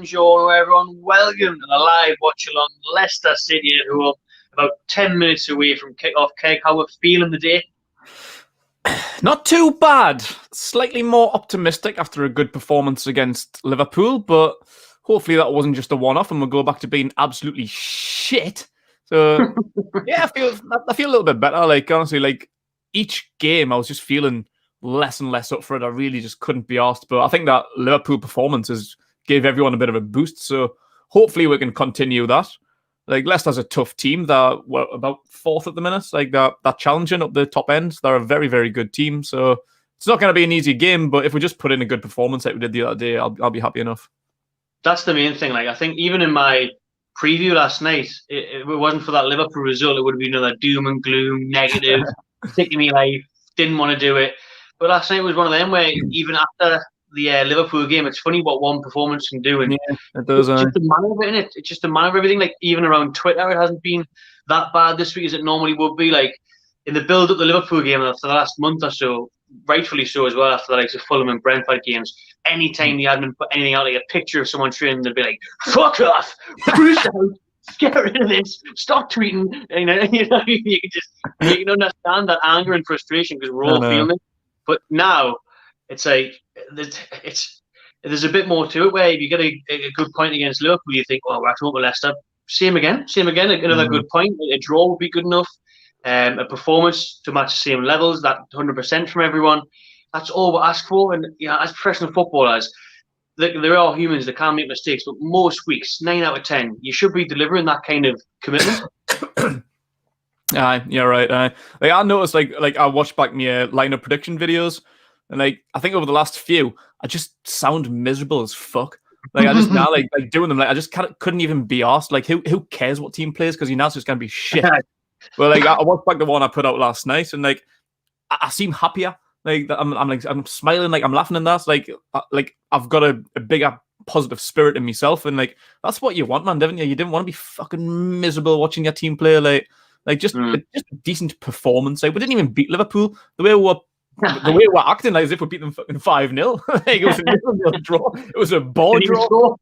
Bonjour, everyone. Welcome to the live Watchalong. Leicester City at home, about 10 minutes away from kick-off. Keg, how we're feeling today? Not too bad. Slightly more optimistic after a good performance against Liverpool, but hopefully that wasn't just a one-off and we'll go back to being absolutely shit. So yeah, I feel a little bit better. Like honestly, like each game I was just feeling less and less up for it. I really just couldn't be asked. But I think that Liverpool performances gave everyone a bit of a boost. So hopefully we can continue that. Like Leicester's a tough team. They're about fourth at the minute. Like they're challenging up the top end. They're a very, very good team. So it's not going to be an easy game. But if we just put in a good performance like we did the other day, I'll be happy enough. That's the main thing. Like I think even in my preview last night, if it wasn't for that Liverpool result, it would have been another doom and gloom, negative, taking me life, didn't want to do it. But last night was one of them where even after the Liverpool game, it's funny what one performance can do. And yeah, it does. It's just the manner of it, innit? It's just the manner of everything. Like even around Twitter, it hasn't been that bad this week as it normally would be. Like in the build up the Liverpool game after the last month or so, rightfully so as well, after the likes of Fulham and Brentford games, anytime the admin put anything out, like a picture of someone training, they'd be like, "Fuck off, Bruce out, get rid of this, stop tweeting." And, you can understand that anger and frustration because we're all feeling it. But now it's like there's a bit more to it where if you get a good point against Liverpool, you think, "Oh, we're at home with Leicester. Same again, another good point. A draw would be good enough. A performance to match the same levels, that 100% from everyone. That's all we ask for." And as professional footballers, there are humans that can make mistakes, but most weeks, 9 out of 10, you should be delivering that kind of commitment. Yeah, right. Like I noticed, like I watched back my lineup prediction videos, and like I think over the last few, I just sound miserable as fuck. Like I just now like doing them, like I just couldn't even be asked. Like who cares what team plays because you know it's just gonna be shit. But like I watched back the one I put out last night, and like I seem happier. Like I'm smiling, like I'm laughing, and that's like I've got a bigger positive spirit in myself, and like that's what you want, man, didn't you? You didn't want to be fucking miserable watching your team play. Like just a decent performance. Like we didn't even beat Liverpool. The way we're acting like as if we beat them fucking 5-0. Like it was a 0-0 draw. It was a ball draw.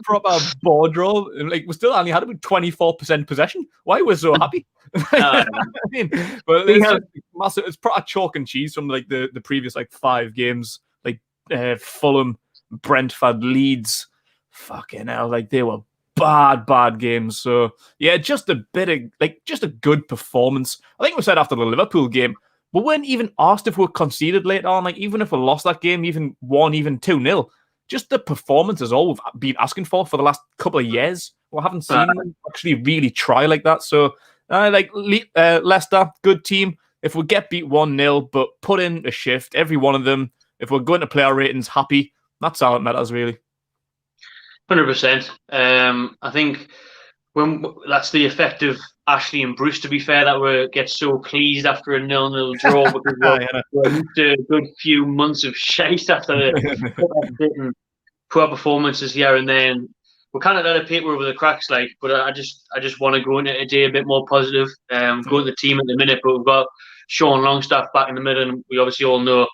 Proper ball draw. And like we still only had about 24% possession. Why we're so happy? I mean, but it's massive. It's proper chalk and cheese from like the previous like 5 games, like Fulham, Brentford, Leeds. Fucking hell, like they were bad games. So yeah, just a bit of just a good performance. I think we said after the Liverpool game, we weren't even asked if we conceded later on. Like even if we lost that game, even 2-0, just the performance is all we've been asking for the last couple of years. We haven't seen them actually really try like that. So Leicester, good team. If we get beat 1-0, but put in a shift, every one of them. If we're going to play our ratings happy, that's all it matters really. 100%. I think when that's the effect of Ashley and Bruce, to be fair, that we get so pleased after a 0-0 draw because we're used to a good few months of shite after the poor performances here and then. We kind of let it paper over the cracks, but I just want to go into today a bit more positive. Go to the team at the minute, but we've got Sean Longstaff back in the middle, and we obviously all know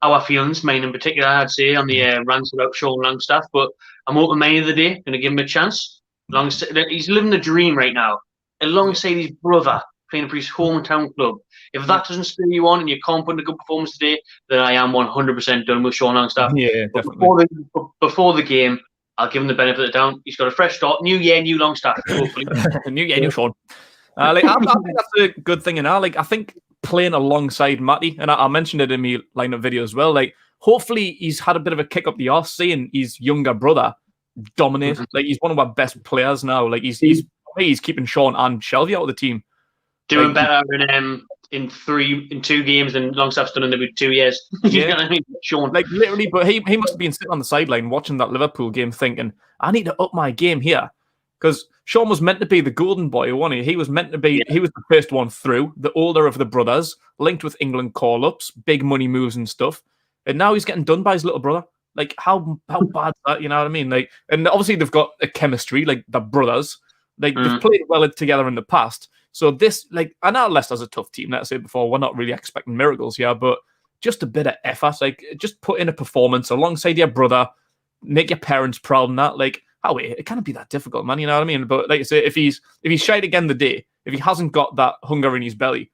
our feelings, mine in particular, I'd say, on the rants about Sean Longstaff. But I'm open-minded today, going to give him a chance. He's living the dream right now, alongside his brother, playing for his hometown club. If that doesn't spur you on and you can't put in a good performance today, then I am 100% done with Sean Longstaff. Yeah, definitely. Before the game, I'll give him the benefit of the doubt. He's got a fresh start. New year, new Longstaff, hopefully. New year, new Sean. I think that's a good thing. And I think playing alongside Matty, and I mentioned it in my lineup video as well, like hopefully he's had a bit of a kick up the arse seeing his younger brother dominate. Like he's one of our best players now. Like he's keeping Sean and Shelby out of the team. Doing better in 2 games than Longstaff's done in about 2 years. You know what I mean? Sean. Like literally, but he must have been sitting on the sideline watching that Liverpool game thinking, I need to up my game here. Because Sean was meant to be the golden boy, wasn't he? He was meant to be, he was the first one through, the older of the brothers, linked with England call-ups, big money moves and stuff. And now he's getting done by his little brother. Like, how bad is that? You know what I mean? Like, and obviously they've got a chemistry, like the brothers. Like, they've played well together in the past. So this, like, I know Leicester's a tough team, let's say before. We're not really expecting miracles here, but just a bit of effort. Like, just put in a performance alongside your brother. make your parents proud and that. Like, it can't be that difficult, man. You know what I mean? But like I say, if he's shite again the day, if he hasn't got that hunger in his belly,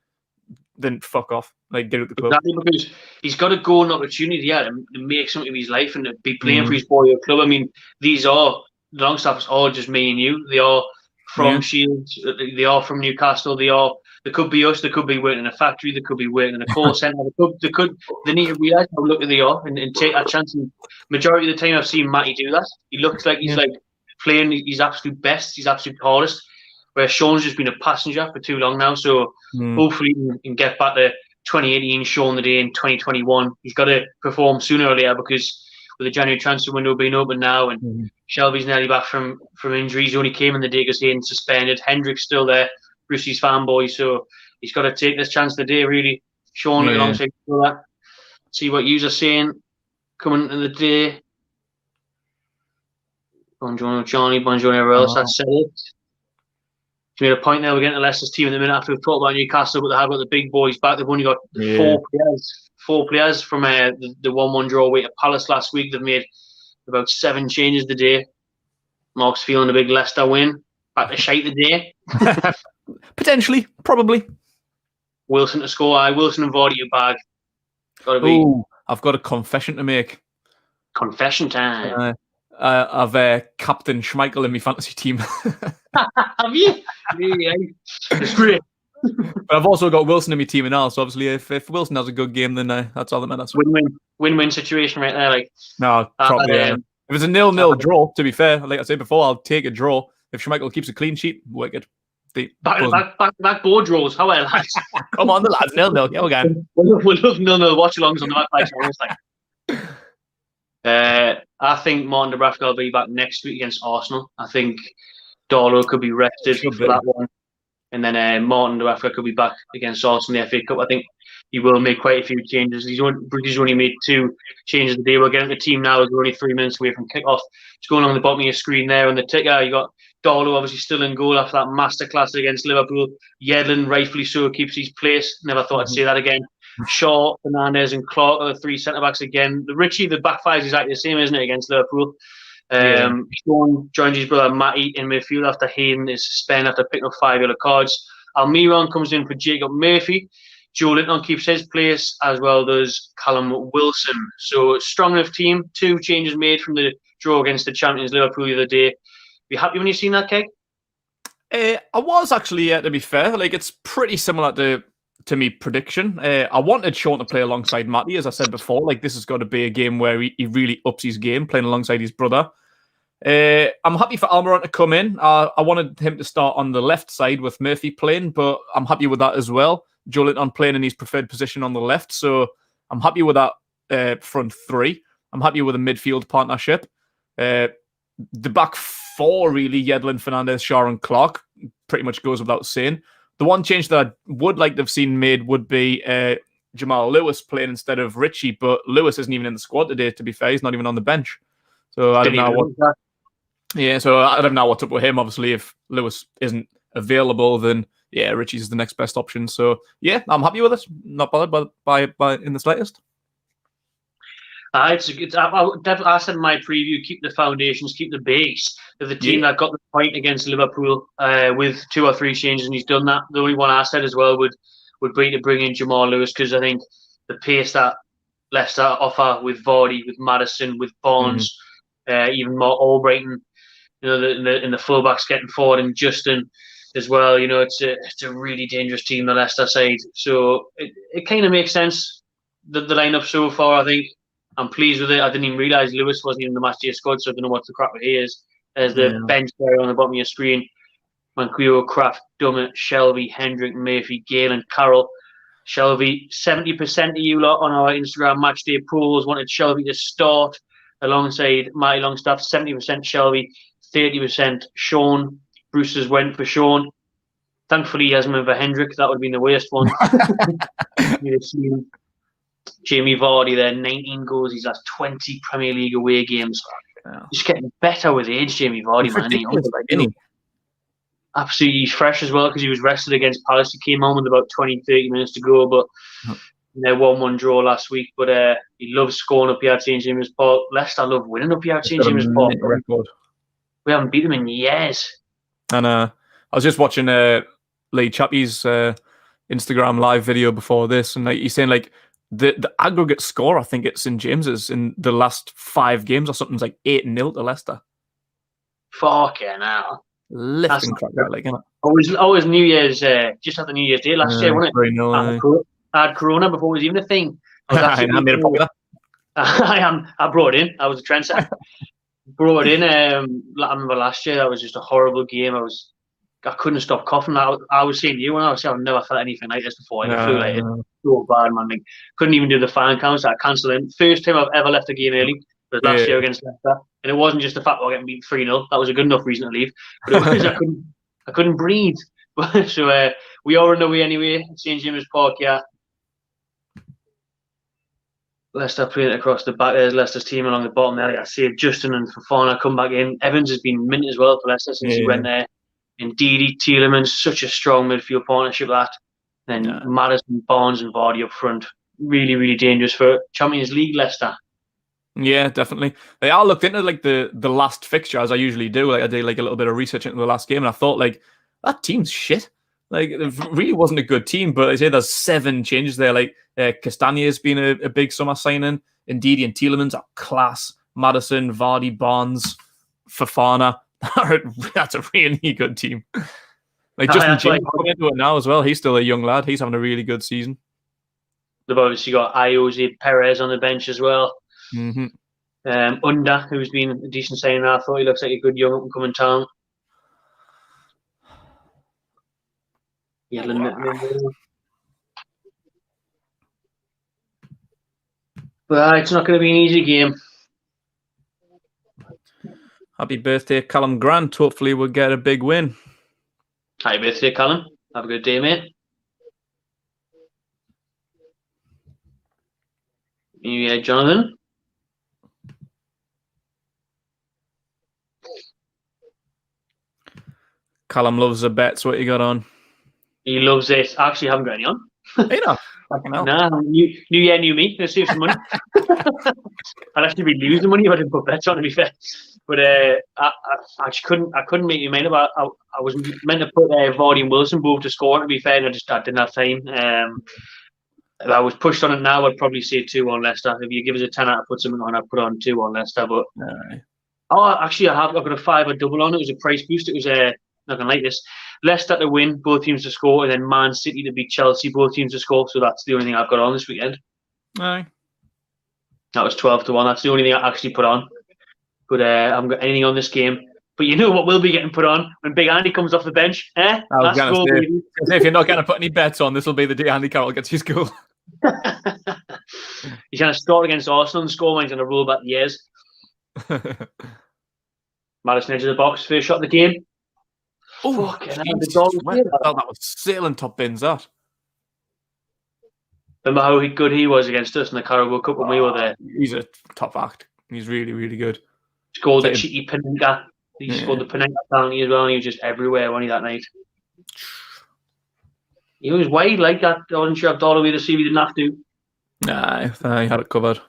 then fuck off. Like, get out the club. Exactly, because he's got a golden opportunity to make something of his life and to be playing for his boy club. I mean, these are the Longstaffs are just me and you. They are from Shields. They are from Newcastle. They could be us. They could be working in a factory. They could be working in a call centre. They need to realise how lucky they are and take that chance. And majority of the time, I've seen Matty do that. He looks like he's like playing his absolute best, his absolute hardest. Where Sean's just been a passenger for too long now. So hopefully he can get back to 2018 Sean the day in 2021. He's got to perform sooner or later because with the January transfer window being open now and Shelby's nearly back from injuries. He only came in the day because he ain't suspended. Hendrick's still there, Brucey's fanboy. So he's got to take this chance today, really. Sean alongside that. See what yous are saying coming into the day. Buongiorno Johnny, buongiorno everyone else. That's said it. You made a point there. We're getting to Leicester's team in a minute after we've talked about Newcastle, but they have got the big boys back. They've only got four players from the 1-1 draw away to Palace last week. They've made about 7 changes today. Mark's feeling a big Leicester win. Back to shite the day. Potentially, probably. Wilson to score. Wilson and Vardy to bag. Gotta be. Ooh, I've got a confession to make. Confession time. I've captain Schmeichel in my fantasy team. Have you? Yeah, it's great. But I've also got Wilson in my team now, so obviously if Wilson has a good game, then that's all that matters. Win-win situation right there. Like no, probably. If it's a 0-0 draw, to be fair, like I said before, I'll take a draw. If Schmeichel keeps a clean sheet, wicked. Back board draws. How are lads? Come on, the lads. 0-0. Go again. We'll love 0-0 watch-alongs on the back. I think Martin Dubravka will be back next week against Arsenal. I think Darlow could be rested for that one. And then Martin Dubravka could be back against Arsenal in the FA Cup. I think he will make quite a few changes. He's only made 2 changes a day. We're getting the team now as we're only 3 minutes away from kick-off. It's going on the bottom of your screen there on the ticker. You got Darlow obviously still in goal after that masterclass against Liverpool. Yedlin, rightfully so, keeps his place. Never thought I'd say that again. Shaw, Fernandes and Clark are the 3 centre-backs again. The Richie, the back five is exactly the same, isn't it, against Liverpool? Sean joins his brother Matty in midfield after Hayden is suspended after picking up 5 yellow cards. Almiron comes in for Jacob Murphy. Joe Linton keeps his place, as well as Callum Wilson. So, strong enough team. 2 changes made from the draw against the champions Liverpool the other day. You happy when you seen that, Keg? I was actually, to be fair. Like, it's pretty similar to me prediction. I wanted Sean to play alongside Matty, as I said before. Like, this has got to be a game where he really ups his game, playing alongside his brother. I'm happy for Almiron to come in. I wanted him to start on the left side with Murphy playing, but I'm happy with that as well. Joe Linton playing in his preferred position on the left, so I'm happy with that front 3. I'm happy with the midfield partnership. The back 4, really, Yedlin, Fernandes, Shaw and Clark, pretty much goes without saying. The one change that I would like to have seen made would be Jamal Lewis playing instead of Richie, but Lewis isn't even in the squad today, to be fair. He's not even on the bench. So I don't know what... Yeah, so I don't know what's up with him. Obviously, if Lewis isn't available, then yeah, Richie's the next best option. So yeah, I'm happy with it. Not bothered by in the slightest. I said in my preview, keep the foundations, keep the base of the team that got the point against Liverpool with 2 or 3 changes, and he's done that. The only one I said as well would be to bring in Jamal Lewis, because I think the pace that Leicester offer with Vardy, with Maddison, with Barnes, even more Albrighton, you know, in the fullbacks getting forward, and Justin as well. You know, it's a really dangerous team, the Leicester side. So it kind of makes sense, the lineup so far. I think I'm pleased with it. I didn't even realise Lewis wasn't even the match day squad, so I don't know what the crap he is. There's the bench there on the bottom of your screen. Manquillo, Kraft, Dummett, Shelby, Hendrick, Murphy, Gale and Carroll. Shelby, 70% of you lot on our Instagram matchday polls wanted Shelby to start alongside Matty Longstaff. 70% Shelby, 30% Sean. Bruce's went for Sean. Thankfully, he hasn't went for Hendrick. That would have been the worst one. You'd have seen Jamie Vardy there, 19 goals. He's last 20 Premier League away games. He's getting better with age, Jamie Vardy, man. Absolutely, he's fresh as well because he was rested against Palace. He came on with about 20, 30 minutes to go, but their 1-1 draw last week, but he loves scoring up here at St James's Park. Leicester love winning up here at St James's Park. Record. We haven't beat them in years. And I was just watching Lee Chappie's Instagram live video before this, and he's saying like the aggregate score, I think it's St James's in the last 5 games or something's like 8-0 to Leicester. Fucking hell. Lifting crap out, like, isn't it? I was New Year's, just after New Year's Day last year, wasn't it? I had Corona before it was even a thing. I made a pop with that. I brought it in. I was a trendsetter. Brought it in. I remember last year that was just a horrible game. I couldn't stop coughing. I was saying to you when I was saying I've never felt anything like this before. I feel like it's so bad, man. Like, couldn't even do the fan counts. I cancelled it. First time I've ever left a game early was last year against Leicester, and it wasn't just the fact that I getting beat 3-0. That was a good enough reason to leave. But it was I couldn't breathe. So we are on the way anyway. St James's Park, yeah. Leicester playing it across the back. There's Leicester's team along the bottom there. Like I see Justin and Fofana come back in. Evans has been mint as well for Leicester since he went there. Indeed, Tielemans, such a strong midfield partnership that. Then Maddison, Barnes and Vardy up front. Really, really dangerous for Champions League Leicester. Yeah, definitely. I looked into like the last fixture as I usually do. Like I did like a little bit of research into the last game, and I thought like that team's shit. Like it really wasn't a good team. But I say there's 7 changes there. Like Castanier's been a big summer signing. Ndidi and Tielemans are class. Maddison, Vardy, Barnes, Fofana. That's a really good team. Like Justin James coming into it now as well. He's still a young lad. He's having a really good season. They've obviously got Ayoze Perez on the bench as well. Mm-hmm. Unda, who's been a decent signing. I thought he looks like a good young up-and-coming talent. But it's not going to be an easy game. Happy birthday, Callum Grant. Hopefully we'll get a big win. Happy birthday, Callum. Have a good day, mate. New Year, Jonathan. Callum loves the bets. What you got on? He loves it. Actually, I haven't got any on. Hey, no. Nah, new year, new me. Gonna save some money. I'd actually be losing money if I didn't put bets on, to be fair. But I actually couldn't make my mind up. I was meant to put Vardy and Wilson both to score, to be fair, and I didn't have time. If I was pushed on it now, I'd probably say 2-1 Leicester. If you give us a tenner to put something on, I'd put on 2-1 Leicester. But actually, I've got a 5 double on. It was a price boost. It was not gonna like this. Leicester to win, both teams to score, and then Man City to beat Chelsea, both teams to score. So that's the only thing I've got on this weekend. Aye. That was 12-1. That's the only thing I actually put on. But I haven't got anything on this game. But you know what will be getting put on when Big Andy comes off the bench? I was going to say, if you're not going to put any bets on, this will be the day Andy Carroll gets his goal. He's going to start against Arsenal and score when he's going to roll back the years. Maddison edge of the box, first shot of the game. Oh, that was sailing top bins, that. Remember how good he was against us in the Carabao Cup when we were there? He's a top act. He's really, really good. Scored the cheeky Panenka. He scored the Panenka penalty as well, and he was just everywhere, wasn't he, that night? He was wide like that. I wasn't sure if all the way to see if he didn't have to. Nah, he had it covered.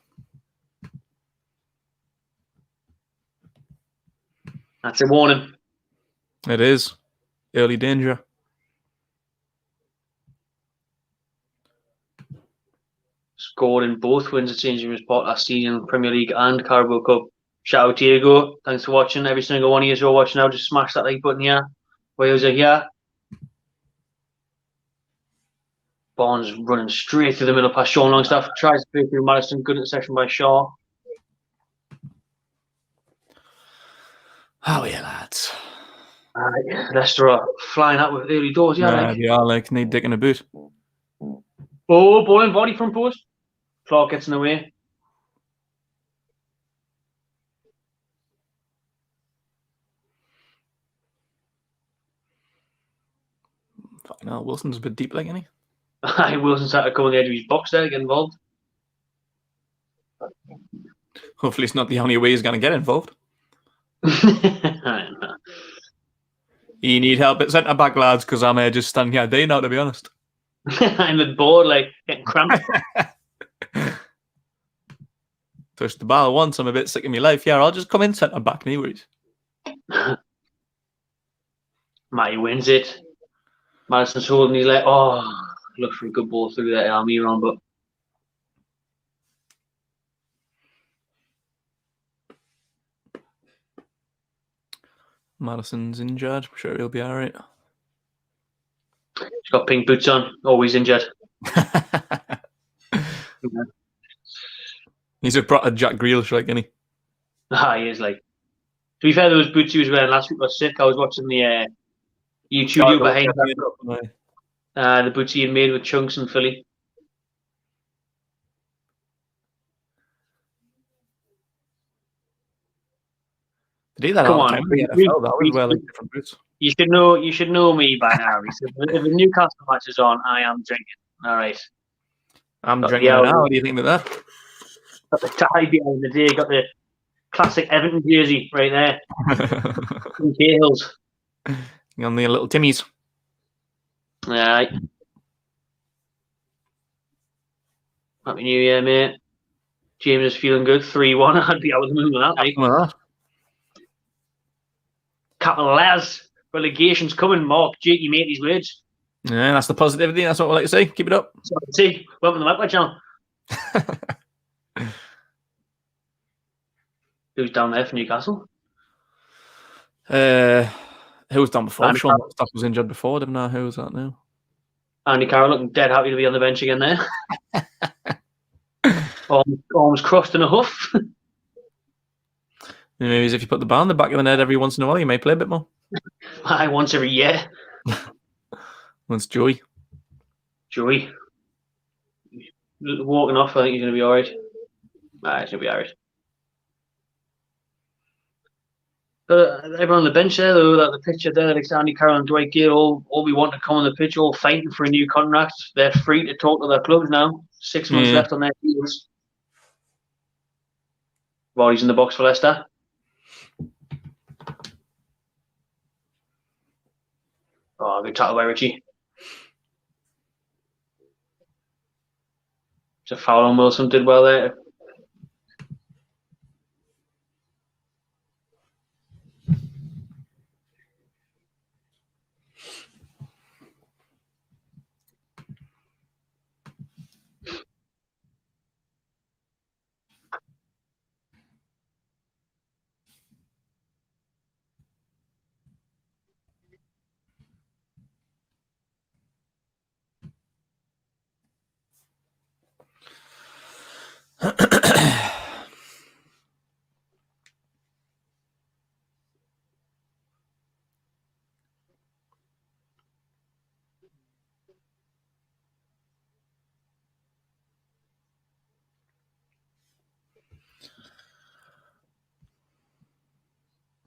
That's a warning. It is. Early danger. Scored in both wins at St James's Park last season, Premier League and Carabao Cup. Shout out to Diego. Thanks for watching. Every single one of you who are watching now, just smash that like button here. Wales are here. Barnes running straight through the middle past Sean Longstaff. Tries to play through Maddison. Good interception by Shaw. Oh, yeah, lads. Leicester are flying out with early doors. Yeah, they are like need dick in a boot. Oh, ball and body front post. Clark gets in the way. Fucking hell, Wilson's a bit deep, like, isn't he? Wilson's had to come on the edge of his box there to get involved. Hopefully it's not the only way he's going to get involved. You need help at centre-back, lads, because I'm just standing here day now, to be honest. I'm a bored, like getting cramped. Touched the ball once. I'm a bit sick of my life. Yeah, I'll just come in centre back. No worries. Matty wins it. Madison's holding his leg. Oh, look for a good ball through that army run, but Madison's injured. I'm sure he'll be all right. He's got pink boots on. Always injured. He's a proper Jack Grealish, like, isn't he? He is like. To be fair, those boots he was wearing last week were sick. I was watching the YouTube video behind the boots he had made with Chunks and Philly. Did he that all the time in the NFL? That was wear like different boots. You should know me by now. If the Newcastle match is on, I am drinking. All right. I'm drinking now. What do you think about that? Got the tie behind the day. Got the classic Everton jersey right there. Hills. On the little Timmies. All right. Happy New Year, mate. James is feeling good. 3-1. I'd be out of the moon with that, mate. Capital Les. Relegation's coming, Mark. Jakey made these words. Yeah, that's the positivity. That's what we like to say. Keep it up. See, welcome to the Watchalong. Who's down there for Newcastle? Who was down before? Sean Stuff was injured before, didn't I? Who was that now? Andy Carroll looking dead happy to be on the bench again there. Arms crossed in a huff. Maybe if you put the ball in the back of the net every once in a while, you may play a bit more. Once every year. Once Joey. Walking off, I think he's going to be all right. He's going to be all right. Everyone on the bench there, though, the picture there, like Andy Carroll and Dwight Gale, all we want to come on the pitch, all fighting for a new contract. They're free to talk to their clubs now. 6 months left on their deals. Vardy's in the box for Leicester. Oh, good tackle by Richie. It's a foul on Wilson, did well there.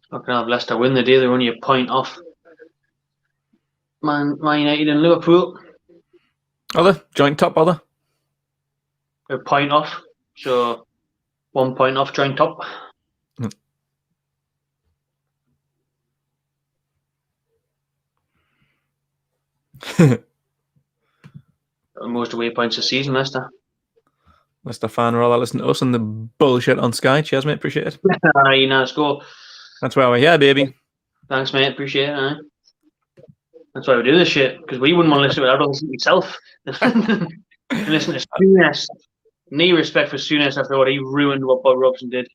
Not going to have Leicester win the day. They're only a point off Man United and Liverpool. Are they? Joint top, are they? They're a point off. So 1 point off joint top. Most away points this season, Leicester. Leicester fan or all that listen to us and the bullshit on Sky. Cheers, mate. Appreciate it. You know, score. That's why we're here, baby. Thanks, mate. Appreciate it. That's why we do this shit, because we wouldn't want to listen to it. I'd rather listen to myself. And listen to Souness. No respect for Souness after what he ruined what Bob Robson did.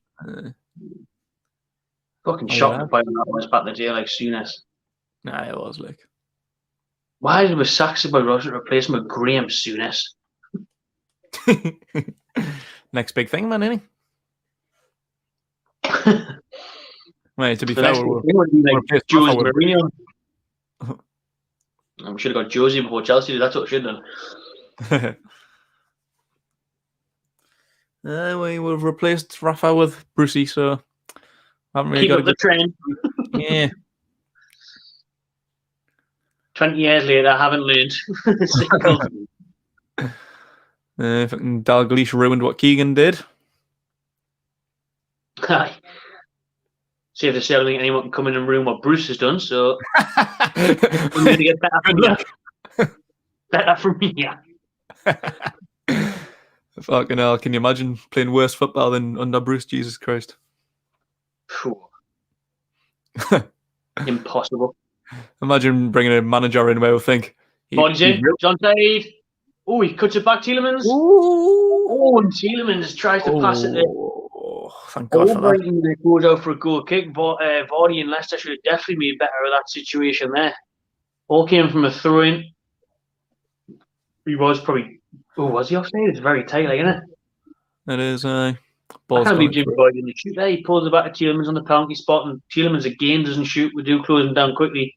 Fucking shocking by that was back in the day, like Souness. Nah, it was like. Why did we sack Bob Robson replace him with Graham Souness? Next big thing, man, ain't he? Wait, to be fair, we're like Jose Mourinho. We should have got Josie before Chelsea. That's what we should have done. We've replaced Rafa with Brucey, so haven't really Keep got up the trend. Yeah. 20 years later, I haven't learned. Fucking Dalglish ruined what Keegan did. Aye. Save the selling anyone can come in and ruin what Bruce has done, so we need to get better. Good luck. better from here. Fucking hell, can you imagine playing worse football than under Bruce? Jesus Christ. Impossible. Imagine bringing a manager in where we think... Bodies in, John side. Oh, he cuts it back, Tielemans. Oh, and Tielemans tries to pass it there. Thank God for that. Brighton goes out for a goal kick. Vardy and Leicester should have definitely made better of that situation there. All came from a throw-in. He was probably... Oh, was he offside? It's very tight, isn't it? It is, I can't believe Jim Boyd didn't shoot there. He pulls it back to Tielemans on the penalty spot, and Tielemans again doesn't shoot. We do close him down quickly.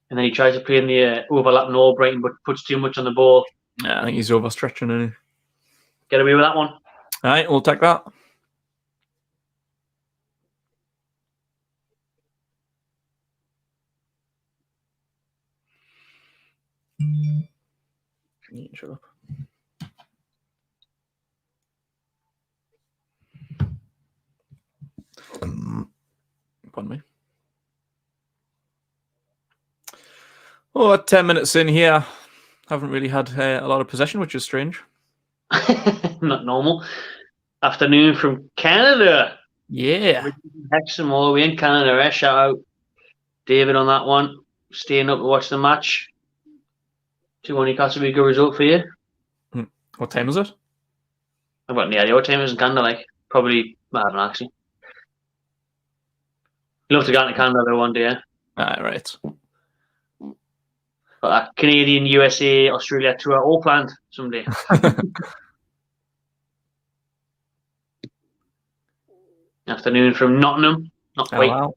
And then he tries to play in the overlapping Albrighton, but puts too much on the ball. Yeah, I think he's overstretching, isn't he? Get away with that one. All right, we'll take that. Shut up. Pardon me. Oh, 10 minutes in here. Haven't really had a lot of possession, which is strange. Not normal. Afternoon from Canada. Yeah. Hexham all the way in Canada. Shout out David on that one. Staying up to watch the match. 2-1 Newcastle, be a good result for you. What time is it? I've got no idea what time it is in Canada. Like, probably, I haven't actually. You'd love to get into Canada one day, yeah? Right. But Canadian, USA, Australia tour all planned someday. Afternoon from Nottingham. Not quite, wow.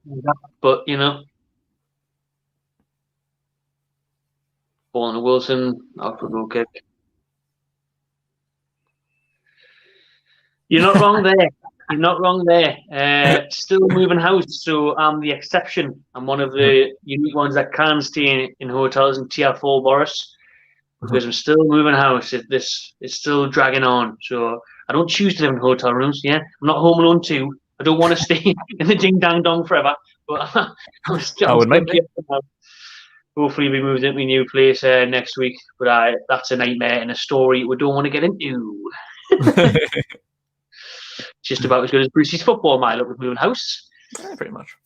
but you know. Ball on Wilson, out for a goal kick. You're not wrong there. You're not wrong there. Still moving house, so I'm the exception. I'm one of the unique ones that can stay in hotels in Tier 4 Boris, because I'm still moving house. It's still dragging on, so I don't choose to live in hotel rooms. Yeah, I'm not Home Alone 2. I don't want to stay in the ding dang dong forever, but I'm still here now. Hopefully, we move into my new place next week. But that's a nightmare and a story we don't want to get into. Just about as good as Brucey's football might look with moving house. Yeah, pretty much.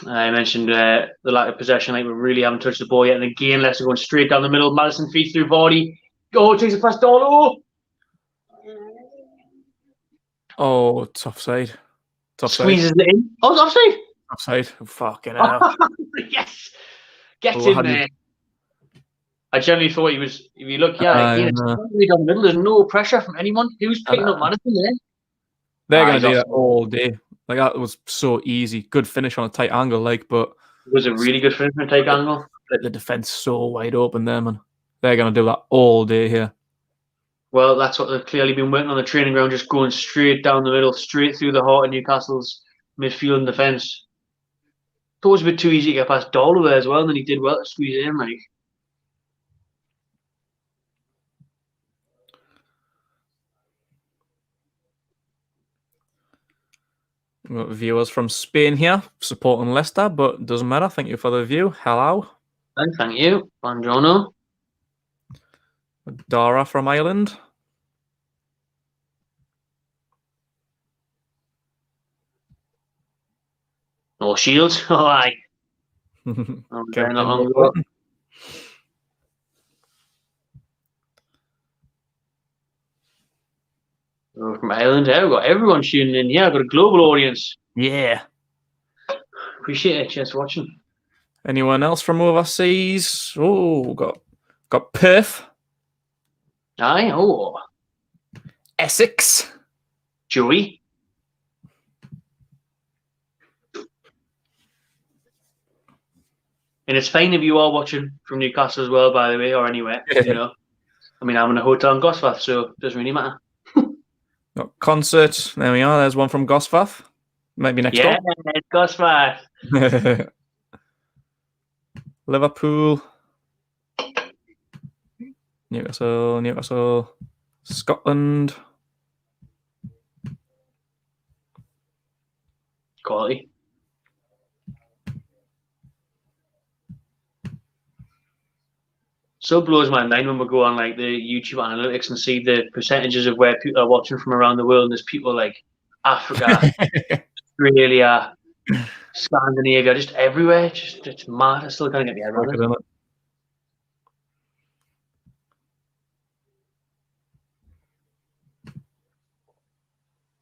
I mentioned the lack of possession, like we really haven't touched the ball yet. And again, Leicester going straight down the middle. Madison feeds through Vardy. Oh, takes it past Dolo. Oh, it's offside. Squeezes it in. Oh, it's offside. Offside. Oh, fucking hell. Yes. Get in there. I generally thought he was, if you look, it's totally down the middle. There's no pressure from anyone. Who's picking up Madison there? They're going to do that all day. Like, that was so easy. Good finish on a tight angle, like, but... It was a really good finish on a tight angle. The defence so wide open there, man. They're going to do that all day here. Well, that's what they've clearly been working on the training ground, just going straight down the middle, straight through the heart of Newcastle's midfield and defence. Thought it was a bit too easy to get past Dolo there as well, and then he did well to squeeze it in, like. We've got viewers from Spain here supporting Leicester, but it doesn't matter. Thank you for the view. Hello. Thank you. Buongiorno. Dara from Ireland. No shields. Oh, aye. From Ireland, we've got everyone tuning in. Yeah, I've got a global audience. Yeah. Appreciate it. Just watching. Anyone else from overseas? Oh, got Perth. Aye. Oh. Essex. Joey. And it's fine if you are watching from Newcastle as well, by the way, or anywhere. You know, I mean, I'm in a hotel in Gosforth, so it doesn't really matter. Got concert. There we are. There's one from Gosforth. Maybe next door. Yeah, it's Gosforth. Liverpool. Newcastle. Scotland. Quality. so blows my mind when we go on like the YouTube analytics and see the percentages of where people are watching from around the world. And there's people like Africa, Australia, Scandinavia, just everywhere. Just it's mad. I still can't get my head around it.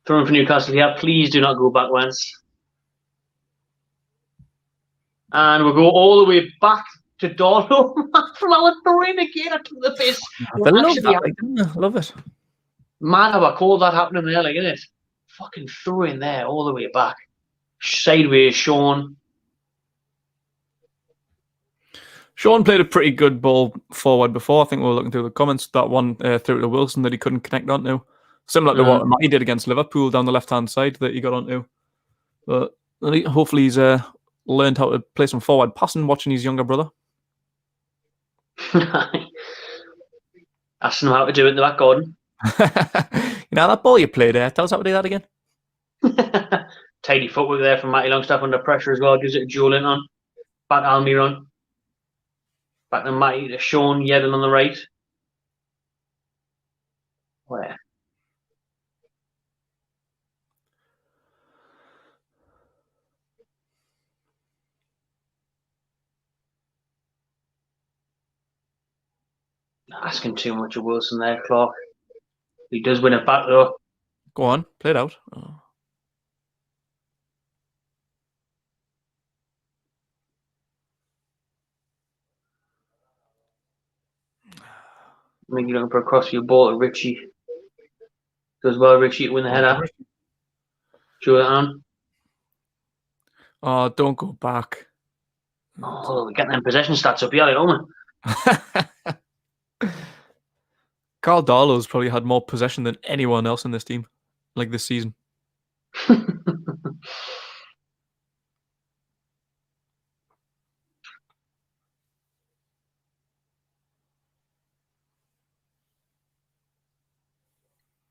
Throwing for Newcastle here. Please do not go back once. And we'll go all the way back to Dorlo from our throwing again. I took the piss. I love that. I love it. Mad how I called that happening there, like, isn't it? Fucking throwing there all the way back. Sideways, Sean. Sean played a pretty good ball forward before. I think we were looking through the comments. That one through to Wilson that he couldn't connect onto. Similar to what Matty did against Liverpool down the left-hand side that he got onto. But hopefully he's learned how to play some forward passing watching his younger brother. Asking him how to do it in the back garden. You know that ball you played there? Tell us how to do that again. Tidy footwork there from Matty Longstaff under pressure as well. Gives it to Joe Linton. Back to Almiron. Back to Matty to Sean Yedden on the right. Where? Asking too much of Wilson there, Clark. He does win it back though. Go on, play it out. Oh. I think you're looking for a cross for your ball to Richie. Does well, Richie, to win the header. Show it on. Oh, don't go back. Oh, we're getting them possession stats up here, aren't we? Carl Darlow's probably had more possession than anyone else in this team, like this season.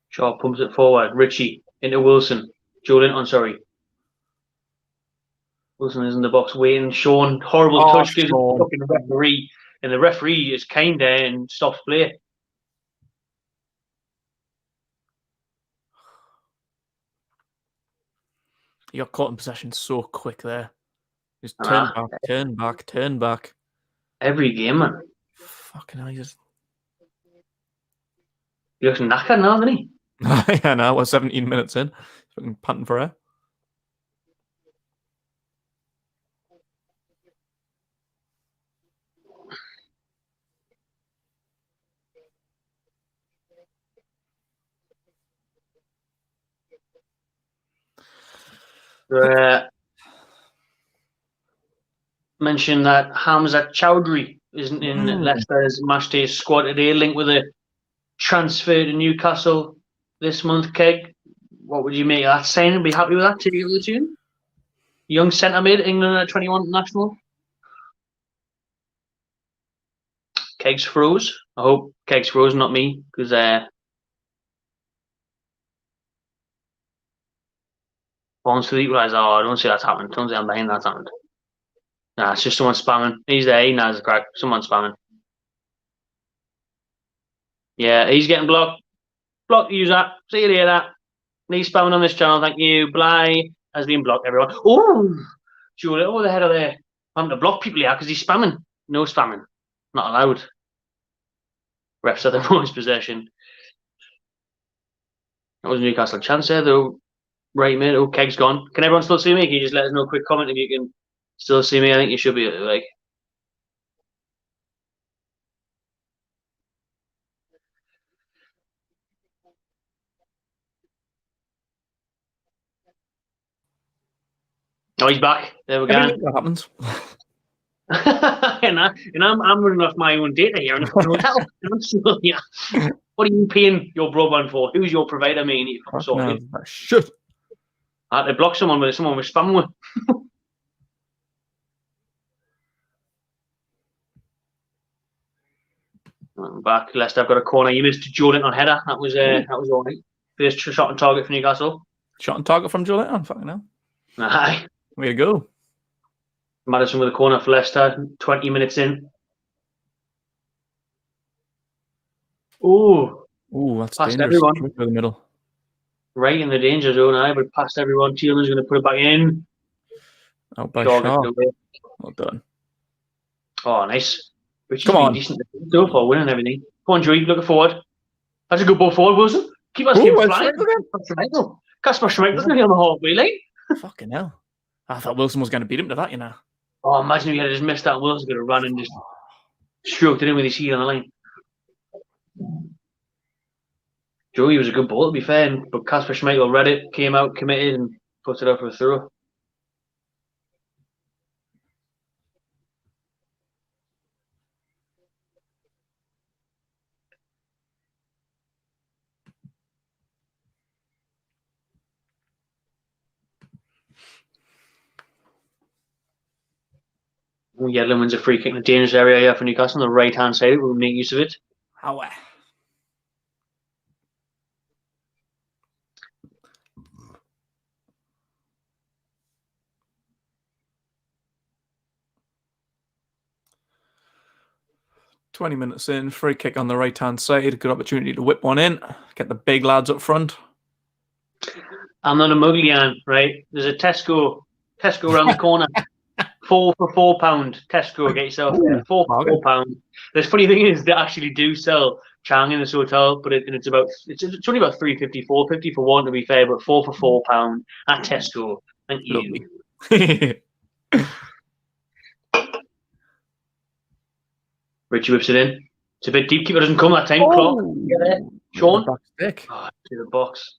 Shaw pumps it forward. Richie into Wilson. Joe Linton, sorry. Wilson is in the box waiting. Sean, horrible touch, gives it to fucking referee. And the referee is kind there and stops play. He got caught in possession so quick there. Just turn back, turn back, turn back. Every game, man. Fucking hell, he looks knackered now, doesn't he? Yeah, now we're 17 minutes in. He's fucking panting for air. Mention that Hamza Chowdhury isn't in Leicester's matchday squad today, linked with a transfer to Newcastle this month. Keg, what would you make of that signing? Be happy with that? Take it with the tune? Young centre mid, England at 21 national. Kegs froze. I hope Kegs froze, not me, because Bonds for the equaliser. Oh, I don't see that's happened. Don't see I'm behind that's happened. Nah, it's just someone spamming. He's there. He knows the crack. Someone spamming. Yeah, he's getting blocked. Blocked, use that. See you later. He's spamming on this channel. Thank you. Bly has been blocked, everyone. Oh! Julie, over the head of there. I'm to block people here because he's spamming. No spamming. Not allowed. Refs at the bonus possession. That was a Newcastle chance there, though. Right mid. Oh, Keg's gone. Can everyone still see me? Can you just let us know a quick comment if you can still see me? I think you should be like. Oh, he's back. There we go. What happens? and I'm running off my own data here in the hotel. What are you paying your broadband for? Who's your provider? Me, you fucking shit. I had to block someone with someone was spamming with. Back, Leicester have got a corner. You missed Joe Linton on header. That was all right. First shot on target for Newcastle. Shot on target from Joe Linton. Fucking hell. Aye. Way to go. Madison with a corner for Leicester. 20 minutes in. Oh, that's past dangerous. everyone. Straight through the middle. Right in the danger zone, but past everyone. Tielemans going to put it back in. Out by Shaw Shaw. gets it away. Well done. Oh, nice. Richie's Come been on. decent so far, winning everything. Come on, Joey, looking forward. That's a good ball forward, Wilson. Keep us Ooh, flying. Kasper Schmeichel's going to be on the halfway line. Fucking hell. I thought Wilson was going to beat him to that, you know. Oh, imagine if he had just missed that and Wilson could have run and just stroked it in with his heel on the line. Joey was a good ball, to be fair, but Kasper Schmeichel read it, came out, committed, and put it up for a throw. Yedlin wins a free kick in the dangerous area here for Newcastle on the right-hand side. We'll make use of it. How? 20 minutes in, free kick on the right-hand side. Good opportunity to whip one in. Get the big lads up front. I'm not a Muglian, right? There's a Tesco around the corner. 4 for £4. Tesco, get yourself there. 4 for £4. The funny thing is, they actually do sell Chang in this hotel, but it's only about £3.50, £4.50 for one, to be fair, but 4 for £4 at Tesco. Thank you. Richie whips it in. It's a bit deep. Keeper doesn't come that time. Clock. Get there. Sean. To the box.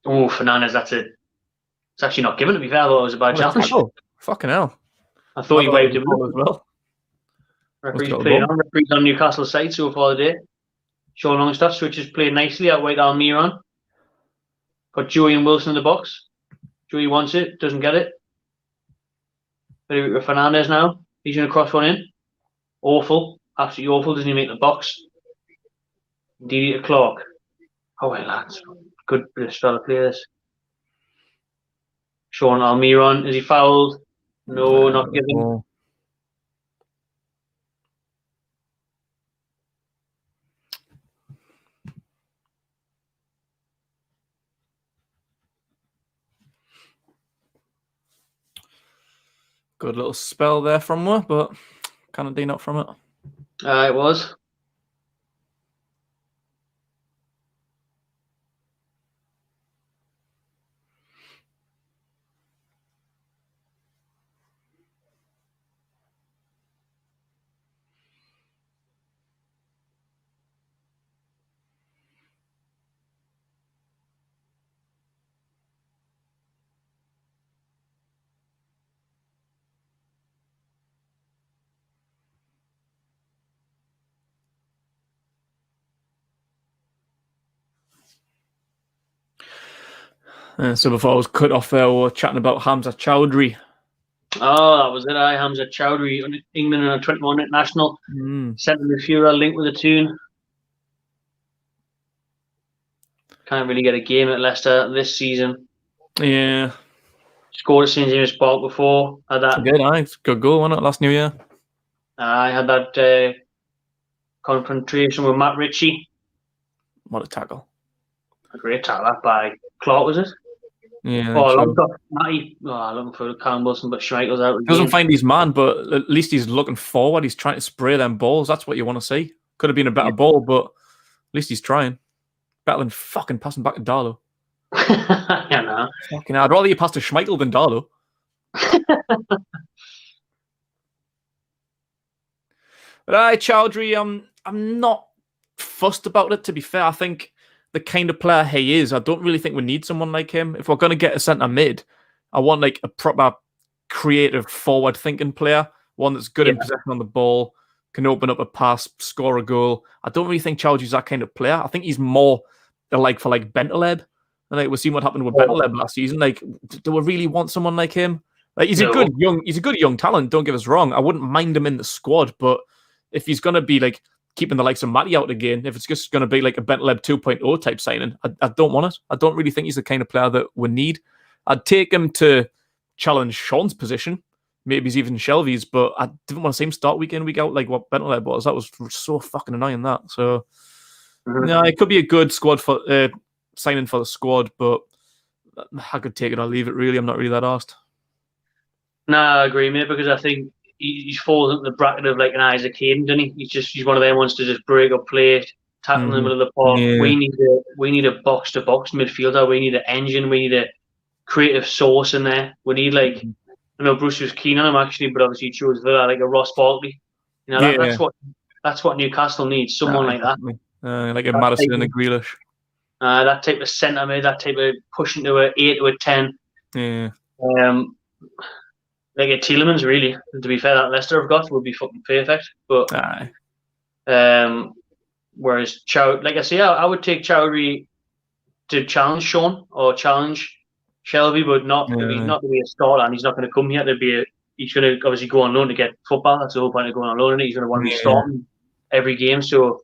Oh, Fernandez, that's it. It's actually not given, to be fair. I thought it was a bad challenge. Fucking hell. I thought he waved him as well. Referee's playing on. Referee's on Newcastle's side so far today. Sean Longstaff switches playing nicely out wide Almiron. Got Joey and Wilson in the box. Joey wants it, doesn't get it. Fernandez now. He's going to cross one in. Awful. Absolutely awful. Doesn't he make the box? DD to Clark. Oh, well, lads. Good bit of style of play this. Sean Almiron. Is he fouled? No, not given. Good little spell there from her, but kind of D not from it. It was. So before I was cut off there, we were chatting about Hamza Chowdhury. Oh, that was it. Hamza Chowdhury, England and a 21 international. Centre midfielder linked with a tune. Can't really get a game at Leicester this season. Yeah. Scored at St James Park before. Had that. Good goal, wasn't it, last New Year? I had that confrontation with Matt Ritchie. What a tackle. A great tackle by Clark, was it? Yeah. Looking for Callum Wilson, but Schmeichel's out. He doesn't find his man, but at least he's looking forward. He's trying to spray them balls. That's what you want to see. Could have been a better ball, but at least he's trying. Better than fucking passing back to Darlow. Yeah, no. Fucking hell. I'd rather you pass to Schmeichel than Darlow. But Chowdhury, I'm not fussed about it, to be fair. I think the kind of player he is, I don't really think we need someone like him. If we're going to get a centre mid, I want like a proper creative forward-thinking player, one that's good in possession on the ball, can open up a pass, score a goal. I don't really think Chowdhury's that kind of player. I think he's more like for like Bentaleb. And like we've seen what happened with Bentaleb last season. Like, do we really want someone like him? Like he's a good young talent, don't get us wrong. I wouldn't mind him in the squad, but if he's gonna be like keeping the likes of Matty out again, if it's just going to be like a Bentaleb 2.0 type signing, I don't want it. I don't really think he's the kind of player that we need. I'd take him to challenge Sean's position, maybe he's even Shelby's, but I didn't want to see him start week in, week out like what Bentley was. That was so fucking annoying, that. So, no, it could be a good squad for signing for the squad, but I could take it or leave it, really. I'm not really that arsed. No, I agree, mate, because I think he falls into the bracket of like an Isaac Hayden, doesn't he? He's one of them ones to just break up play, tackle in the middle of the park. Yeah. We need a box to box midfielder. We need an engine. We need a creative source in there. We need like I know Bruce was keen on him actually, but obviously he chose Villa, like a Ross Barkley. You know, that's what Newcastle needs. Someone like that, like a Madison and a Grealish. That type of centre mid, that type of pushing to an 8 to a 10. Yeah. Like a Tielemans, really. To be fair, that Leicester have got would be fucking perfect. But whereas like I say, I would take Chowdhury to challenge Sean or challenge Shelby, but not to be a starter, and he's not going to come here to be he's going to obviously go on loan to get football. That's the whole point of going on loan, and he's going to want to be starting every game. So,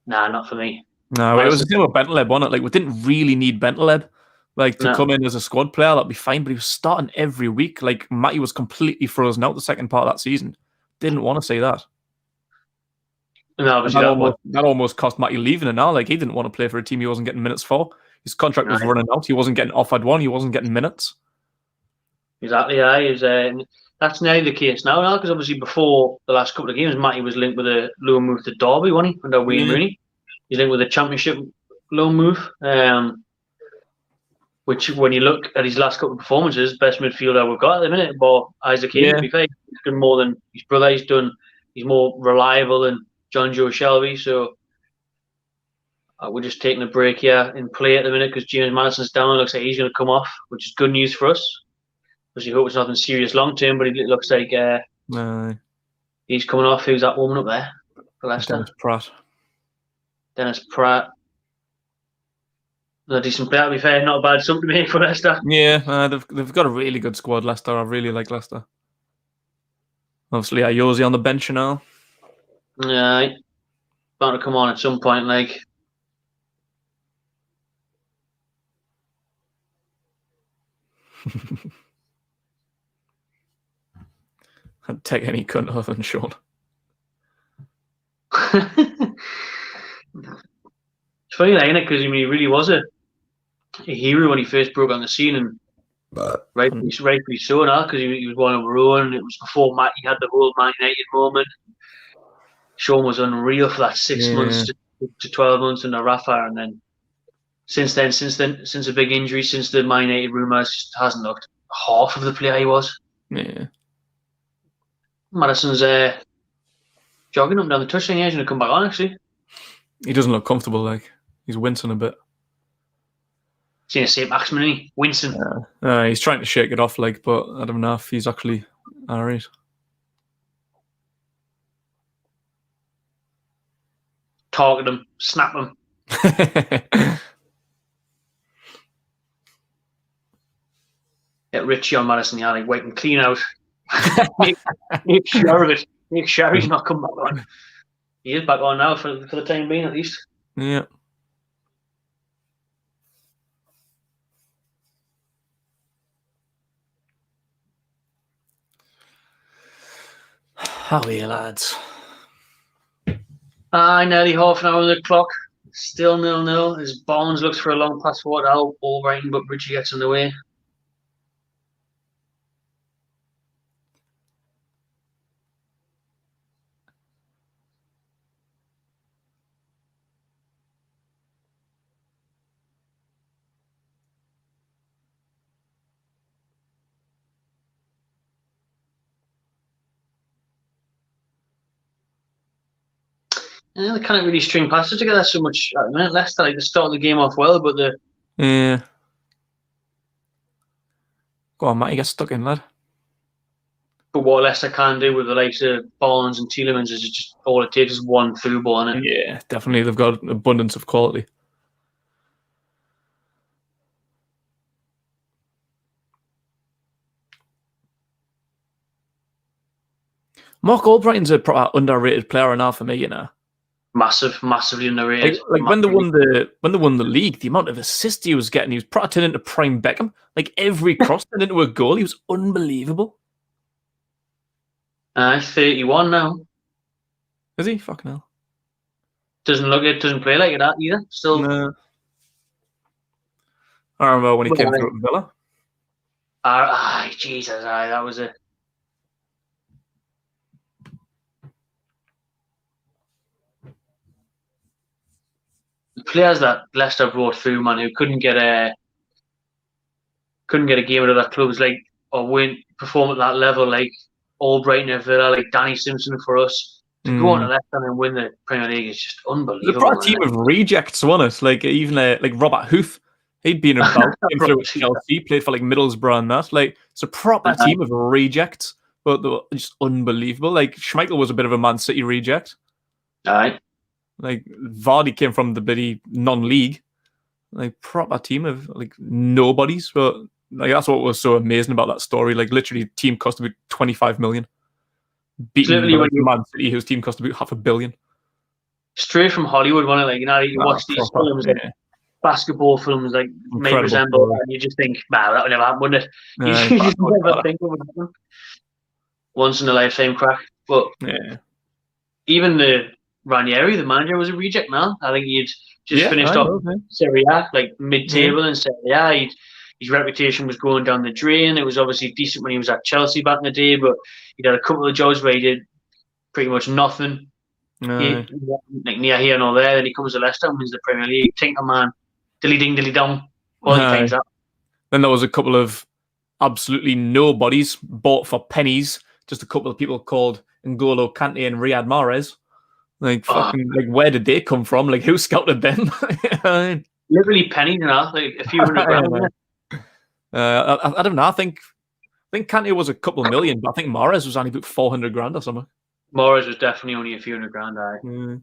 not for me. No, it was the thing with Bentaleb, wasn't it? Like, we didn't really need Bentaleb. Like, to come in as a squad player, that'd be fine, but he was starting every week. Like, Matty was completely frozen out the second part of that season. Didn't want to say that. No, that almost cost Matty leaving it now. Like, he didn't want to play for a team he wasn't getting minutes for. His contract was running out. He wasn't getting offered one. He wasn't getting minutes. Exactly, yeah. That's nearly the case now, because obviously before the last couple of games, Matty was linked with a loan move to Derby, wasn't he? Under Wayne Rooney. He's linked with a Championship loan move. Which, when you look at his last couple of performances, best midfielder we've got at the minute. But Isaac Hayden, to be fair, he's done more than his brother. He's more reliable than John Joe Shelby. So we're just taking a break here in play at the minute because James Maddison's down. It looks like he's going to come off, which is good news for us. Because you hope it's nothing serious long term, but it looks like he's coming off. Who's that woman up there for Leicester? Dennis Pratt. A decent player, to be fair. Not a bad sum to make for Leicester. Yeah, they've got a really good squad, Leicester. I really like Leicester. Obviously, Ayoze on the bench now. Yeah, bound to come on at some point, like. I'd take any cunt other than Sean. It's funny, like, isn't it? Because he really was a hero when he first broke on the scene, and rightfully so now, because he was one of our own. It was before he had the whole Man United moment. Sean was unreal for that 6 months to 12 months under Rafa, and then since the big injury, since the Man United rumours, just hasn't looked half of the player he was. Yeah. Madison's jogging up and down the touchline. He's going to come back on, actually. He doesn't look comfortable, like. He's wincing a bit. Seen a St. Maximin, isn't he? Wincing. He's trying to shake it off, like, but I don't know if he's actually alright. Target him, snap him. Get Richie on Madison, like, wait and clean out. make sure of it. Make sure he's not coming back on. He is back on now for the time being, at least. Yeah. How are you, lads? Nearly half an hour on the clock. Still 0-0. As Barnes looks for a long pass forward out, all right, but Richie gets in the way. Yeah, they can't really string passes together so much at the minute. Leicester, like, they start the game off well, but yeah. Go on, Matty, get stuck in, lad. But what Leicester can do with the likes of Barnes and Tielemans is just all it takes is one through ball, innit? Yeah, definitely. They've got an abundance of quality. Mark Albrighton's a underrated player now for me, you know. Massively underrated. Like when they won the league, the amount of assists he was getting, he was probably turning into prime Beckham. Like every cross turned into a goal. He was unbelievable. He's 31 now. Is he? Fucking hell. Doesn't look it. Doesn't play like that either. Still. No. I remember when he came through at Villa. Jesus, that was it. The players that Leicester brought through, man, who couldn't get a game at other clubs, like, or wouldn't perform at that level, like Albright and Villa, like Danny Simpson for us. To go on to Leicester and win the Premier League is just unbelievable. The brought a team of rejects, wasn't it? Like even like Robert Huth, he'd been about, came through at Chelsea, played for like Middlesbrough and that. Like it's a proper team of rejects, but they were just unbelievable. Like Schmeichel was a bit of a Man City reject. Aye. Like Vardy came from the bloody non-league. Like proper team of like nobodies, but like that's what was so amazing about that story. Like literally, team cost about 25 million. Beating Man City, whose team cost about $500 million. Straight from Hollywood, one of like you watch these films, like basketball films, like may resemble, and you just think, that would never happen, wouldn't it? You just never think it would happen. Once in a lifetime crack. But even the Ranieri, the manager, was a reject, man. I think he'd just finished off Serie A, like mid-table in Serie A. His reputation was going down the drain. It was obviously decent when he was at Chelsea back in the day, but he'd had a couple of jobs where he did pretty much nothing. Like near here and all there. Then he comes to Leicester and wins the Premier League. Tinker man, dilly ding, dilly dong. Then there was a couple of absolutely nobodies bought for pennies. Just a couple of people called N'Golo Kante and Riyad Mahrez. Like fucking, like where did they come from? Like who scouted them? Literally pennies, like a few $100,000. I don't know. I think Kante was a couple of million, but I think Mahrez was only about 400 grand or something. Mahrez was definitely only a few $100,000.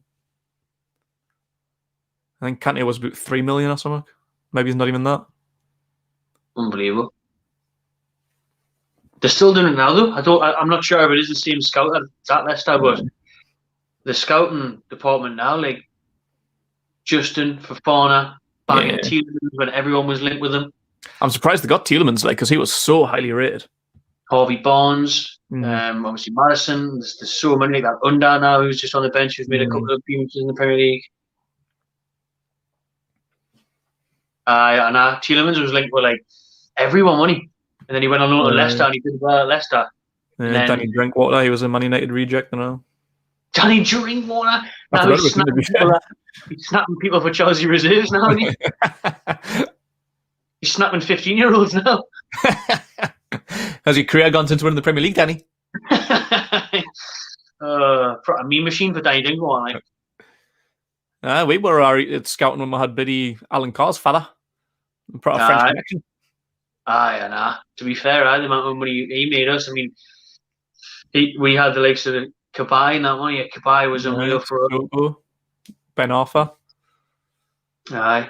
I think Kante was about 3 million or something. Maybe it's not even that. Unbelievable. They're still doing it now, though. I'm not sure if it is the same scout at Leicester, but the scouting department now, like Justin, Fofana, banging Tielemans when everyone was linked with him. I'm surprised they got Tielemans, like, because he was so highly rated. Harvey Barnes, obviously Madison. There's so many, like that Under now, who's just on the bench, who's made a couple of appearances in the Premier League. And Tielemans was linked with like everyone, wasn't he? And then he went on loan to Leicester, and he did well at Leicester. Yeah, Danny Drinkwater, he was a Man United reject, Danny Drinkwater. Now he's snapping people for Chelsea reserves now, isn't he? He's snapping 15-year-olds now. Has your career gone since winning the Premier League, Danny? A meme machine for Danny Drinkwater. We were scouting when we had Biddy Alan Carr's father. French connection. To be fair, the amount of money he made us, I mean, we had the likes of Cabai and that one. Yeah, Cabai was unreal for us. Ben Arthur. Aye.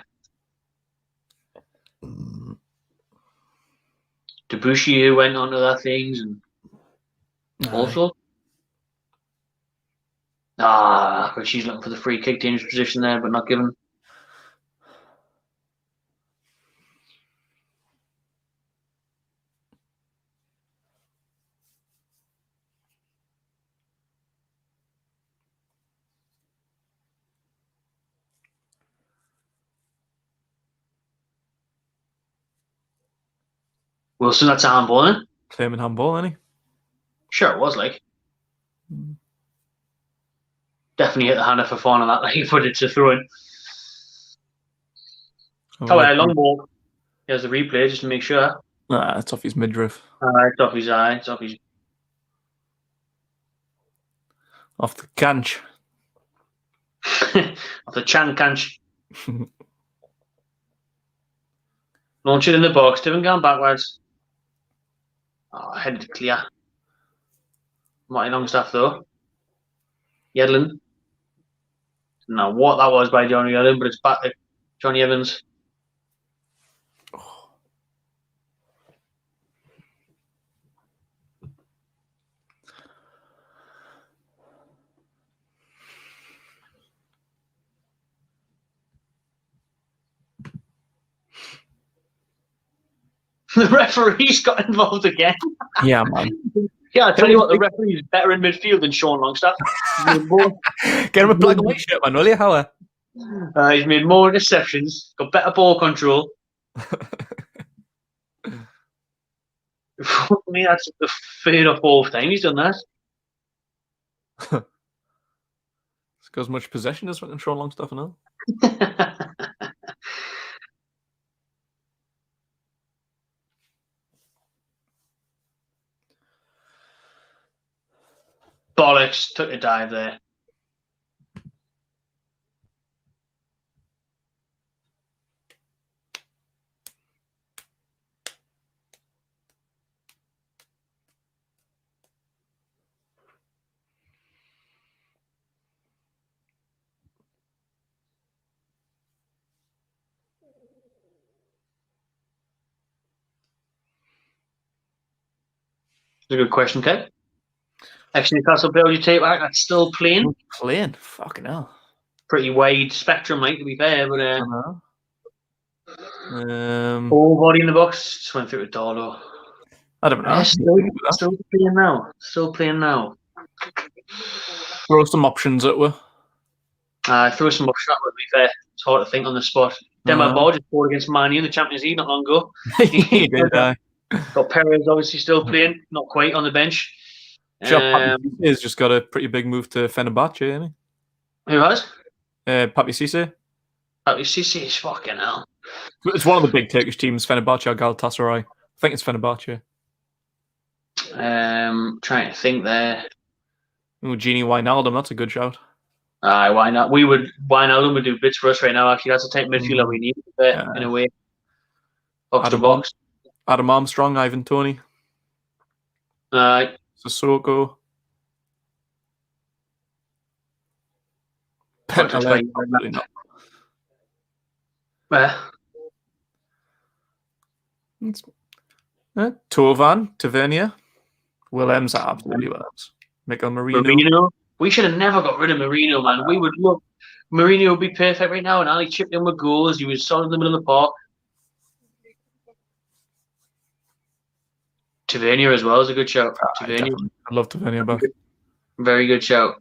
Debussy, who went on to that things, and also. But she's looking for the free kick, dangerous position there, but not given. Wilson, that's a handball, isn't it? Claiming handball, isn't he? Sure, it was like. Definitely hit the hand for fun on that, like, but it's a throw in. Long ball. Here's the replay just to make sure. It's off his midriff. It's off his eye. It's off his. Off the canch. Off the chan canch. Launch it in the box. Different going backwards. Headed clear. Marty Longstaff though. Yedlin. Now what that was by Johnny Yedlin, but it's back to Johnny Evans. The referees got involved again. Yeah, man. Yeah, I'll tell you what, the referee is better in midfield than Sean Longstaff. Get him a black and white shirt, man, will you? How? He's made more interceptions, got better ball control. For me, that's the third or fourth time he's done that. It's got as much possession as Sean Longstaff now. Bollocks, took a dive there. That's a good question, Kev. Actually, Newcastle player, you take back, that's still playing. Playing? Fucking hell. Pretty wide spectrum, mate, to be fair, but all body in the box, just went through to Darlo. I don't know. Still playing now. Still playing now. Throw some options at her. Throw some options at her, to be fair. It's hard to think on the spot. Demo Ball just scored against Man U in the Champions League not long ago. He did, Got Perez obviously still playing, not quite on the bench. He's just got a pretty big move to Fenerbahce, isn't he? Who has? Papi Cisse. Papi Cisse is fucking hell. It's one of the big Turkish teams, Fenerbahce or Galatasaray. I think it's Fenerbahce. Trying to think there. Gini Wijnaldum, that's a good shout. Why not? Wijnaldum would do bits for us right now. Actually, that's the type of midfielder we need in a way. Box to box. Adam Armstrong, Ivan Toney. Sissoko. Probably not. Where? Tovan, Tavernier. Willems, absolutely Willems. Mikel Marino. We should have never got rid of Marino, man. We would look. Marino would be perfect right now, and Ali chipped in with goals. He was solid in the middle of the park. Tavernier as well is a good shout. I love Tavernier back. Very good shout.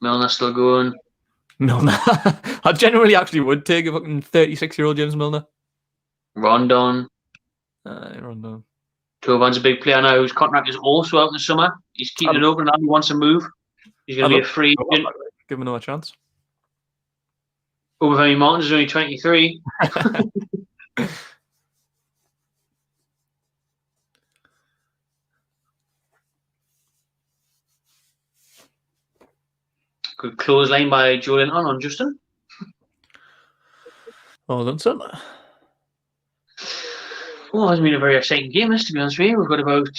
Milner still going. Milner. I generally actually would take a fucking 36-year-old James Milner. Rondon. Rondon. Tovan's a big player now whose contract is also out in the summer. He's keeping it open and he wants to move. He's going to be a free agent. Give him another chance. Obafemi Martins is only 23. Good clothesline by Julian on Justin. Well done, sir. Well, it hasn't been a very exciting game, to be honest with you. We've got about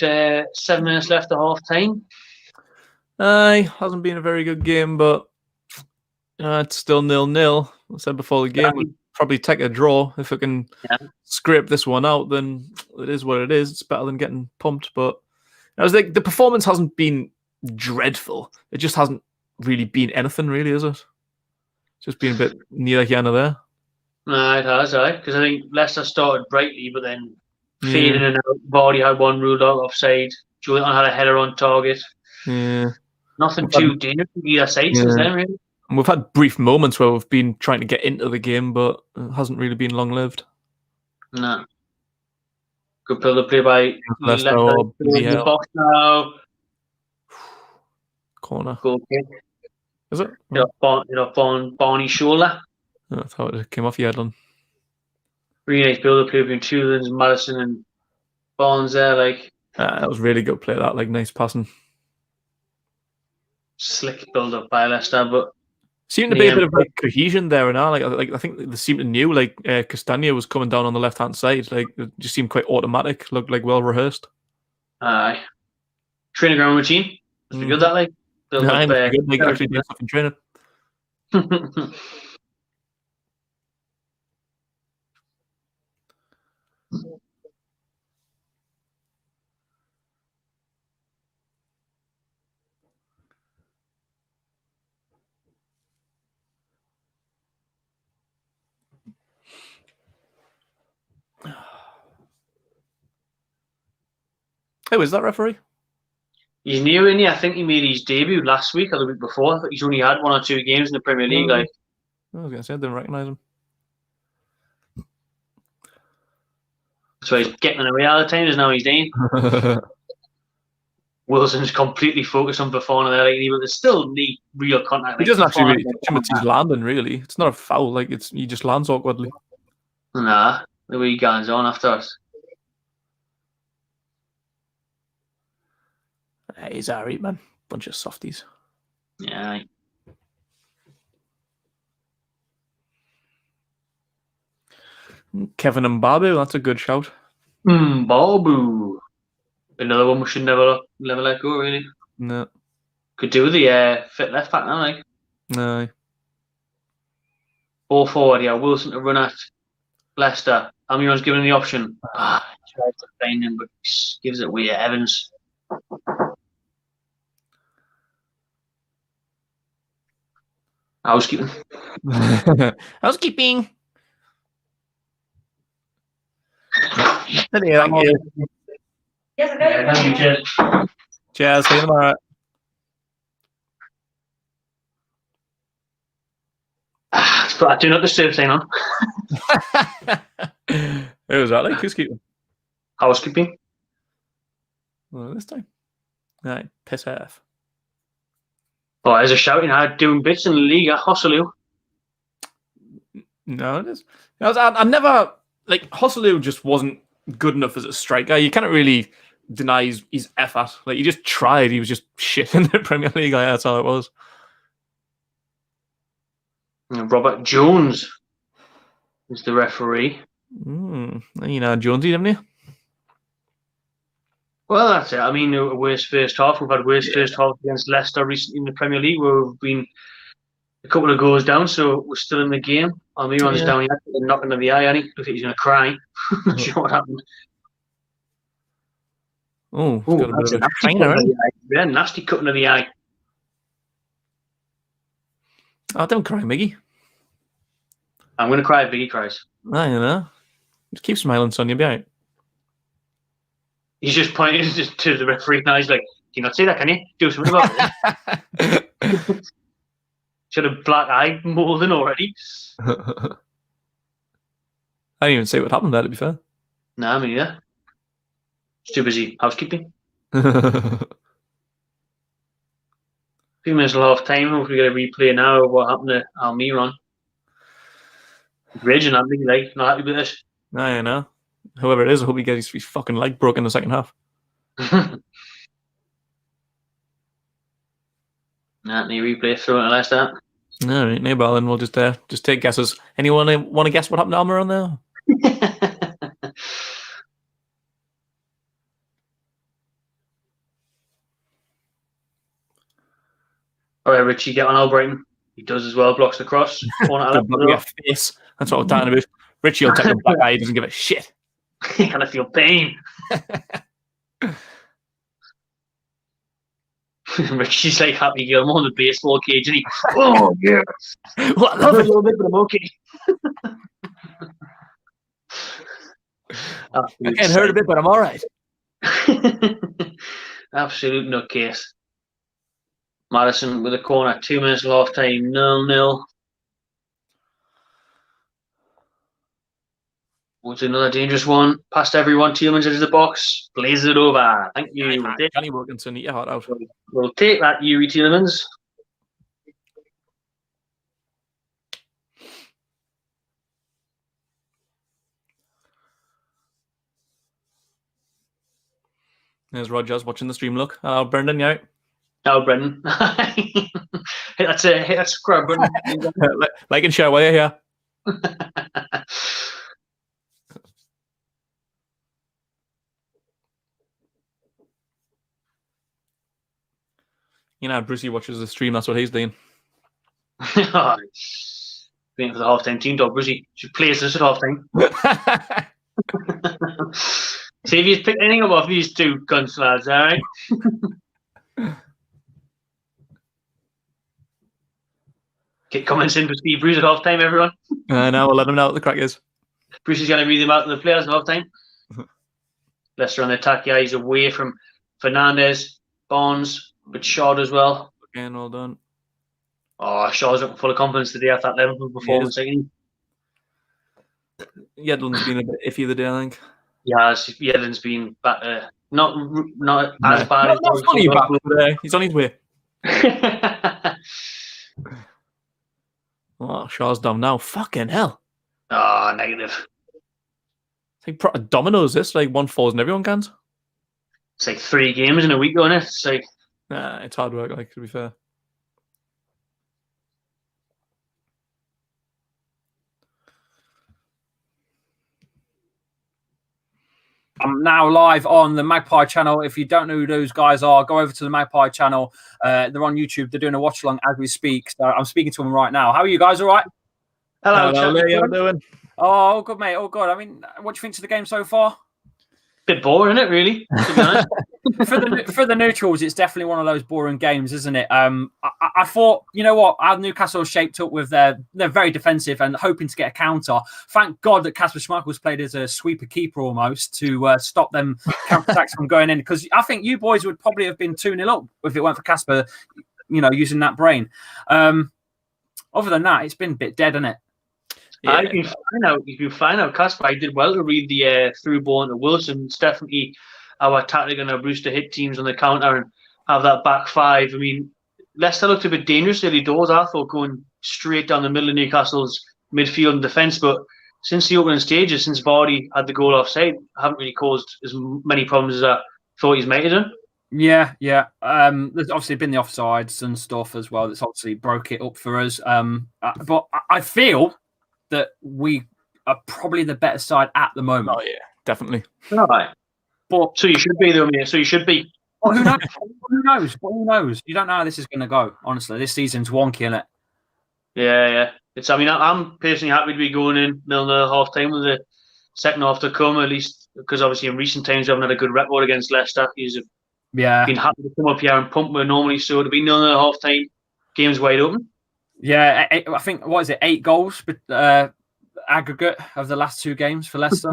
7 minutes left at half time. Hasn't been a very good game, but it's still 0-0. I said before the game, we'd probably take a draw. If we can scrape this one out, then it is what it is. It's better than getting pumped. But I was like, the performance hasn't been dreadful. It just hasn't really been anything, really, is it? It's just been a bit neither here nor there. No, it has, because I think Leicester started brightly, but then fading in and out. Vardy had one ruled out offside. Julian had a header on target. Yeah. Nothing too dangerous from either side since then, really. And we've had brief moments where we've been trying to get into the game, but it hasn't really been long-lived. No. Good build-up play by Leicester. In the box now. Corner. Goal kick. Is it? Barney's shoulder. I thought it came off your head on. Really nice build-up play between Tulins, Madison and Barnes there. That was really good play, that. Nice passing. Slick build-up by Leicester, but seemed to be a bit of cohesion there and all. I think they seemed to knew Castagna was coming down on the left-hand side. It just seemed quite automatic. Looked well rehearsed. Aye. Training ground routine. It's pretty good, that build up. Good. Actually doing stuff in training. Hey, was that referee? He's new in here. I think he made his debut last week or the week before. I think he's only had 1 or 2 games in the Premier League. Like, I was going to say, I didn't recognise him. so he's getting away all the time. Is now he's doing. Wilson's completely focused on performing there. Like, but there's still need real contact. He doesn't actually really touch him. It's his landing, really. It's not a foul. Like, he just lands awkwardly. Nah, the way he goes on after us. He's alright, man. Bunch of softies. Yeah. Kevin and Babu, that's a good shout. Babu. Another one we should never let go, really. No. Could do with the fit left back now, like. No. Ball forward, yeah. Wilson to run at Leicester. Almiron's given him the option. Tries to find him, but gives it away. Evans. Housekeeping. Housekeeping. Thank you. Yes, okay. Thank you, cheers. Cheers. See you tomorrow. I do not disturb sign on. Who was that like? Who's keeping? Housekeeping. Well, this time. Right, piss off. Oh, there's a shouting hard doing bits in the league at Hosselu. No, it is. I never like Hosselu just wasn't good enough as a striker. You can't really deny his effort. Like he just tried. He was just shit in the Premier League. Like, that's all it was. Robert Jones is the referee. You know Jonesy, haven't you? Well, that's it. I mean, a worse first half. We've had worse first half against Leicester recently in the Premier League, where we've been a couple of goals down, so we're still in the game. Almiron's down here, knocking to the eye, and he looks like he's going to cry. Not sure what happened. Oh, got a bit of a trainer, yeah, nasty cutting to the eye. Oh, don't cry, Miggy. I'm going to cry if Biggie cries. I don't know. Just keep smiling, son. You'll be all right. He's just pointing to the referee now. He's like, "Can you not say that, can you? Do something about it." Should have black eye molding already. I didn't even say what happened there, to be fair. Nah, I mean, yeah. It's too busy housekeeping. Few minutes till half time. Hopefully, we get a replay now of what happened to Almiron. Raging at me, like, not happy with this. I know. Whoever it is, I hope he gets his fucking leg broken in the second half. Any replay through it last that. All right, no bother. We'll just take guesses. Anyone want to guess what happened to Almiron there? All right, Richie, get on Albrighton. He does as well. Blocks the cross. Face. That's what I'm talking about. Richie will take a black eye. He doesn't give a shit. He kind of feel pain. Richie's like Happy Gilmore on the baseball cage, and he, oh yeah, well, I love it a little bit, but I'm okay. I can't hurt a bit, but I'm all right. Absolute nutcase. Madison with a corner, 2 minutes till half time, 0-0. What's another dangerous one? Past everyone, Tielemans into the box, blazes it over. Thank you. Johnny Wilkinson, eat your heart out. We'll take that, Yuri Tielemans. There's Rogers watching the stream. Look, hello, Brendan. You out? Oh, Brendan. hit that subscribe button. Like and share while you're here. You know, Brucey watches the stream. That's what he's doing. Waiting for the half-time team dog, Brucey. Should play us at half-time. See if you pick anything up off these two cunts, lads, all right? Get comments in for Steve Bruce at half-time, everyone. Now we'll let them know what the crack is. Bruce is going to read them out to the players at half-time. Leicester on the attack. Yeah, he's away from Fernandez. Barnes, but Shard as well. Again, well done. Oh, Shaw's looking full of confidence today after that Liverpool performance. Yedlin's been a bit iffy the day, I think. Yeah, Yedlin's been back, not as bad as not fully back, but he's on his way. Oh, Shaw's down now. Fucking hell. Oh, negative. It's like proper dominoes, this. Like, one falls and everyone cans. It's like 3 games in a week, isn't it? It's like... Nah, it's hard work, like, to be fair. I'm now live on the Magpie channel. If you don't know who those guys are, go over to the Magpie channel. They're on YouTube. They're doing a watch along as we speak. So I'm speaking to them right now. How are you guys? All right? Hello, how are you doing? Oh, good, mate. Oh, good. I mean, what do you think of the game so far? Bit boring, isn't it, really? To be honest. for the neutrals, it's definitely one of those boring games, isn't it? I thought, you know what, how Newcastle shaped up with they're very defensive and hoping to get a counter. Thank God that Kasper Schmeichel's played as a sweeper keeper almost to stop them counter attacks from going in. Because I think you boys would probably have been 2-0 up if it weren't for Kasper, using that brain. Other than that, it's been a bit dead, hasn't it? Yeah. If you find out Kasper, I did well to read the through ball into Wilson. It's definitely our tactic and our Bruce to hit teams on the counter and have that back five. I mean, Leicester looked a bit dangerous early doors, I thought, going straight down the middle of Newcastle's midfield and defence. But since the opening stages, since Vardy had the goal offside, haven't really caused as many problems as I thought he's made it in. Yeah. There's obviously been the offsides and stuff as well. That's obviously broke it up for us. But I feel that we are probably the better side at the moment. Oh, yeah, definitely. All right. But, so you should be, though, mate. So you should be. Well, who knows? Who knows? Who knows? You don't know how this is going to go, honestly. This season's wonky, isn't it? Yeah. I'm personally happy to be going in 0-0 half-time with the second half to come, at least, because obviously in recent times we haven't had a good record against Leicester. He's been happy to come up here and pump where normally, so to be 0-0 half-time, game's wide open. Yeah, I think, 8 goals aggregate of the last 2 games for Leicester?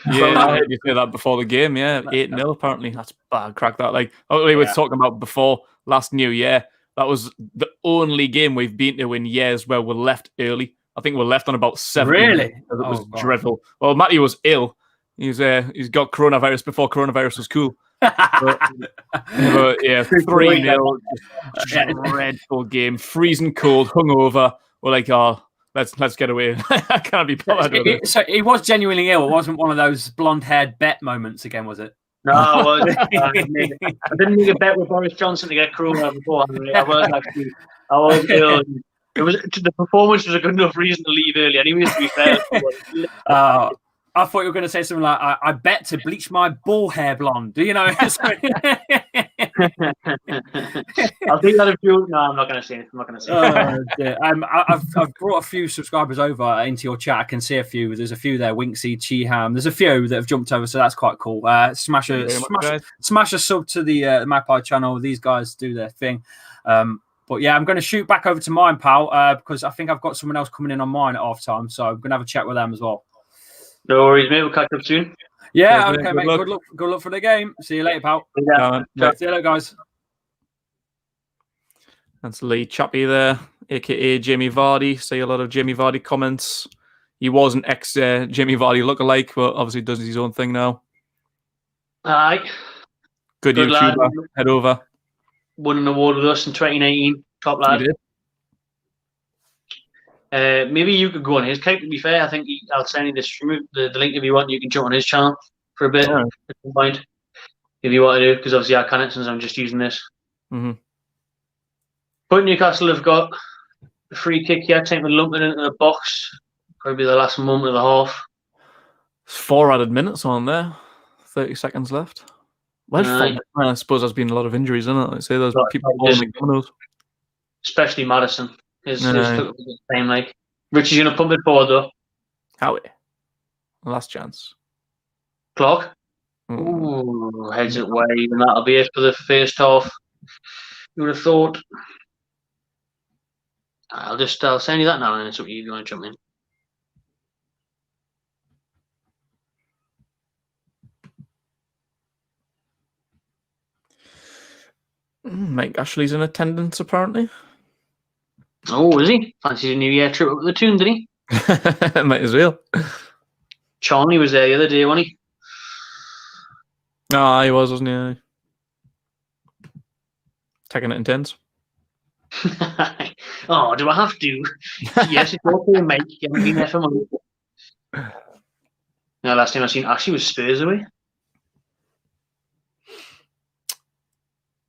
Yeah, I heard you say that before the game, yeah. 8-0 apparently. That's bad, crack that. Like, we were talking about before last New Year, that was the only game we've been to in years where we're left early. I think we're left on about 7. Really? It was dreadful. Well, Matty was ill. He's got coronavirus before coronavirus was cool. but yeah, 3-0, dreadful game, freezing cold, hungover. We're like, oh, let's get away. I can't be bothered with it. So he was genuinely ill. It wasn't one of those blonde-haired bet moments again, was it? No, I didn't make a bet with Boris Johnson to get corona before. I was ill. The performance was a good enough reason to leave early. Anyways, to be fair. I thought you were going to say something like, I bet to bleach my ball hair blonde. Do you know? I'll take that if you... No, I'm not going to say it. I've brought a few subscribers over into your chat. I can see a few. There's a few there. Winksy, Cheeham. There's a few that have jumped over, so that's quite cool. Smash a sub to the Magpie channel. These guys do their thing. But yeah, I'm going to shoot back over to mine, pal, because I think I've got someone else coming in on mine at half time. So I'm going to have a chat with them as well. No worries, mate. We'll catch up soon. Yeah, okay, mate. Good luck for the game. See you later, pal. Yeah. See you later, guys. That's Lee Chappie there, aka Jamie Vardy. See a lot of Jamie Vardy comments. He was an ex Jamie Vardy lookalike, but obviously does his own thing now. Aye. Good YouTuber. Lad. Head over. Won an award with us in 2019. Top lad. He did. Maybe you could go on his account. To be fair, I think I'll send you the link if you want. You can jump on his channel for a bit. At some point, if you want to do, because obviously I can't since I'm just using this. Mm-hmm. But Newcastle have got a free kick here, time to lump it into the box. Probably the last moment of the half. 4 added minutes on there. 30 seconds left. Well, I suppose there's been a lot of injuries, isn't it? I say there's people falling dominoes. Especially Madison. His took a bit of time, like. Richie's going to pump it forward, though. Howie. Last chance. Clock. Ooh, heads it wide, and that'll be it for the first half. You would have thought. I'll send you that now, and it's what you want to jump in. Mike Ashley's in attendance, apparently. Oh, is he? Fancies a New Year trip up the tune, did he? Might as well. Charlie was there the other day, wasn't he? Ah, he was, wasn't he? Taking it intense. Oh, do I have to? Yes, it's okay, Mike. You haven't been there for months. No, last time I seen Ashley was Spurs away.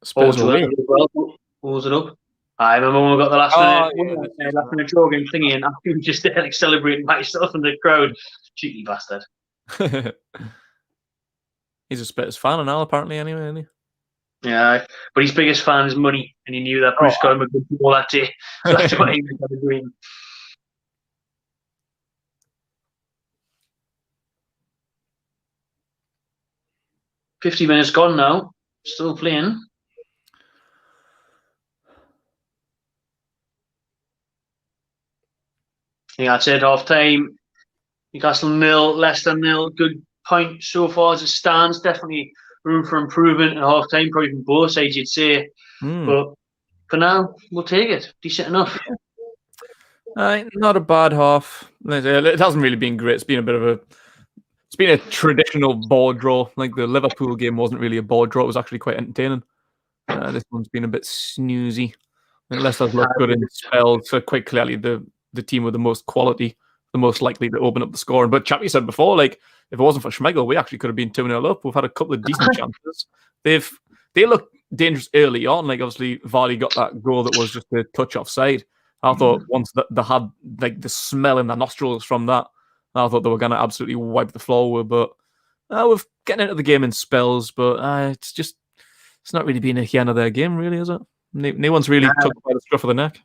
Spurs away. Pulls it up. I remember when we got the last minute jogging thingy, and Ashley was just there like celebrating by himself in the crowd. Cheeky bastard. He's a Spurs fan now, apparently, anyway, isn't he? Yeah, but his biggest fan is money, and he knew that Bruce got him a good ball that day. So that's why he was agreeing. "50 minutes gone now. Still playing." Yeah, that's it. Half time. Newcastle 0, Leicester 0. Good point so far as it stands. Definitely room for improvement at half time, probably from both sides, you'd say. But for now, we'll take it. Decent enough. Not a bad half. It hasn't really been great. It's been a traditional ball draw. Like the Liverpool game wasn't really a ball draw. It was actually quite entertaining. This one's been a bit snoozy. Leicester's looked good in spells. So quite clearly the team with the most quality, the most likely to open up the scoring. But Chappie said before, like, if it wasn't for Schmeichel, we actually could have been 2-0 up. We've had a couple of decent chances. They looked dangerous early on. Like, obviously, Vardy got that goal that was just a touch offside. I thought once they had like the smell in their nostrils from that, I thought they were going to absolutely wipe the floor with. But we're getting into the game in spells. But it's not really been a Hiana their game, really, is it? No one's really took by the scruff of the neck.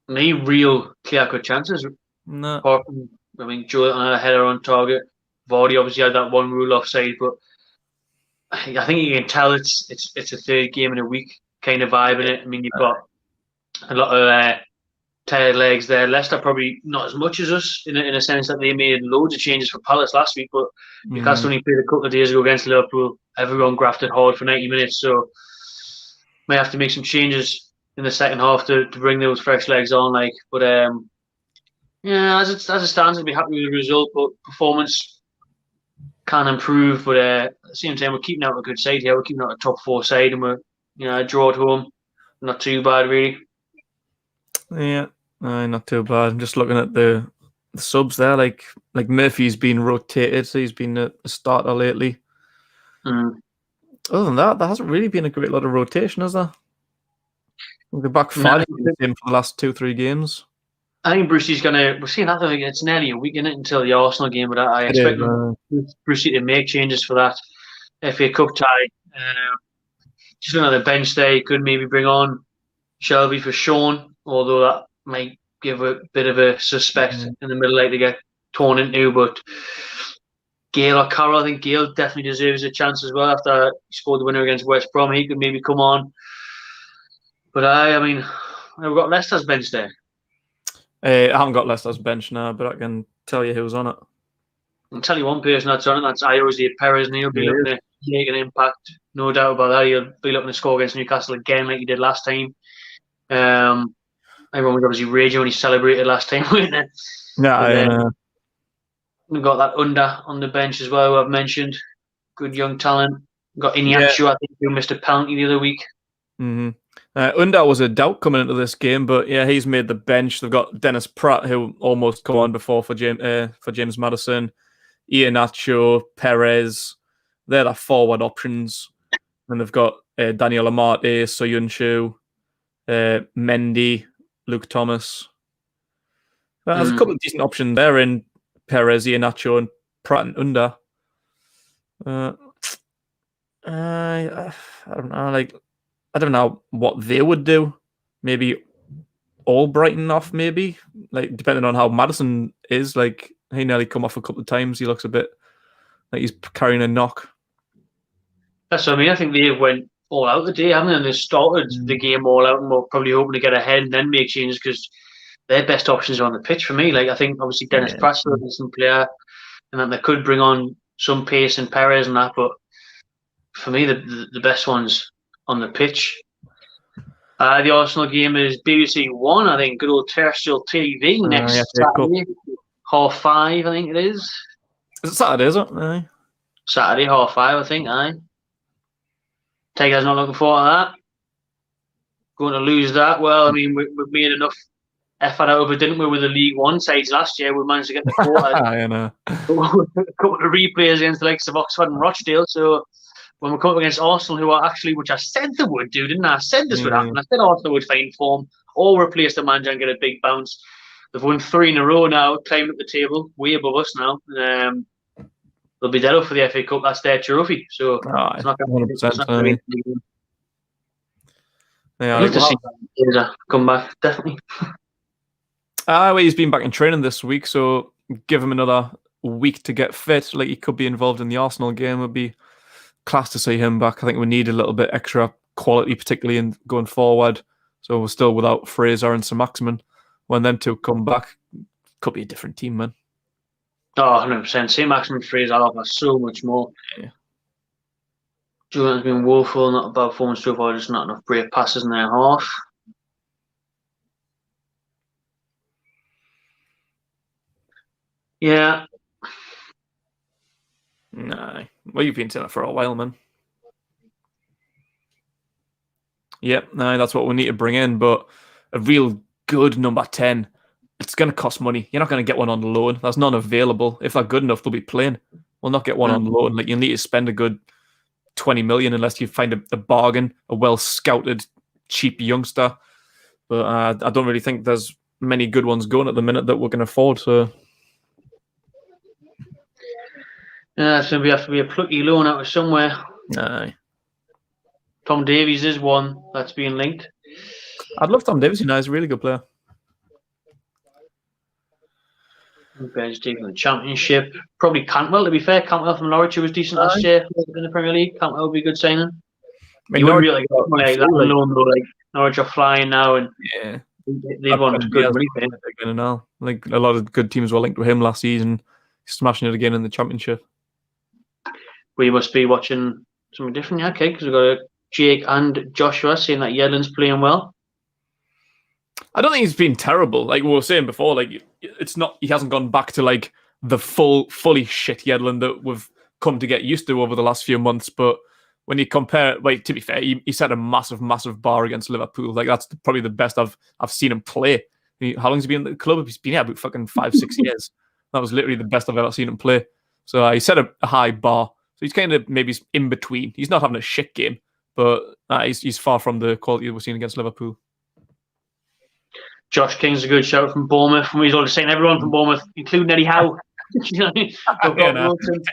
Any real clear-cut chances? No. Apart from, I mean, Joe on a header on target. Vardy obviously had that one rule offside, but I think you can tell it's a third game in a week kind of vibe in it. I mean, you've got a lot of tired legs there. Leicester probably not as much as us in a sense that they made loads of changes for Palace last week, but Newcastle only played a couple of days ago against Liverpool. Everyone grafted hard for 90 minutes, so may have to make some changes in the second half to bring those fresh legs on. Like, but yeah, as it stands, I'd be happy with the result. But performance can improve. But at the same time, we're keeping out a good side here. We're keeping out a top 4 side, and we're a draw at home. Not too bad, really. Yeah, not too bad. I'm just looking at the subs there. Like Murphy's been rotated, so he's been a starter lately. Other than that, there hasn't really been a great lot of rotation, has there? The back five for the last 2-3 games. I think Brucey's gonna. We're seeing that. It's nearly a week in it until the Arsenal game, but I expect Brucey to make changes for that FA Cup tie. Just looking at the bench there, you could maybe bring on Shelby for Sean, although that might give a bit of a suspect in the middle, like to get torn into. But Gale or Carroll, I think Gale definitely deserves a chance as well after he scored the winner against West Brom. He could maybe come on. But I mean, we've got Leicester's bench there. I haven't got Leicester's bench now, but I can tell you who's on it. I'll tell you one person that's on it. That's Iose Perez, and he'll be looking to make an impact. No doubt about that. He'll be looking to score against Newcastle again, like he did last time. Everyone was obviously raging when he celebrated last time, weren't they? Yeah, we've got that Under on the bench as well, who I've mentioned. Good young talent. We've got Iñárritu, I think, who missed a penalty the other week. Under was a doubt coming into this game, but yeah, he's made the bench. They've got Dennis Pratt, who almost come on before for James Maddison, Iñárritu, Perez. They're the forward options. And they've got Daniel Amate, Soyuncu, Mendy, Luke Thomas. There's a couple of decent options there in Perez, Iñárritu, and Pratt and Under. I don't know, I don't know what they would do. Maybe all Brighton off, maybe. Depending on how Maddison is. He nearly come off a couple of times. He looks a bit like he's carrying a knock. That's what I mean. I think they went all out today, haven't they? And they started the game all out and were probably hoping to get ahead and then make changes because their best options are on the pitch for me. I think obviously Dennis Pratt's a decent player and that they could bring on some pace and Perez and that, but for me the best ones on the pitch. The Arsenal game is BBC One, I think. Good old terrestrial TV next Saturday, 5:30, I think it is. Is it Saturday, is it? Aye. Saturday, 5:30, I think, aye. Tiger's not looking forward to that. Going to lose that. Well, I mean, we've made enough effort out of it, didn't we, with the League One sides last year? We managed to get the quarter. I know. A couple of replays against the likes of Oxford and Rochdale, so when we come up against Arsenal, who are actually, which I said they would do, didn't I? I said this would happen. I said Arsenal would find form or replace the manager and get a big bounce. They've won 3 in a row now, climbed up the table, way above us now. They'll be dead up for the FA Cup. That's their trophy. So it's not going to be. Yeah, I'd like to see Taser come back, definitely. Well, he's been back in training this week, so give him another week to get fit. Like, he could be involved in the Arsenal game. It would be class to see him back. I think we need a little bit extra quality, particularly in going forward. So we're still without Fraser and Saint-Maximin. When them two come back, could be a different team, man. Oh, 100%. Saint-Maximin, Fraser offer so much more. Yeah. Jordan's been woeful, not a bad performance so far, just not enough brave passes in their half. Yeah. Nah. Well, you've been saying that for a while, man. Yep, that's what we need to bring in, but a real good number 10, it's going to cost money. You're not going to get one on loan. That's not available. If they're good enough, they'll be playing. We'll not get one on loan. Like, you'll need to spend a good 20 million unless you find a bargain, a well-scouted, cheap youngster. But I don't really think there's many good ones going at the minute that we can afford. So yeah, it's going to have to be a plucky loan out of somewhere. Aye. Tom Davies is one that's being linked. I'd love Tom Davies. He's a really good player. Ben's taking the Championship. Probably Cantwell, to be fair. Cantwell from Norwich, who was decent last year in the Premier League. Cantwell would be a good signing. I mean, you wouldn't really get money like that alone, though. Like, Norwich are flying now, and they want good money for him. Like, a lot of good teams were linked with him last season, smashing it again in the Championship. We must be watching something different, okay? Because we've got Jake and Joshua saying that Yedlin's playing well. I don't think he's been terrible. Like we were saying before, like it's not. He hasn't gone back to like the fully shit Yedlin that we've come to get used to over the last few months. But when you compare, like to be fair, he set a massive bar against Liverpool. Like that's probably the best I've seen him play. How long has he been at the club? He's been here about fucking 5-6 years. That was literally the best I've ever seen him play. So he set a high bar. So he's kind of maybe in between. He's not having a shit game, but he's far from the quality that we're seeing against Liverpool. Josh King's a good shout from Bournemouth. From he's always saying everyone from Bournemouth, including Eddie Howe. You know what I mean? We've got Wilson.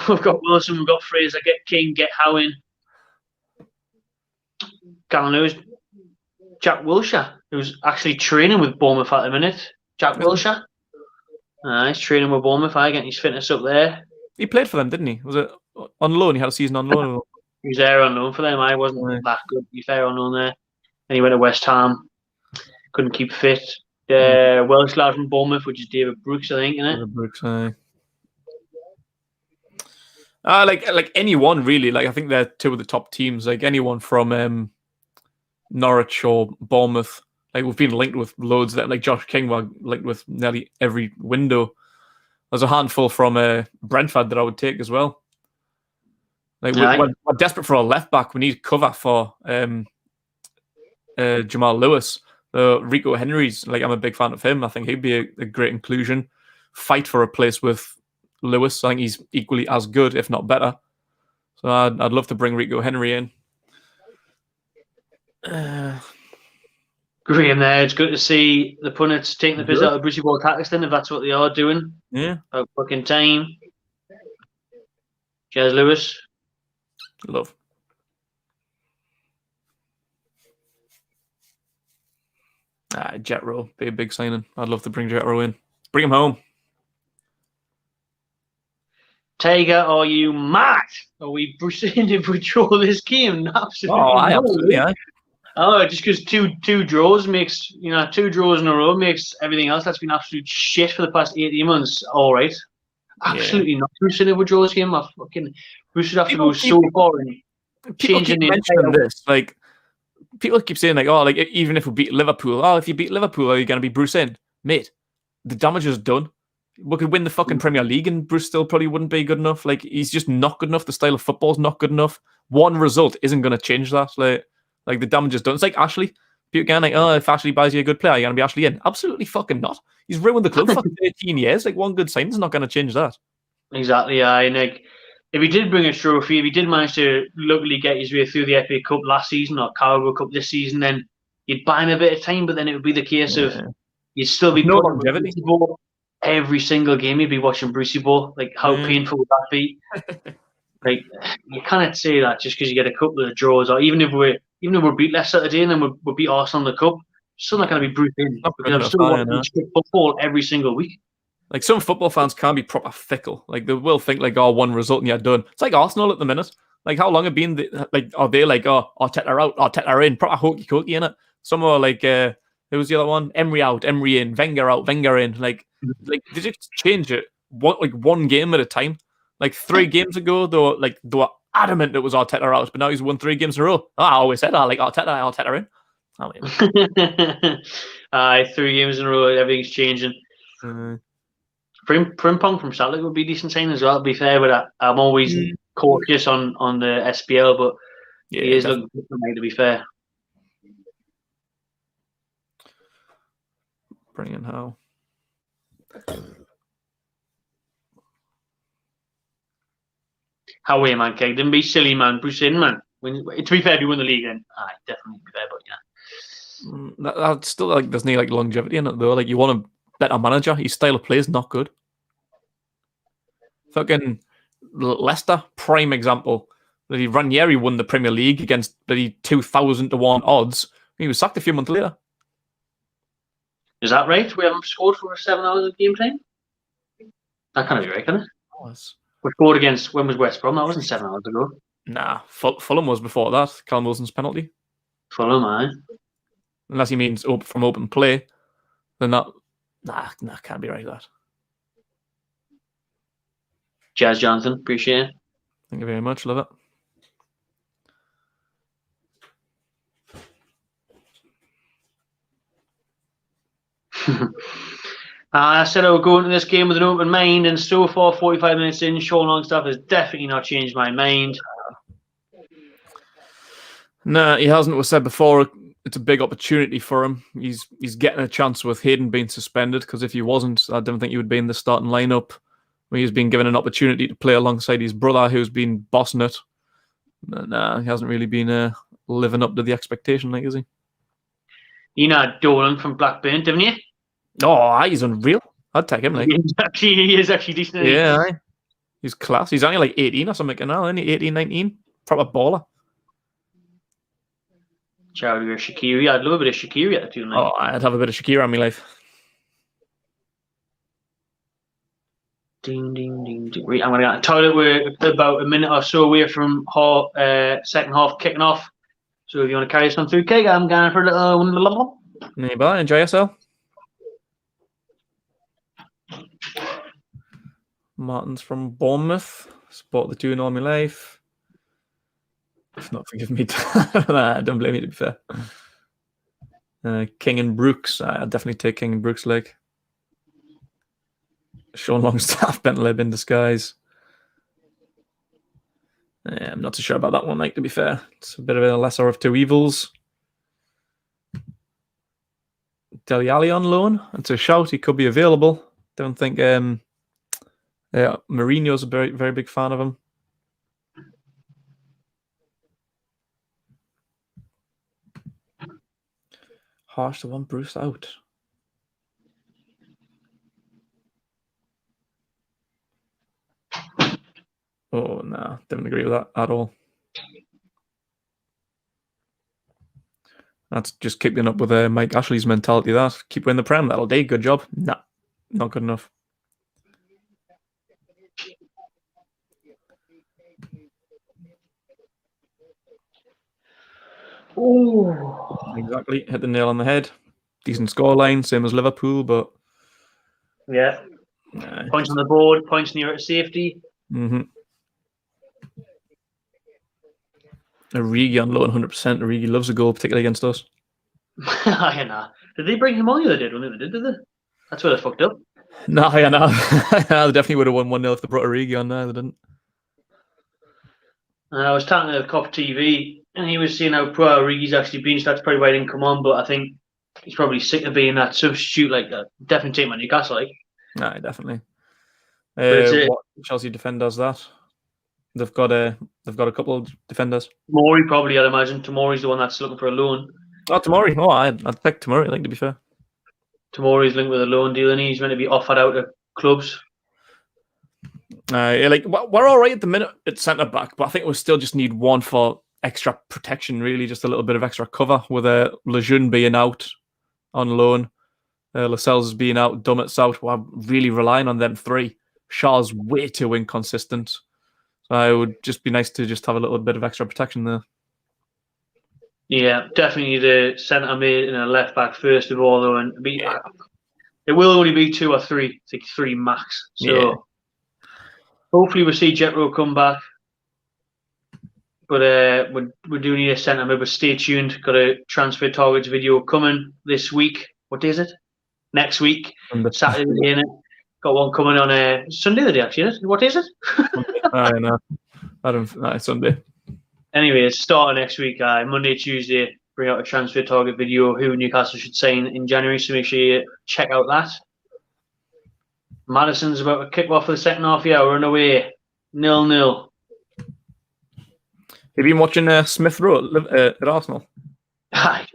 We've got Wilson. We've got Fraser. Get King. Get Howe in. Can't lose. Jack Wilshere, who's actually training with Bournemouth at the minute. Jack Wilshere. He's training with Bournemouth. Getting his fitness up there. He played for them, didn't he? Was it on loan? He had a season on loan. He was there on loan for them. I wasn't that good, to be fair, on loan there. Then he went to West Ham. Couldn't keep fit. Welsh lad from Bournemouth, which is David Brooks, I think, isn't it? David Brooks, like anyone really. Like I think they're two of the top teams. Like anyone from Norwich or Bournemouth. Like we've been linked with loads. That like Josh King were linked with nearly every window. There's a handful from Brentford that I would take as well. Like we're desperate for a left back. We need cover for Jamal Lewis. Rico Henry's like I'm a big fan of him. I think he'd be a great inclusion. Fight for a place with Lewis. I think he's equally as good, if not better. So I'd love to bring Rico Henry in. Graham there. It's good to see the pundits taking the piss out of Brucey Ward-Taxton, if that's what they are doing. Yeah. About fucking time. Cheers, Lewis. Love. Jet Rowe, be a big signing. I'd love to bring Jet Rowe in. Bring him home. Tiger, are you mad? Are we proceeding if we draw this game? Absolutely. Absolutely. Just because two draws makes, 2 draws in a row makes everything else that's been absolute shit for the past 18 months. All right. Absolutely not proceeding if we draw this game. We should have to go so far and changing the this. Like, people keep saying like, oh, like even if we beat Liverpool, if you beat Liverpool, are you going to be Bruce in? Mate, the damage is done. We could win the fucking Premier League and Bruce still probably wouldn't be good enough. Like, he's just not good enough. The style of football is not good enough. One result isn't going to change that. Like the damage is done. It's like Ashley. People again, like, oh, if Ashley buys you a good player, you're going to be Ashley in. Absolutely fucking not. He's ruined the club for 13 years. Like, one good sign is not going to change that. Exactly, yeah. And like, if he did bring a trophy, if he did manage to luckily get his way through the FA Cup last season or Carabao Cup this season, then you'd buy him a bit of time, but then it would be the case of you'd still be no putting longevity. Every single game you'd be watching Brucey Ball. Like, how painful would that be? Like, you can't say that just because you get a couple of draws, or even if we beat Leicester today and then we beat Arsenal in the cup, still not going to be Bruce in. Because I'm still watching football every single week. Like, some football fans can be proper fickle. Like, they will think like, oh, one result and you're done. It's like Arsenal at the minute. Like, how long have been are they like, oh, Arteta out, Arteta in, proper hokey cokey in it. Some are like, who was the other one? Emery out, Emery in, Wenger out, Wenger in. Like they just change it one game at a time. Like 3 games ago, they were adamant it was Arteta out, but now he's won 3 games in a row. Oh, I always said, I like Arteta in. 3 games in a row, everything's changing. Frimpong from Celtic would be a decent sign as well, to be fair, but I'm always cautious on the SPL, but he is looking good for me, to be fair. Brilliant, how? How are you, man, Keg? Didn't be silly, man. Bruce in, man. To be fair, if you win the league, then definitely be fair, but yeah. That still, like, there's no like longevity in it though. Like, you want a better manager. His style of play is not good. Fucking Leicester, prime example. Ranieri won the Premier League against the 2,000-1 odds. He was sacked a few months later. Is that right? We haven't scored for 7 hours of game time? That can't be right, can it? We scored against, when was West Brom? That wasn't 7 hours ago. Nah, Fulham was before that. Callum Wilson's penalty. Fulham, aye. Unless he means from open play, then that can't be right, that. Jazz Johnson, appreciate it. Thank you very much, love it. I said I would go into this game with an open mind, and so far, 45 minutes in, Sean Longstaff has definitely not changed my mind. Nah, he hasn't. We said before, it's a big opportunity for him. He's getting a chance with Hayden being suspended, because if he wasn't, I don't think he would be in the starting lineup. He's been given an opportunity to play alongside his brother, who's been bossing it. Nah, he hasn't really been living up to the expectation, like, is he? You know Dolan from Blackburn, didn't you? Oh, he's unreal. I'd take him. Like, he is actually decent. Yeah, he's class. He's only like 18 or something now, isn't he? 18, 19. Proper baller. Charlie or Shaqiri. I'd love a bit of Shaqiri at the tune. Oh, I'd have a bit of Shaqiri in my life. Ding, ding, ding, ding. I'm going to get to the toilet. We're about a minute or so away from second half kicking off. So if you want to carry us on through, Keg, I'm going for a little... Bye. Enjoy yourself. Martin's from Bournemouth. Support the 2 in all my life. If not, forgive me. Nah, don't blame me, to be fair. King and Brooks. I'd definitely take King and Brooks, like. Sean Longstaff, Bentleb in disguise. I'm not too sure about that one, like, to be fair. It's a bit of a lesser of 2 evils. Dele Alli on loan. It's a shout. He could be available. Don't think Mourinho's a very, very big fan of him. Harsh to want Bruce out. Oh, no. Don't agree with that at all. That's just keeping up with Mike Ashley's mentality. That keep winning the Prem. That'll do. Good job. Nah, not good enough. Oh, exactly. Hit the nail on the head. Decent scoreline, same as Liverpool, but yeah. Points on the board, points near at safety. Mm-hmm. Origi on loan 100%. Origi loves a goal, particularly against us. I know. Did they bring him on the other day? Don't think they did they? That's where they fucked up. No, I know. They definitely would have won 1-0 if they brought Origi on. No, they didn't. I was talking to the Cop TV, and he was saying how poor Origi's actually been, so that's probably why he didn't come on, but I think he's probably sick of being that substitute like that. Definitely take him at Newcastle, like. No, definitely. What Chelsea defenders that? They've got a couple of defenders. Tomori probably, I'd imagine. Tomori's the one that's looking for a loan. Oh, Tomori. Oh, I'd pick Tomori, I think, to be fair. Tomori's linked with a loan deal, and he's meant to be offered out to clubs. We're all right at the minute at centre back, but I think we still just need one for extra protection, really, just a little bit of extra cover with Lejeune being out on loan, Lascelles being out, Dummett's out. We're really relying on them three. Shaw's way too inconsistent, so it would just be nice to just have a little bit of extra protection there. Yeah, definitely the centre mid and a left back first of all, though, and it will only be 2 or 3, I think 3 max. So hopefully we'll see Jetro come back. But we do need a centre mid. But stay tuned. Got a transfer targets video coming this week. What day is it? Next week, Saturday, isn't it? Got one coming on Sunday the day, actually, isn't it? What day is it? I know. I don't know. Sunday. Anyway, it's starting next week. Monday, Tuesday, bring out a transfer target video who Newcastle should sign in January. So make sure you check out that. Madison's about to kick off for the second half. Yeah, we're on the way. 0-0. Have you been watching Smith Rowe at Arsenal?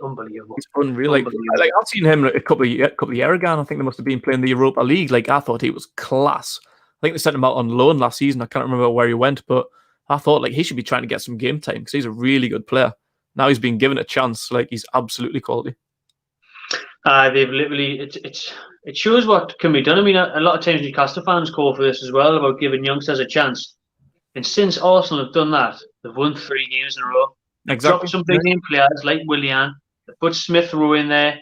Unbelievable. It's unreal. I've seen him a couple of years ago, and I think they must have been playing the Europa League. I thought he was class. I think they sent him out on loan last season. I can't remember where he went, but I thought he should be trying to get some game time because he's a really good player. Now he's been given a chance. He's absolutely quality. They've literally it shows what can be done. I mean, a lot of times Newcastle fans call for this as well about giving youngsters a chance. And since Arsenal have done that, they've won 3 games in a row. Exactly. Dropped some big name players like Willian. They've put Smith Rowe in there.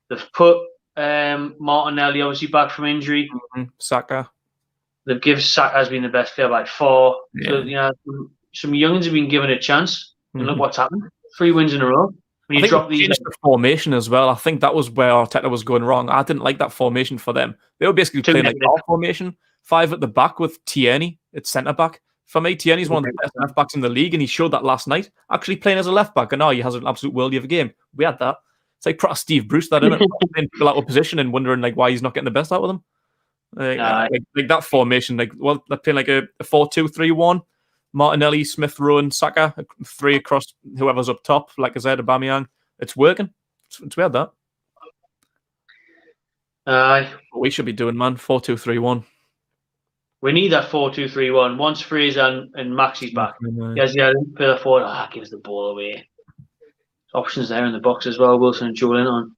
They've put Martinelli obviously back from injury. Saka. They've given Saka has been the best player by 4. Yeah. So some youngins have been given a chance. And look what's happened. 3 wins in a row. When you drop the formation as well, I think that was where Arteta was going wrong. I didn't like that formation for them. They were basically playing our formation, 5 at the back with Tierney at centre back. For me, Tierney's one of the best left backs in the league, and he showed that last night. Actually playing as a left back, and now he has an absolute worldie of a game. We had that. It's like proper Steve Bruce, that, isn't it? Playing people out of position and wondering why he's not getting the best out of them. That formation, they're playing a 4-2-3-1. Martinelli, Smith Rowe, and Saka, 3 across whoever's up top, like I said, Aubameyang. It's working. It's weird that. What we should be doing, man. 4-2-3-1. We need that 4-2-3-1. Once Fraser and Maxi's back. Yes, player forward. Gives the ball away. Options there in the box as well. Wilson and Joe Linton.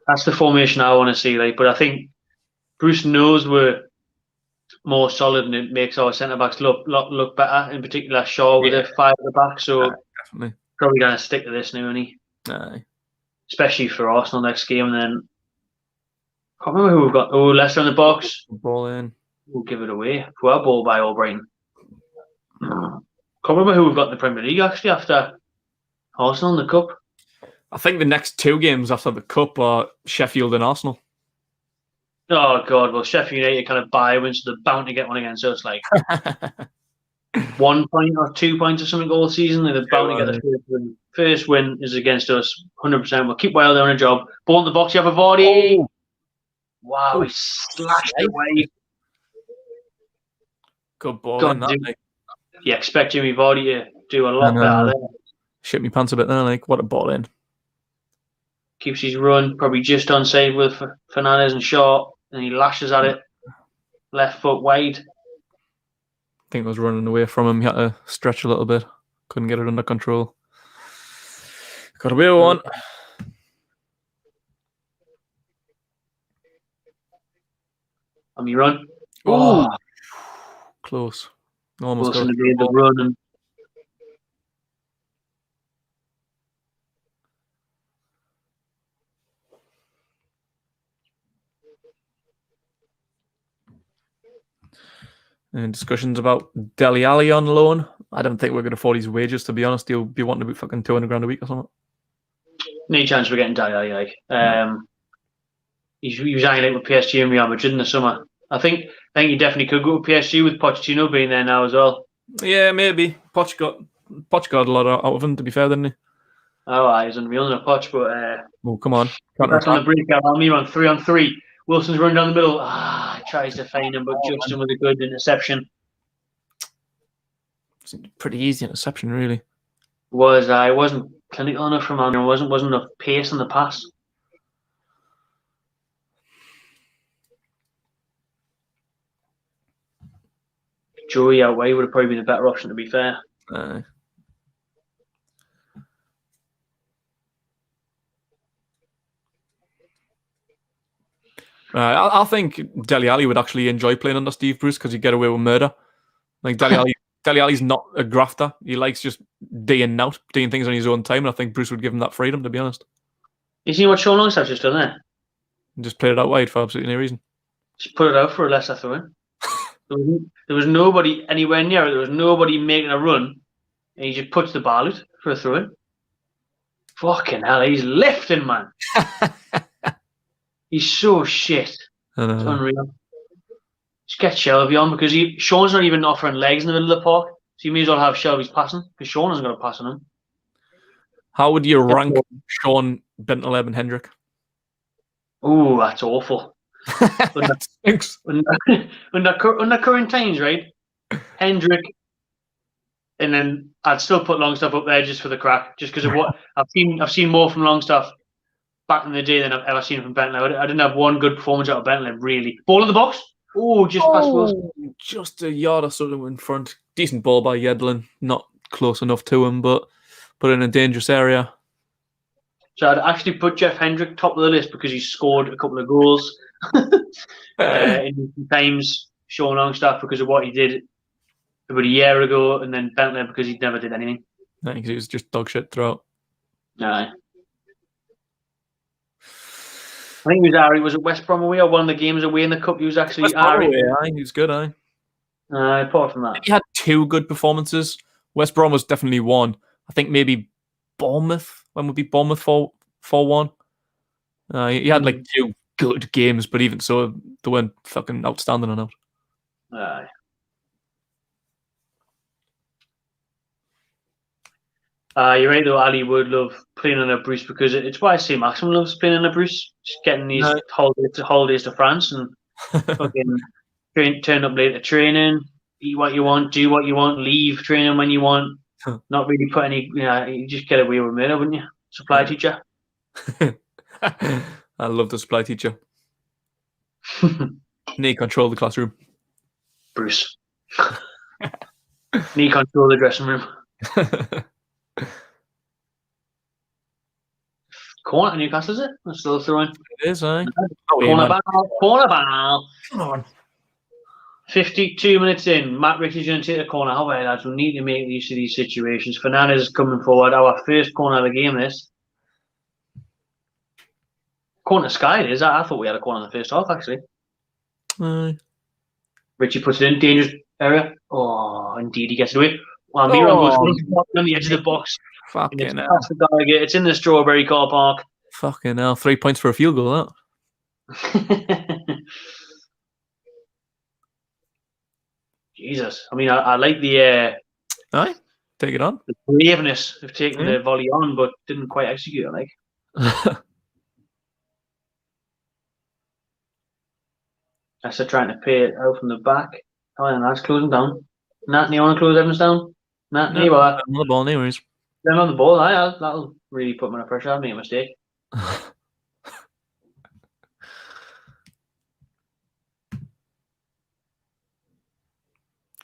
That's the formation I want to see. But I think Bruce knows we're more solid, and it makes our centre backs look better. In particular, Shaw with a 5 at the back. So definitely probably going to stick to this now, isn't he? Especially for Arsenal next game. And then I can't remember who we've got. Leicester in the box. Ball in. We'll give it away. Poor ball by O'Brien. Can't remember who we've got in the Premier League actually after Arsenal in the Cup. I think the next 2 games after the Cup are Sheffield and Arsenal. Oh God! Well, Sheffield United kind of buy wins, so they're bound to get one again. So it's 1 point or 2 points or something all season. They're bound to get the first win. First win is against us, 100%. We'll keep Wilder on a job. Ball in the box. You have a Vardy. Wow, he slashed it away. Good ball in that. You expect Jimmy Vardy to do a lot better there. Shit me pants a bit there. What a ball in. Keeps his run, probably just on save with Fernandes and Shaw, and he lashes at it. Left foot wide. I think I was running away from him. He had to stretch a little bit. Couldn't get it under control. Got away with one. On me run. Oh, close. Almost got the run. And discussions about Dele Alli on loan. I don't think we're going to afford his wages, to be honest. He'll be wanting to be fucking 200 grand a week or something. No chance we're getting Dele Alli. He was hanging out with PSG and Real Madrid in the summer. I think you definitely could go to PSG with Pochettino being there now as well. Yeah, maybe. Poch got a lot out of him, to be fair, didn't he? Oh, he's unreal in a Poch, but oh, come on. That's on the breakout. Me on 3-on-3. Wilson's running down the middle. Tries to feign him, but Justin with a good interception. It's a pretty easy interception, really. It wasn't clinical enough from him. There wasn't enough pace in the pass. Joey out way would have probably been a better option, to be fair. I think Dele Alli would actually enjoy playing under Steve Bruce because he'd get away with murder. Like Dele Alli's not a grafter. He likes just doing things on his own time, and I think Bruce would give him that freedom, to be honest. You see what Sean Longstaff's just done there? And just played it out wide for absolutely no reason. Just put it out for a Leicester throw-in. There was nobody anywhere near it. There was nobody making a run, and he just puts the ball out for a throw-in. Fucking hell, he's lifting, man. He's so shit. It's unreal. Just get Shelby on because Sean's not even offering legs in the middle of the park, so you may as well have Shelby's passing because Sean isn't going to pass on him. How would you rank Sean, Bentaleb, and Hendrick? Oh, that's awful. Under current times, right? Hendrick, and then I'd still put Longstaff up there just for the crack, just because of what I've seen more from Longstaff back in the day than I've ever seen from Bentley. I didn't have one good performance out of Bentley, really. Ball in the box. Oh, just past Wilson. Just a yard or so in front. Decent ball by Yedlin. Not close enough to him, but in a dangerous area. So I'd actually put Jeff Hendrick top of the list because he scored a couple of goals in times. Sean Longstaff because of what he did about a year ago, and then Bentley because he never did anything. I think he was just dog shit throughout. Aye. I think he was at West Brom away or one of the games away in the cup. He was actually West Brom away, he was good, apart from that. He had 2 good performances. West Brom was definitely one. I think maybe Bournemouth. When would be Bournemouth 4-1? He had like 2 good games, but even so, they weren't fucking outstanding enough. Aye. You're right though, Ali would love playing under Bruce because it's why I say Maxim loves playing under Bruce. Just getting these holidays to France and fucking turn up late to training, eat what you want, do what you want, leave training when you want. Not really put any, you just get away with murder, wouldn't you? Supply teacher. I love the supply teacher. Knee control the classroom. Bruce. Knee control the dressing room. Corner at Newcastle, is it? I'm still throwing. It is, eh? Corner ball. Come on. 52 minutes in. Matt Ritchie's going to take the corner. However, lads, we need to make use of these situations. Fernandez is coming forward. Our first corner of the game, this. Corner Sky it is. I thought we had a corner in the first half, actually. Ritchie puts it in. Dangerous area. Oh, indeed, he gets it away. Well, Miron goes on the edge of the box. Fucking hell. It's in the Strawberry car park. Fucking hell. 3 points for a field goal, that. Jesus. I mean, I like the... Aye, take it on. The braveness of taking the volley on, but didn't quite execute it, like. Leicester trying to pay it out from the back. Oh, and that's closing down. Nat, you want to close Evans down? Nat, no, on the ball, anyways. Them on the ball, that'll really put me under pressure. I've made a mistake.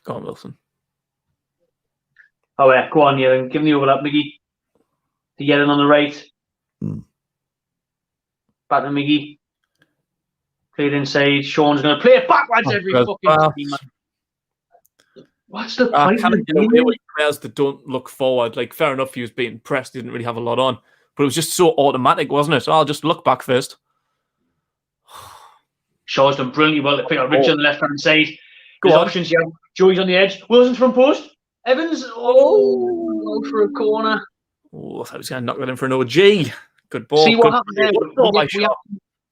Go on, Wilson. Oh, yeah, go on, Yellen. Give me the overlap, Miggy. To Yellen on the right. Back to Miggy. Play it inside. Sean's going to play it backwards every fucking time, man. What's the point? Kind of get away with players that don't look forward. Like, fair enough, he was being pressed. He didn't really have a lot on. But it was just so automatic, wasn't it? So I'll just look back first. Shaw's done brilliantly well to pick up Richard on the left-hand side. Good options, yeah. Joey's on the edge. Wilson's front post. Evans, out for a corner. Oh, I thought he was going to knock that in for an OG. Good ball. See what good happened play. there? What a ball by Shaw.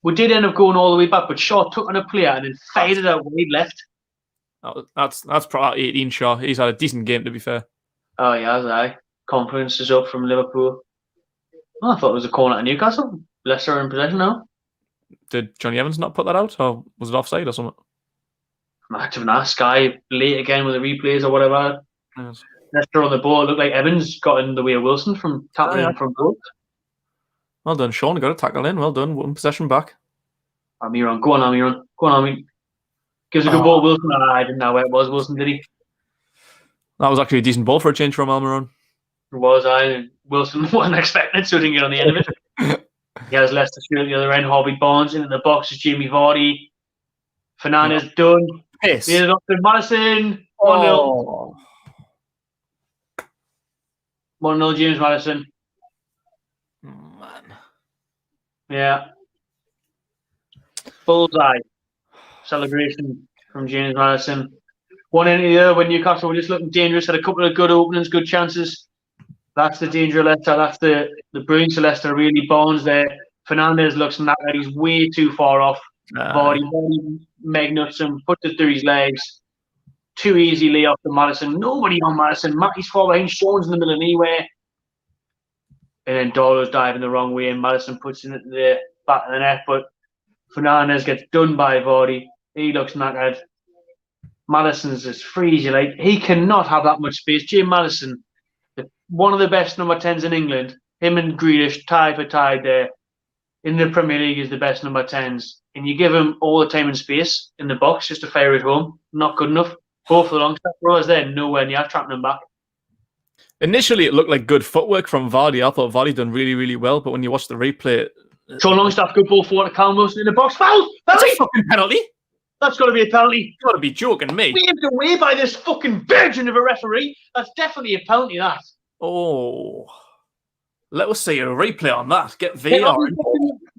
We did end up going all the way back, but Shaw took on a player and then faded out wide left. That's probably 18 Shaw. He's had a decent game, to be fair. Oh, yeah, aye. Confidence is up from Liverpool. Oh, I thought it was a corner at Newcastle. Leicester in possession now. Did Johnny Evans not put that out, or was it offside or something? Match of an Sky late again with the replays or whatever. Yes. Leicester on the ball. It looked like Evans got in the way of Wilson from tackling in from both. Well done, Sean. Got a tackle in. Well done. One possession back. Almiron. Go on, Almiron. Go on, Almiron. Gives a good ball, Wilson. I didn't know where it was, Wilson, did he? That was actually a decent ball for a change from Almiron. It was. Wilson wasn't expecting it, so didn't get on the end of it. He has Leicester at the other end. Harvey Barnes into the box is Jamie Vardy. Fernandes done. Piss. Here's up to Madison. 1-0. 1-0 James Madison. Man. Yeah. Bullseye. Celebration from James Madison. One into the other when Newcastle were just looking dangerous. Had a couple of good openings, good chances. That's the danger of Leicester. That's the brilliance of Leicester. Really, Barnes there. Fernandes looks knackered. He's way too far off. Vardy magnuts him, puts it through his legs. Too easy lay off to Madison. Nobody on Madison. Matty's far behind. Sean's in the middle of anywhere. And then Darlow's diving the wrong way, and Madison puts it into the back of the net. But Fernandes gets done by Vardy. He looks knackered. Madison's as free as you like. He cannot have that much space. James Madison, one of the best number 10s in England. Him and Grealish tied for tied there. In the Premier League is the best number 10s. And you give him all the time and space in the box just to fire it home. Not good enough. Both the long step rollers there, nowhere near trapping them back. Initially, it looked like good footwork from Vardy. I thought Vardy done really, really well. But when you watch the replay... So Longstaff, good ball forward to Callum Wilson in the box. Foul! That's a fucking penalty. That's got to be a penalty. You've got to be joking me. Waved away by this fucking virgin of a referee. That's definitely a penalty, that. Oh. Let us see a replay on that. Get VAR.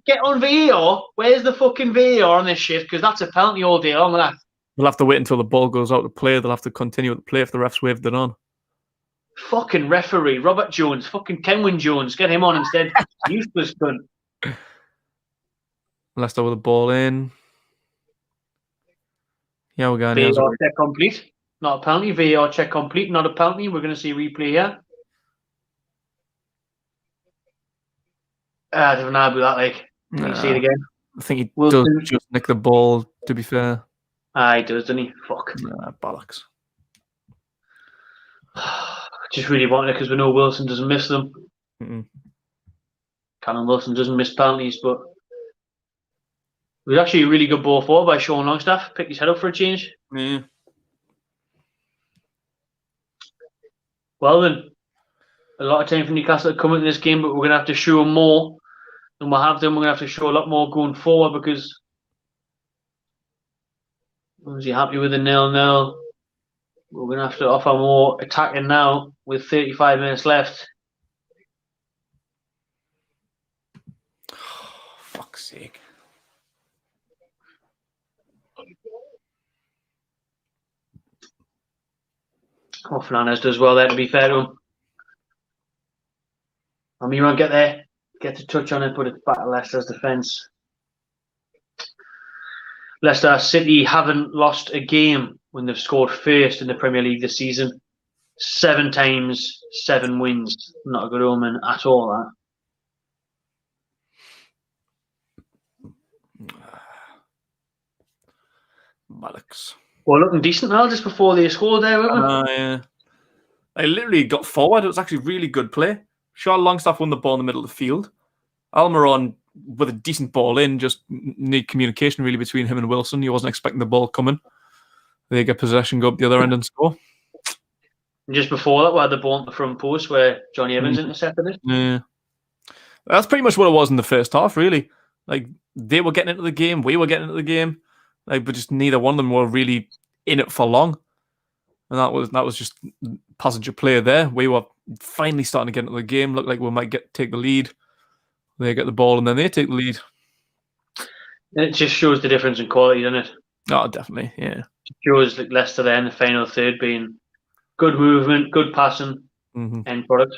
Get on VAR. Where's the fucking VAR on this shit? Because that's a penalty all day long, that. We'll have to wait until the ball goes out to play. They'll have to continue with the play if the refs waved it on. Fucking referee. Robert Jones. Fucking Kenwyn Jones. Get him on instead. Useless cunt. Leicester with the ball in. Yeah, we're going. VAR check complete. Not a penalty. VAR check complete. Not a penalty. We're going to see a replay here. I don't know about that, like. Can you see it again? I think he does just nick the ball, to be fair. He does, doesn't he? Fuck. Bollocks. Just really wanted it because we know Wilson doesn't miss them. Callum Wilson doesn't miss penalties, but it was actually a really good ball forward by Sean Longstaff. Picked his head up for a change. Yeah. Well then, a lot of time for Newcastle to come into this game, but we're going to have to show more than we'll have them. We're going to have to show a lot more going forward because was he happy with the 0-0? We're going to have to offer more attacking now with 35 minutes left. Fuck's sake. Oh, Fernandes does well there, to be fair to him. Almiron get there, get a touch on it, but it's back to Leicester's defence. Leicester City haven't lost a game when they've scored first in the Premier League this season. 7 times, 7 wins. Not a good omen at all, that. Bollocks. Well, looking decent now just before they scored there, weren't we? Yeah. They literally got forward. It was actually really good play. Sean Longstaff won the ball in the middle of the field. Almiron with a decent ball in, just need communication really between him and Wilson. He wasn't expecting the ball coming. They get possession, go up the other end and score. And just before that, we had the ball at the front post where Johnny Evans intercepted it. Yeah. That's pretty much what it was in the first half, really. Like, they were getting into the game, we were getting into the game, like, but just neither one of them were really in it for long. And that was just passenger play there. We were finally starting to get into the game. Looked like we might take the lead. They get the ball and then they take the lead. It just shows the difference in quality, doesn't it? Oh, definitely, yeah. It shows like Leicester there in the final third being Good movement, good passing, end product.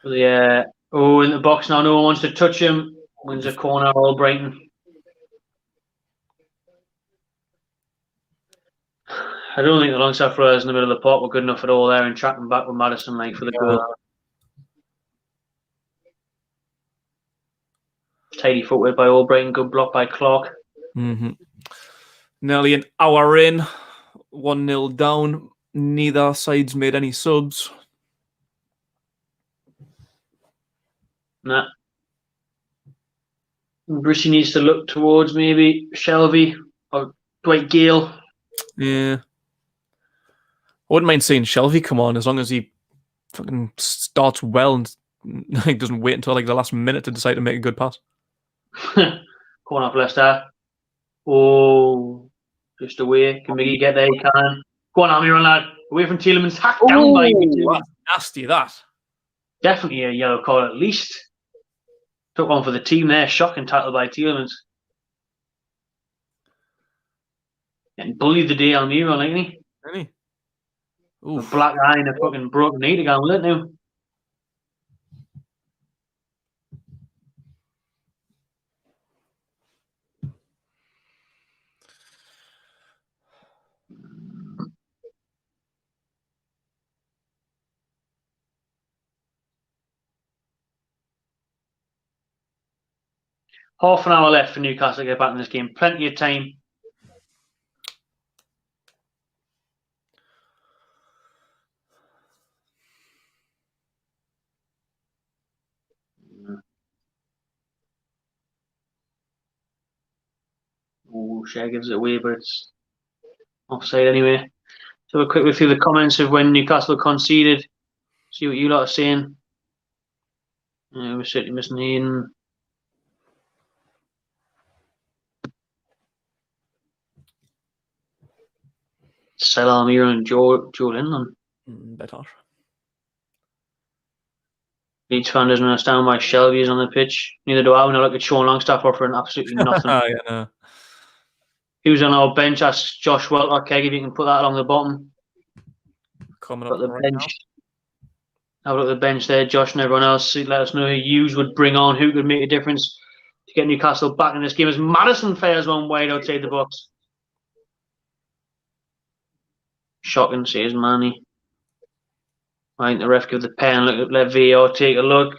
Yeah. Oh, in the box now. No one wants to touch him. Wins a corner, all Brighton. I don't think the Longstaff brothers in the middle of the pot were good enough at all there and tracking back with Maddison like for the goal. Tidy footwork by Albrighton, good block by Clark. Nearly an hour in, 1-0 down. Neither side's made any subs. Nah. Brissy needs to look towards maybe Shelby or Dwight Gale. Yeah. I wouldn't mind seeing Shelby come on as long as he fucking starts well and like doesn't wait until like the last minute to decide to make a good pass. Corner off Leicester. Oh, just away. Can Miggy get there? He can. Go on, Army run, lad. Away from Tielemans. Hacked down by Tielemans. Nasty, that. Definitely a yellow card at least. Took one for the team there. Shocking tackle by Tielemans. Getting bullied the day Almiron, ain't he? Really? A black eye and a fucking broken knee to go with it now. Half an hour left for Newcastle to get back in this game. Plenty of time. Oh, Shea gives it away, but it's offside anyway. So a quick look through the comments of when Newcastle conceded. See what you lot are saying. We're certainly missing Hayden. Sell Almira and Joe Linland. Better. Leeds fan doesn't understand why Shelby is on the pitch. Neither do I when I look at Sean Longstaff offering absolutely nothing. Yeah, no. Who's on our bench? Ask Josh Welter, Keg, if you can put that along the bottom. Coming Got up the right bench. Have a look at the bench there, Josh and everyone else. Let us know who Hughes would bring on, who could make a difference to get Newcastle back in this game as Maddison fares one wide outside the box. Shocking, says Manny. I think the ref give the pen, let VAR take a look.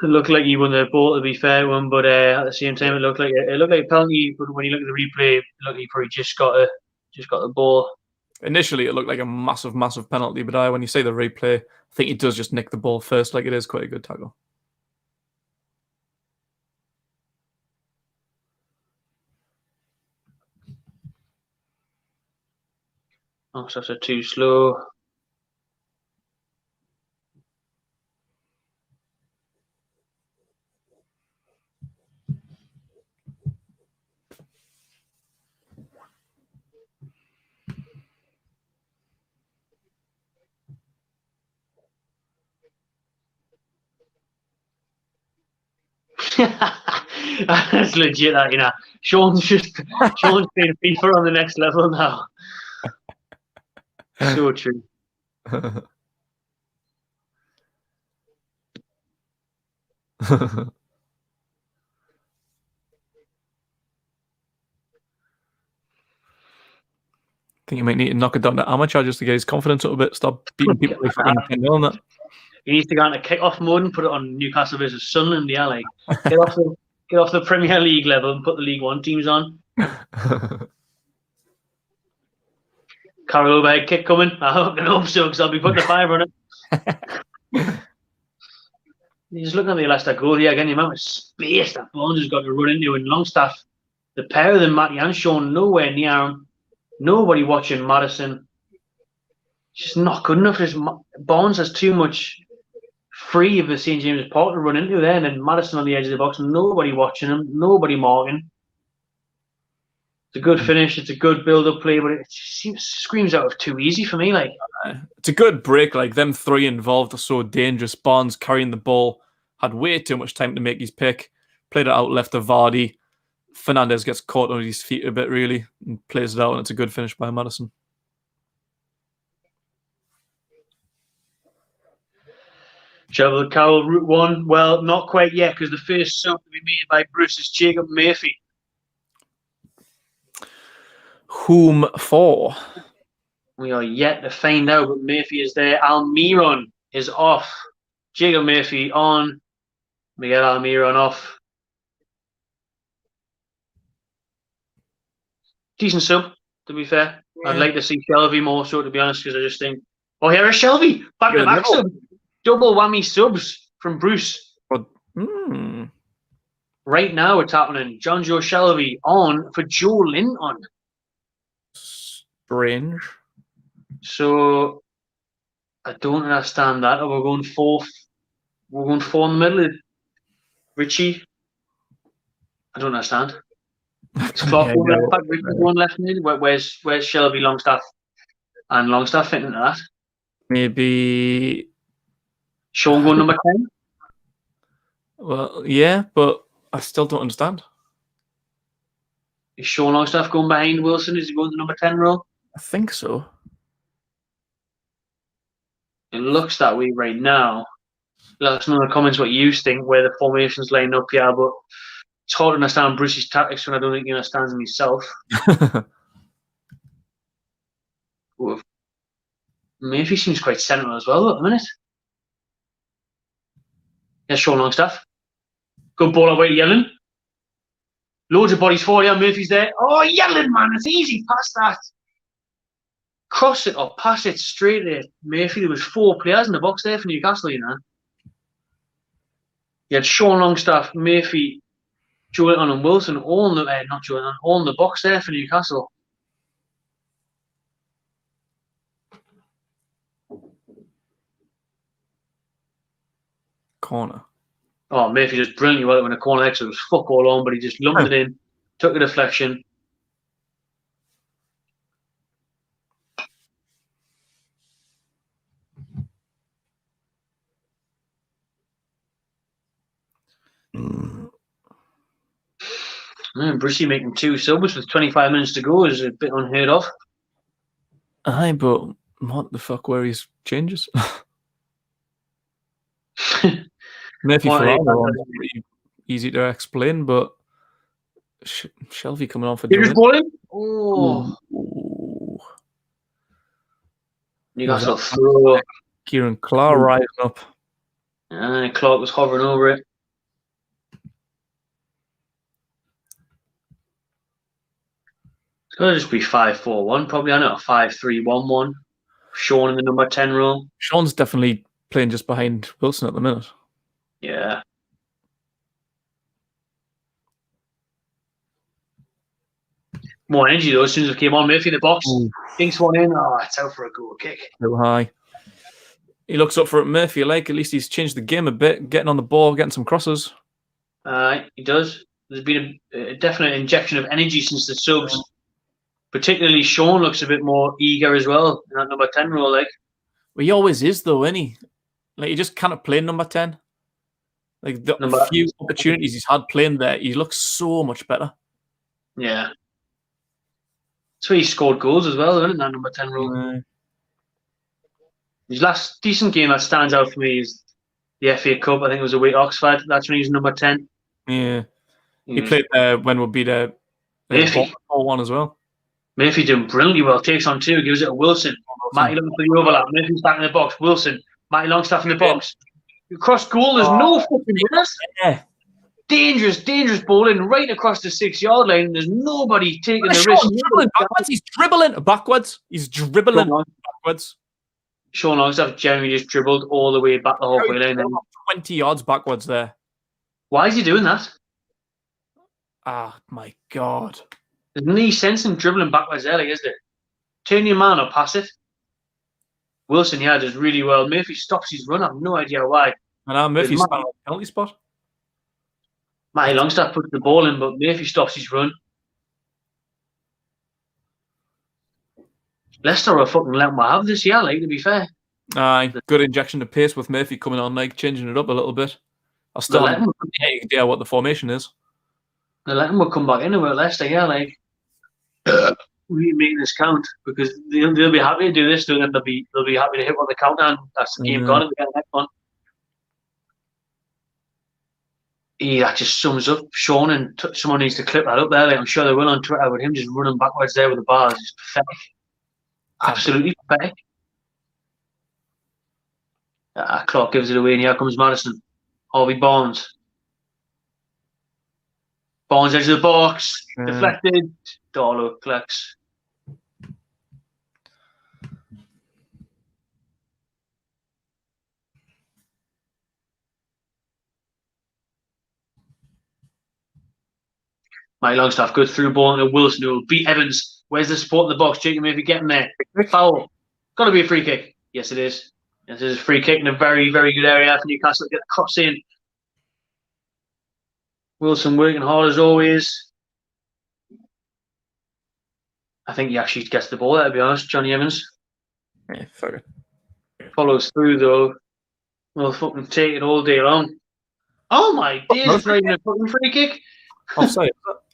It looked like he won the ball, to be fair to him, but at the same time, it looked like a penalty. But when you look at the replay, it looked like he probably just got the ball. Initially, it looked like a massive, massive penalty, but when you see the replay, I think he does just nick the ball first. Like, it is quite a good tackle. Longstaffs are too slow. That's legit, that, you know. Sean's playing FIFA on the next level now. So true. I think you might need to knock it down to amateur just to get his confidence up a bit. Stop beating people like fucking 10-0 on that. He needs to go into kick-off mode and put it on Newcastle versus Sunderland. Yeah, like get off the Premier League level and put the League One teams on. Carroll overhead kick coming. I hope so, because I'll be putting a fiver on it. You're just looking at the Leicester goal here again. The amount of space that Bones has got to run into, and Longstaff, the pair of them, Matty and Sean, nowhere near him. Nobody watching Maddison. It's just not good enough. Bones has too much free of the St. James's Park to run into there, and then Maddison on the edge of the box, and nobody watching him, nobody marking. It's a good finish. It's a good build-up play, but it screams out of too easy for me. Like, it's a good break. Like, them three involved are so dangerous. Barnes carrying the ball, had way too much time to make his pick. Played it out left to Vardy. Fernandez gets caught on his feet a bit, really, and plays it out, and it's a good finish by Maddison. Shelville Carroll, Route 1. Well, not quite yet, because the first sub to be made by Bruce is Jacob Murphy. Whom for? We are yet to find out, but Murphy is there. Almiron is off. Jacob Murphy on. Miguel Almiron off. Decent sub, to be fair. Yeah. I'd like to see Shelvey more so, to be honest, because I just think, oh, here is Shelvey. Back to back sub. Double whammy subs from Bruce. Right now it's happening. John Joe Shelvey on for Joe Linton. Strange. So I don't understand that. We're going fourth. We're going four in the middle. Richie. I don't understand. It's Clark going back, Richie going left mid. Where's Shelvey, Longstaff, and Longstaff fitting into that? Maybe Sean going number 10? Well, yeah, but I still don't understand. Is Sean Longstaff going behind Wilson? Is he going to number 10 role? I think so. It looks that way right now. Let us know in the comments what you think, where the formation's line up here, but it's hard to understand Bruce's tactics when I don't think he understands them himself. Murphy seems quite central as well at the minute. Here's Sean Longstaff. Good ball away to Yellen. Loads of bodies for you. Murphy's there. Oh, Yellen, man. It's easy. Pass that. Cross it or pass it straight there. Murphy, there was 4 players in the box there for Newcastle, you know. You had Sean Longstaff, Murphy, Joelinton and Wilson all in the not Joelinton, all in the box there for Newcastle. Corner. Oh, Murphy just brilliantly well when a corner exit was fuck all on, but he just lumped it in, took a deflection. Brucey making 2 subs with 25 minutes to go is a bit unheard of. Aye, but what the fuck were his changes? Murphy Ferraro is pretty easy to explain, but Shelvey coming on for Joe Linton. Oh. Ooh. Newcastle throw. Kieran Clark rising up. Clark was hovering over it. It's going to just be 5-4-1, probably. I know, 5-3-1-1. Sean in the number 10 role. Sean's definitely playing just behind Wilson at the minute. Yeah. More energy though as soon as it came on. Murphy in the box. Dinks one in. Oh, it's out for a goal kick. Too high. He looks up for it. Murphy, at least he's changed the game a bit, getting on the ball, getting some crosses. He does. There's been a definite injection of energy since the subs. Particularly Sean looks a bit more eager as well in that number 10 role. Well, he always is though, isn't he? He just cannot play number 10. The few opportunities he's had playing there, he looks so much better. Yeah. That's where he scored goals as well, isn't it, that number 10 role? His last decent game that stands out for me is the FA Cup. I think it was away at Oxford. That's when he was number 10. Yeah. He played when would be the 4-1 as well. Murphy doing brilliantly well. Takes on 2, gives it to Wilson. Matty looking for the overlap. Murphy's back in the box. Wilson. Matty Longstaff in the box. Across goal, there's no fucking runners. Yeah. Dangerous ball in right across the 6-yard line. There's nobody taking the risk. He's dribbling backwards. He's dribbling backwards. Sean Longstaff generally just dribbled all the way back the halfway line. 20 yards backwards there. Why is he doing that? Ah, my God. There's no sense in dribbling backwards there, is there? Turn your man or pass it. Wilson, does really well. Murphy stops his run. I have no idea why. And Murphy's on the penalty spot. Matty Longstaff puts the ball in, but Murphy stops his run. Leicester are fucking letting me have this year, to be fair. Good injection of pace with Murphy coming on, changing it up a little bit. I still have no idea what the formation is. The Latin will come back into it, Leicester, yeah, like we need to make this count because they'll be happy to do this, and they'll be happy to hit on the counter, and that's the game gone, and we get the next one. That just sums up Sean, and someone needs to clip that up there. Like, I'm sure they will on Twitter, with him just running backwards there with the bars. It's pathetic. Absolutely pathetic. Clark gives it away, and here comes Madison. Harvey Barnes. Barnes edge of the box. Deflected. Darlow collects. Mike Longstaff goes through ball into Wilson, who will beat Evans. Where's the support in the box? Jacob Murphy getting there. Foul. Got to be a free kick. Yes, it is. Yes, it is a free kick in a very, very good area for Newcastle to get the cross in. Wilson working hard as always. I think he actually gets the ball there, to be honest, Johnny Evans. Yeah, fuck it. Follows through, though. We'll fucking take it all day long. Oh, my days. It's not even a fucking free kick. Offside.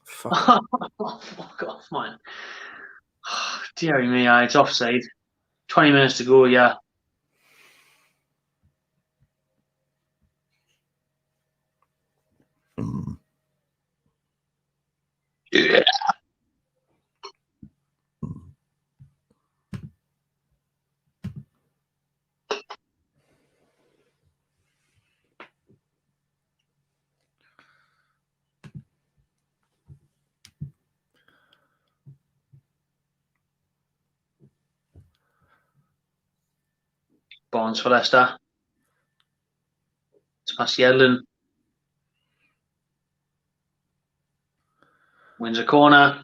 Fuck off, man. Deary me, it's offside. 20 minutes to go, yeah. Yeah. Barnes for Leicester. It's past Yedlin. Wins a corner.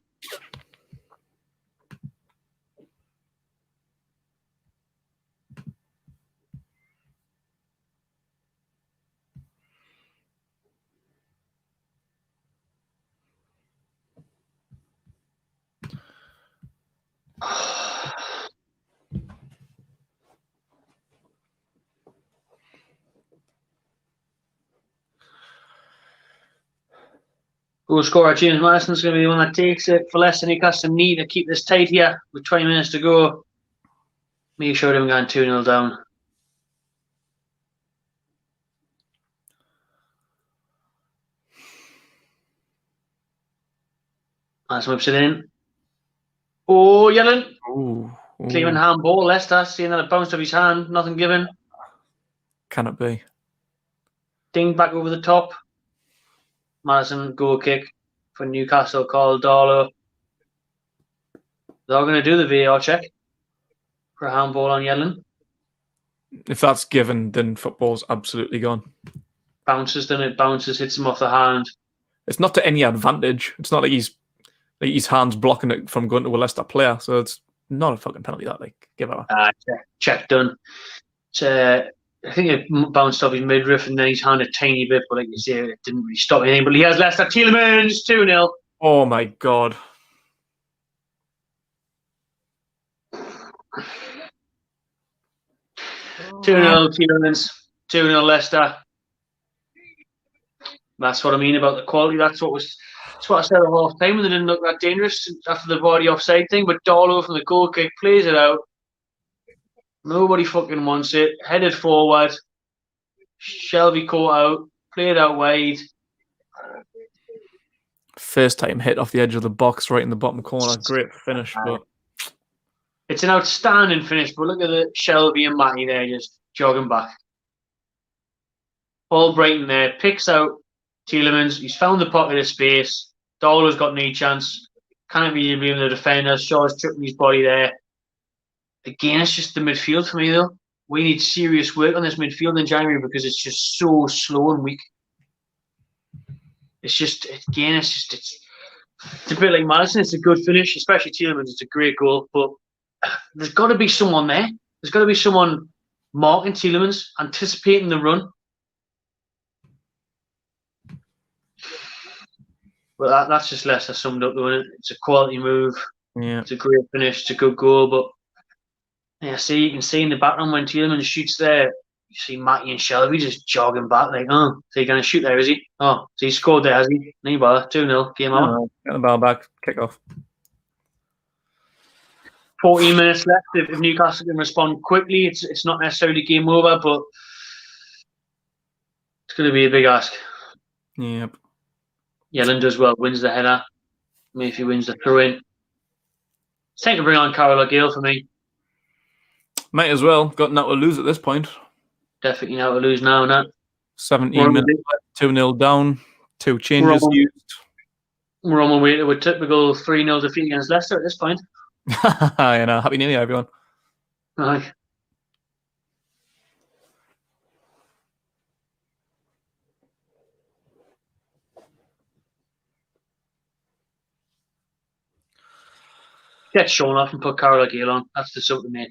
Goal scorer James Madison's going to be the one that takes it for Leicester. Newcastle need to keep this tight here with 20 minutes to go. Make sure they're going 2-0 down. Madison whips it in. Oh, Yellen. Clean handball. Leicester seeing that it bounced off his hand. Nothing given. Can it be? Ding back over the top. Madison goal kick for Newcastle called Darlow. They're going to do the VAR check for a handball on Yedlin. If that's given, then football's absolutely gone. Bounces, then it bounces, hits him off the hand. It's not to any advantage. It's not like his hand's blocking it from going to a Leicester player, so it's not a fucking penalty. That give it. Check done. I think it bounced off his midriff and then his hand a tiny bit, but like you say, it didn't really stop anything. But he has Leicester. Tielemans 2-0. Oh my god. 2-0 Tielemans. 2-0 Leicester. That's what I mean about the quality. That's what I said at half time when they didn't look that dangerous after the body offside thing. But Darlow from the goal kick plays it out. Nobody fucking wants it. Headed forward. Shelby caught out. Played out wide. First time hit off the edge of the box, right in the bottom corner. Great finish, but it's an outstanding finish. But look at the Shelby and Matty there, just jogging back. Paul Brighton there picks out Tielemans. He's found the pocket of space. Darlow's got no chance. Can't be even the defender. Shaw's tripping his body there. Again, it's just the midfield for me, though. We need serious work on this midfield in January because it's just so slow and weak. It's a bit like Madison. It's a good finish, especially Tielemans. It's a great goal, but there's got to be someone there. There's got to be someone marking Tielemans, anticipating the run. But that's just Leicester summed up, though, isn't it? It's a quality move. Yeah. It's a great finish. It's a good goal, but yeah, you can see in the background when Tielemans shoots there, you see Matty and Shelby just jogging back, like, oh, is he going to shoot there, is he? Oh, so he scored there, has he? No bother. 2-0, game on. Get the ball back, kick off. 14 minutes left. If Newcastle can respond quickly, it's not necessarily game over, but it's going to be a big ask. Yep. Yellen does well, wins the header. Maybe wins the throw-in. It's time to bring on Carol O'Gale for me. Might as well. Got nothing to lose at this point. Definitely now to lose now, not. 17 minutes left, 2-0 down, 2 changes used. We're on our way to a typical 3-0 defeat against Leicester at this point. Happy New Year, everyone. Aye. Get Sean off and put Carol O'Gale on. That's the sort to make.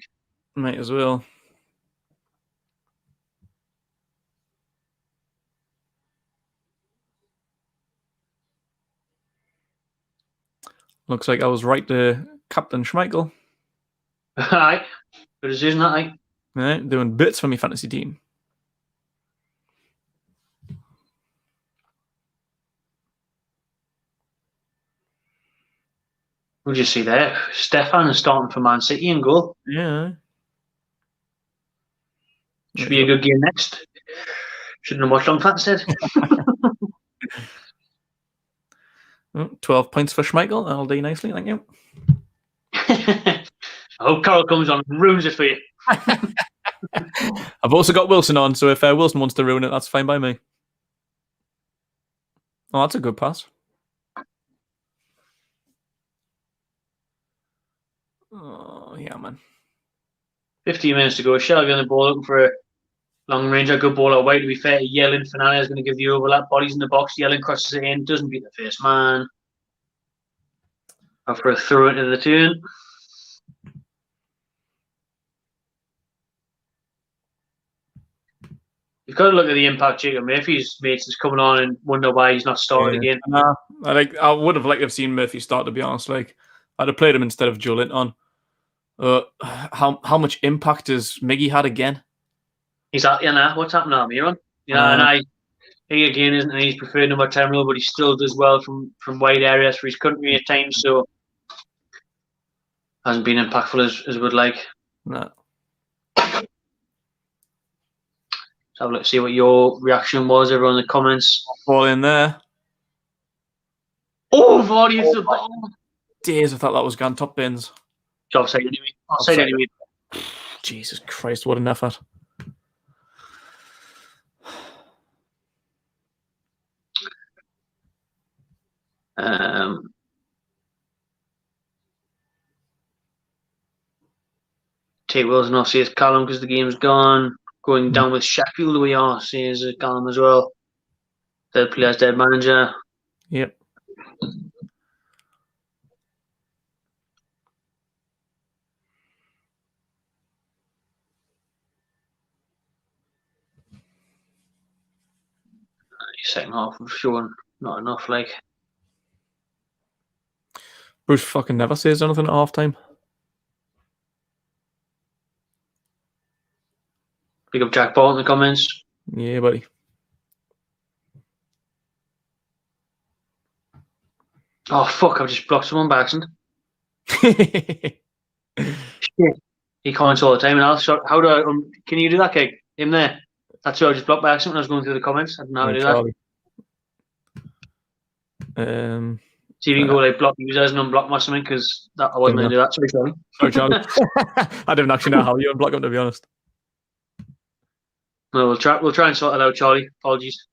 Might as well. Looks like I was right to Captain Schmeichel. Aye. Good decision, that, aye. Right, doing bits for my fantasy team. What did you see there? Stefan is starting for Man City in goal. Yeah. Should be a good game next. Shouldn't have Watchalong fans said. 12 points for Schmeichel. That'll do nicely, thank you. I hope Carol comes on and ruins it for you. I've also got Wilson on, so if Wilson wants to ruin it, that's fine by me. Oh, that's a good pass. Oh, yeah, man. 15 minutes to go. Shelby on the ball, looking for a long range, a good ball away. To be fair, Yellen Fernandez is going to give the overlap. Bodies in the box. Yellen crosses it in, doesn't beat the first man. After a throw into the turn. You've got to look at the impact Jacob Murphy's mates is coming on and wonder why he's not started again. I would have liked to have seen Murphy start, to be honest. Like, I'd have played him instead of Joe Linton. How much impact has Miggy had again? He's at what's happened now, Miron? He again isn't an he's preferred number 10 role, but he still does well from wide areas for his country at times, so hasn't been impactful as would like. No. So let's see what your reaction was, everyone in the comments. Fall in there. Oh, Vardy is the ball. Days, I thought that was gone top bins. Offside anyway. Offside anyway. Jesus Christ, what an effort. Tate Wilson off says Callum because the game's gone. Going down with Sheffield we are, says Callum as well. Dead players, dead manager. Yep. Second half of showing not enough, like. Bruce fucking never says anything at half time. Pick up Jack Ball in the comments. Yeah, buddy. Oh fuck, I've just blocked someone by accident. Shit. He comments all the time and I'll shot. How do I can you do that, Keg? Him there. That's who I just blocked by accident when I was going through the comments. I didn't know how to do that. See if you can go like block users and unblock them or something, because I wasn't going to do that. Sorry, Charlie. Sorry, Charlie. I don't actually know how you unblock them, to be honest. No, we'll try and sort it out, Charlie. Apologies.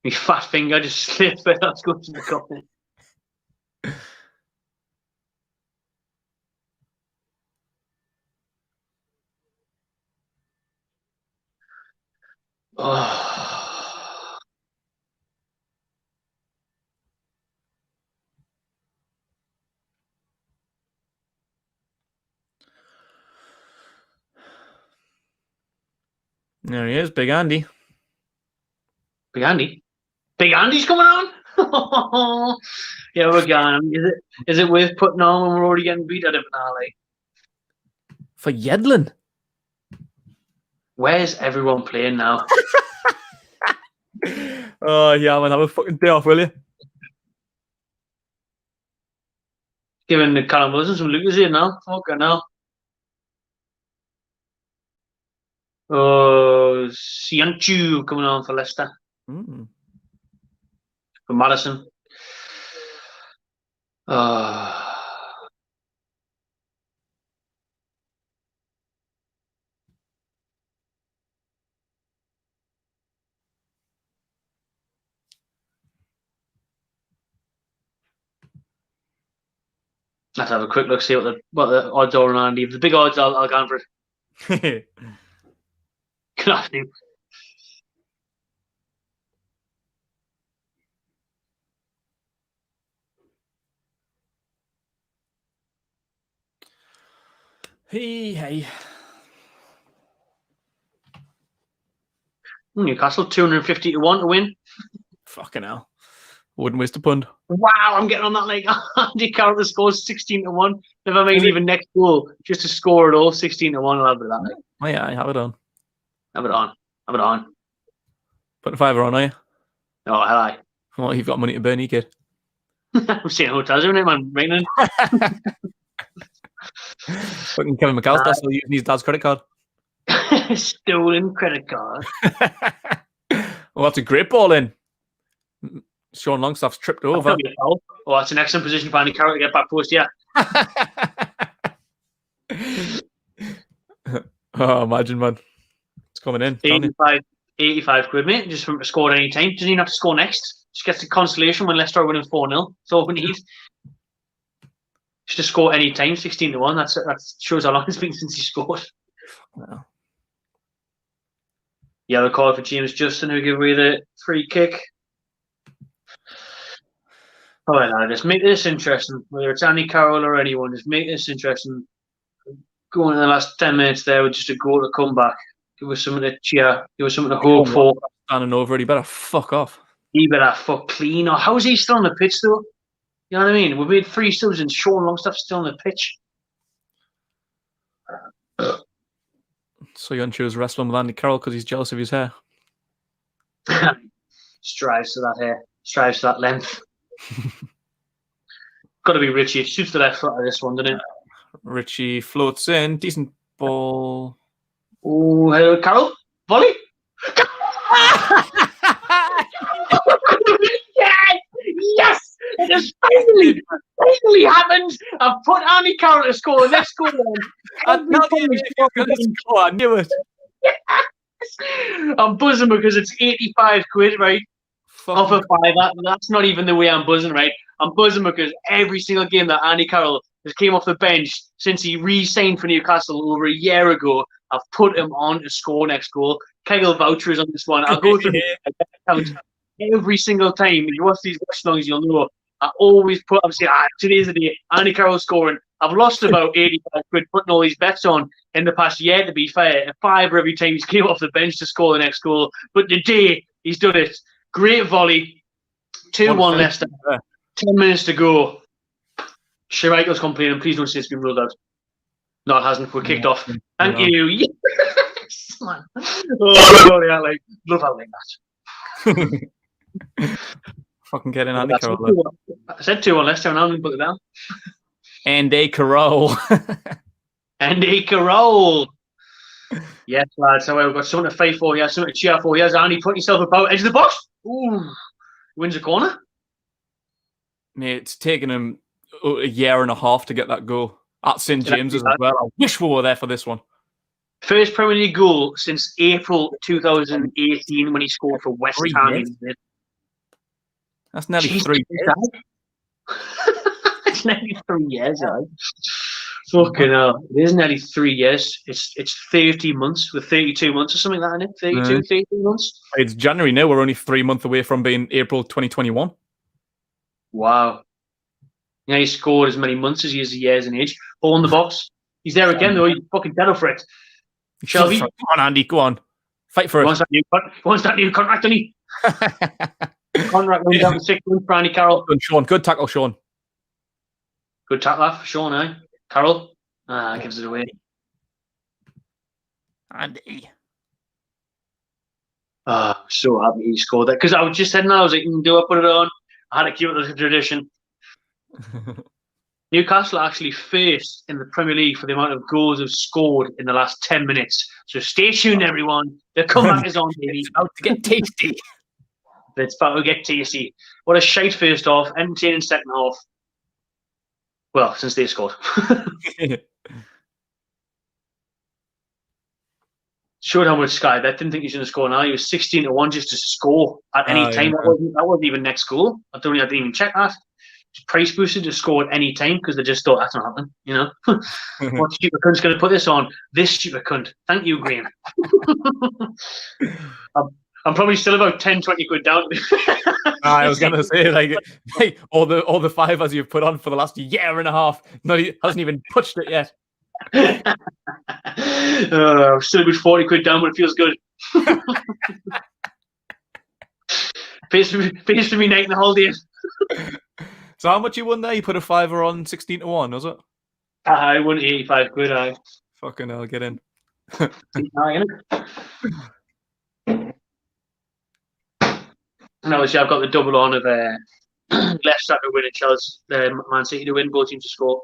My fat finger just slipped when I was going to the comment. Oh. There he is, Big Andy. Big Andy? Big Andy's coming on? Yeah, we're going. Is it worth putting on when we're already getting beat at it, like? For Yedlin. Where's everyone playing now? Oh, yeah, man. Have a fucking day off, will you? Giving the Callum Wilson some Lucas here now. Fucking hell. Oh, Sianchu coming on for Leicester. Mm. For Madison. Let's have a quick look, see what the odds are on Andy. If the big odds, I'll go for it. Good afternoon. Hey. Newcastle 250-1 to win. Fucking hell. Wouldn't waste a pund. Wow, I'm getting on that like Andy Carroll scores 16-1. If I make even next goal, just to score it all, 16-1, I'll have it that. Oh yeah, I have it on. Have it on. Put a fiver on, are you? Oh, hello. Well, you've got money to burn, you kid. I'm seeing hotels every night, man. Raining. Fucking Kevin McAllister still using his dad's credit card. Stolen credit card. Well, that's a great ball in. Sean Longstaff's tripped over. Oh, that's an excellent position for Andy Carroll to get back post, yeah. Oh, imagine, man. It's coming in. 85 quid, mate. Just for him to score at any time. Doesn't even have to score next. Just gets the consolation when Leicester are winning 4-0. That's all we need. Just to score any time, 16-1. That shows how long it's been since he scored. Wow. Yellow card for James Justin, who gave away the free kick. All right, now just make this interesting. Whether it's Andy Carroll or anyone, just make this interesting. Going in the last 10 minutes there with just a goal to come back. Give us something to cheer. Give us something to hope for. Standing over it, he better fuck off. He better fuck clean. Or how is he still on the pitch though? You know what I mean? We've made 3 subs and Sean Longstaff's still on the pitch. So Yunchu's wrestling with Andy Carroll because he's jealous of his hair. Strives to that hair. Strives to that length. Got to be Richie. It shoots the left foot of this one, doesn't it? Richie floats in. Decent ball. Oh, hello, Carroll. Volley. Yes! It has finally happened. I've put Andy Carroll to score the next goal. I knew it. Yes! I'm buzzing because it's 85 quid, right? Off a fiver. That's not even the way I'm buzzing, right? I'm buzzing because every single game that Andy Carroll has came off the bench since he re-signed for Newcastle over a year ago, I've put him on to score next goal. Kegel vouchers on this one. I'll go through every single time. If you watch these watchalongs, you'll know. I always put, I'm saying, today's the day. Andy Carroll scoring. I've lost about 85 quid putting all these bets on in the past year, to be fair. A fiver every time he's came off the bench to score the next goal. But today, he's done it. Great volley. 2-1 Leicester. 10 minutes to go. Schmeichel's complaining. Please don't say it's been ruled out. No, it hasn't. We're kicked off. Thank you. Yes, man. Oh, God, yeah, like, love how like that. Fucking get in Andy Carroll. I said 2-1 Leicester and I'm going to put it down. Andy Carroll. Andy Carroll. Yes, lads. So we've got something to fight for. Yeah, something to cheer for. Here's Andy putting himself about edge of the box. Ooh. Wins a corner. Mate, it's taken him a year and a half to get that goal at St James's as well. I wish we were there for this one. First Premier League goal since April 2018 when he scored for West Ham. That's nearly 3 years. It's nearly 3 years, right? Fucking hell. It is nearly 3 years. It's 30 months with 32 months or something like that, isn't it? 32 months. It's January now. We're only 3 months away from being April 2021. Wow. Yeah, he scored as many months as he is years in age. Ball in the box. He's there again, though. He's fucking dead up for it. Shelby. Come on, Andy. Go on. Fight for it. He wants that new contract, doesn't he? Contract going down to 6 months for Andy Carroll. Good, Sean. Good tackle, Sean. Good tackle for Sean, eh? Carroll. Gives it away. Andy. Oh, so happy he scored that. Because I was just saying, I was like, do I put it on? I had to keep it as a tradition. Newcastle are actually first in the Premier League for the amount of goals they've scored in the last 10 minutes. So stay tuned, everyone. The comeback is on, baby. It's about to get tasty. It's about to get tasty. What a shite first half, entertaining second half. Well, since they scored. Showed how much Sky Bet didn't think he was going to score now. He was 16-1 just to score at any time. Yeah. That wasn't even next goal. I didn't even check that. Just price boosted to score at any time because they just thought that's not happening. You know, what stupid cunt's going to put this on? This stupid cunt. Thank you, Graham. I'm probably still about 10, 20 quid down. I was going to say, like all the fivers you've put on for the last year and a half, hasn't even touched it yet. I'm still about 40 quid down, but it feels good. Pays for me night and the holiday. So how much you won there? You put a fiver on 16-1, was it? I won 85 quid. Fucking hell, get in. And obviously, I've got the double on of Leicester to win and Chelsea, Man City to win, both teams to score.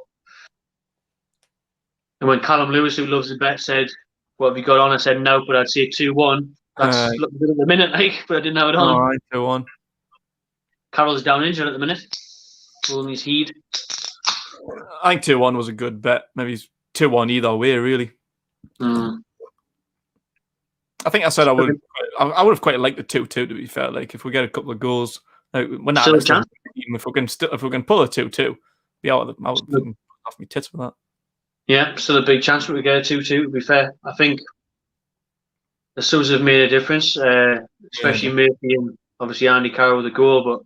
And when Callum Lewis, who loves the bet, said, "What have you got on?" I said, "No, but I'd say 2-1." That's looking good at the minute, but I didn't have it on. All right, 2-1. Carroll's down injured at the minute. Pulling his heat. I think 2-1 was a good bet. Maybe 2-1 either way, really. I think I said I would have quite liked the 2-2, to be fair. Like if we get a couple of goals, like, if we can pull a 2-2, be out of off my tits for that. Yeah, still a big chance that we get a 2-2. To be fair, I think the subs have made a difference, especially Murphy and obviously Andy Carroll with a goal. But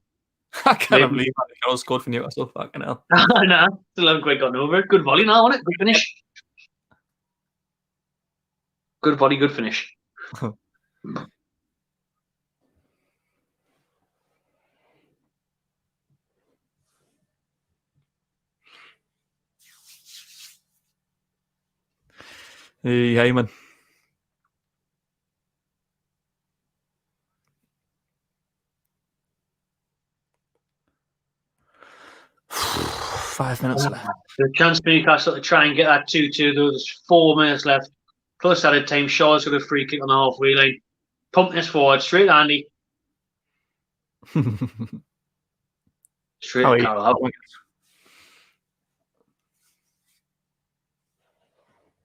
I can't believe Andy Carroll scored for Newcastle. Fucking hell. Nah, still haven't quite gotten over it. Good volley now, wasn't it? Good finish. Good volley, good finish. Hey, man. Five minutes left. The chance for Newcastle to try and get that 2-2, though. There's 4 minutes left. Plus added time. Shaw's got a free kick on the halfway line. Pump this forward. Straight to Andy. Straight to Carroll.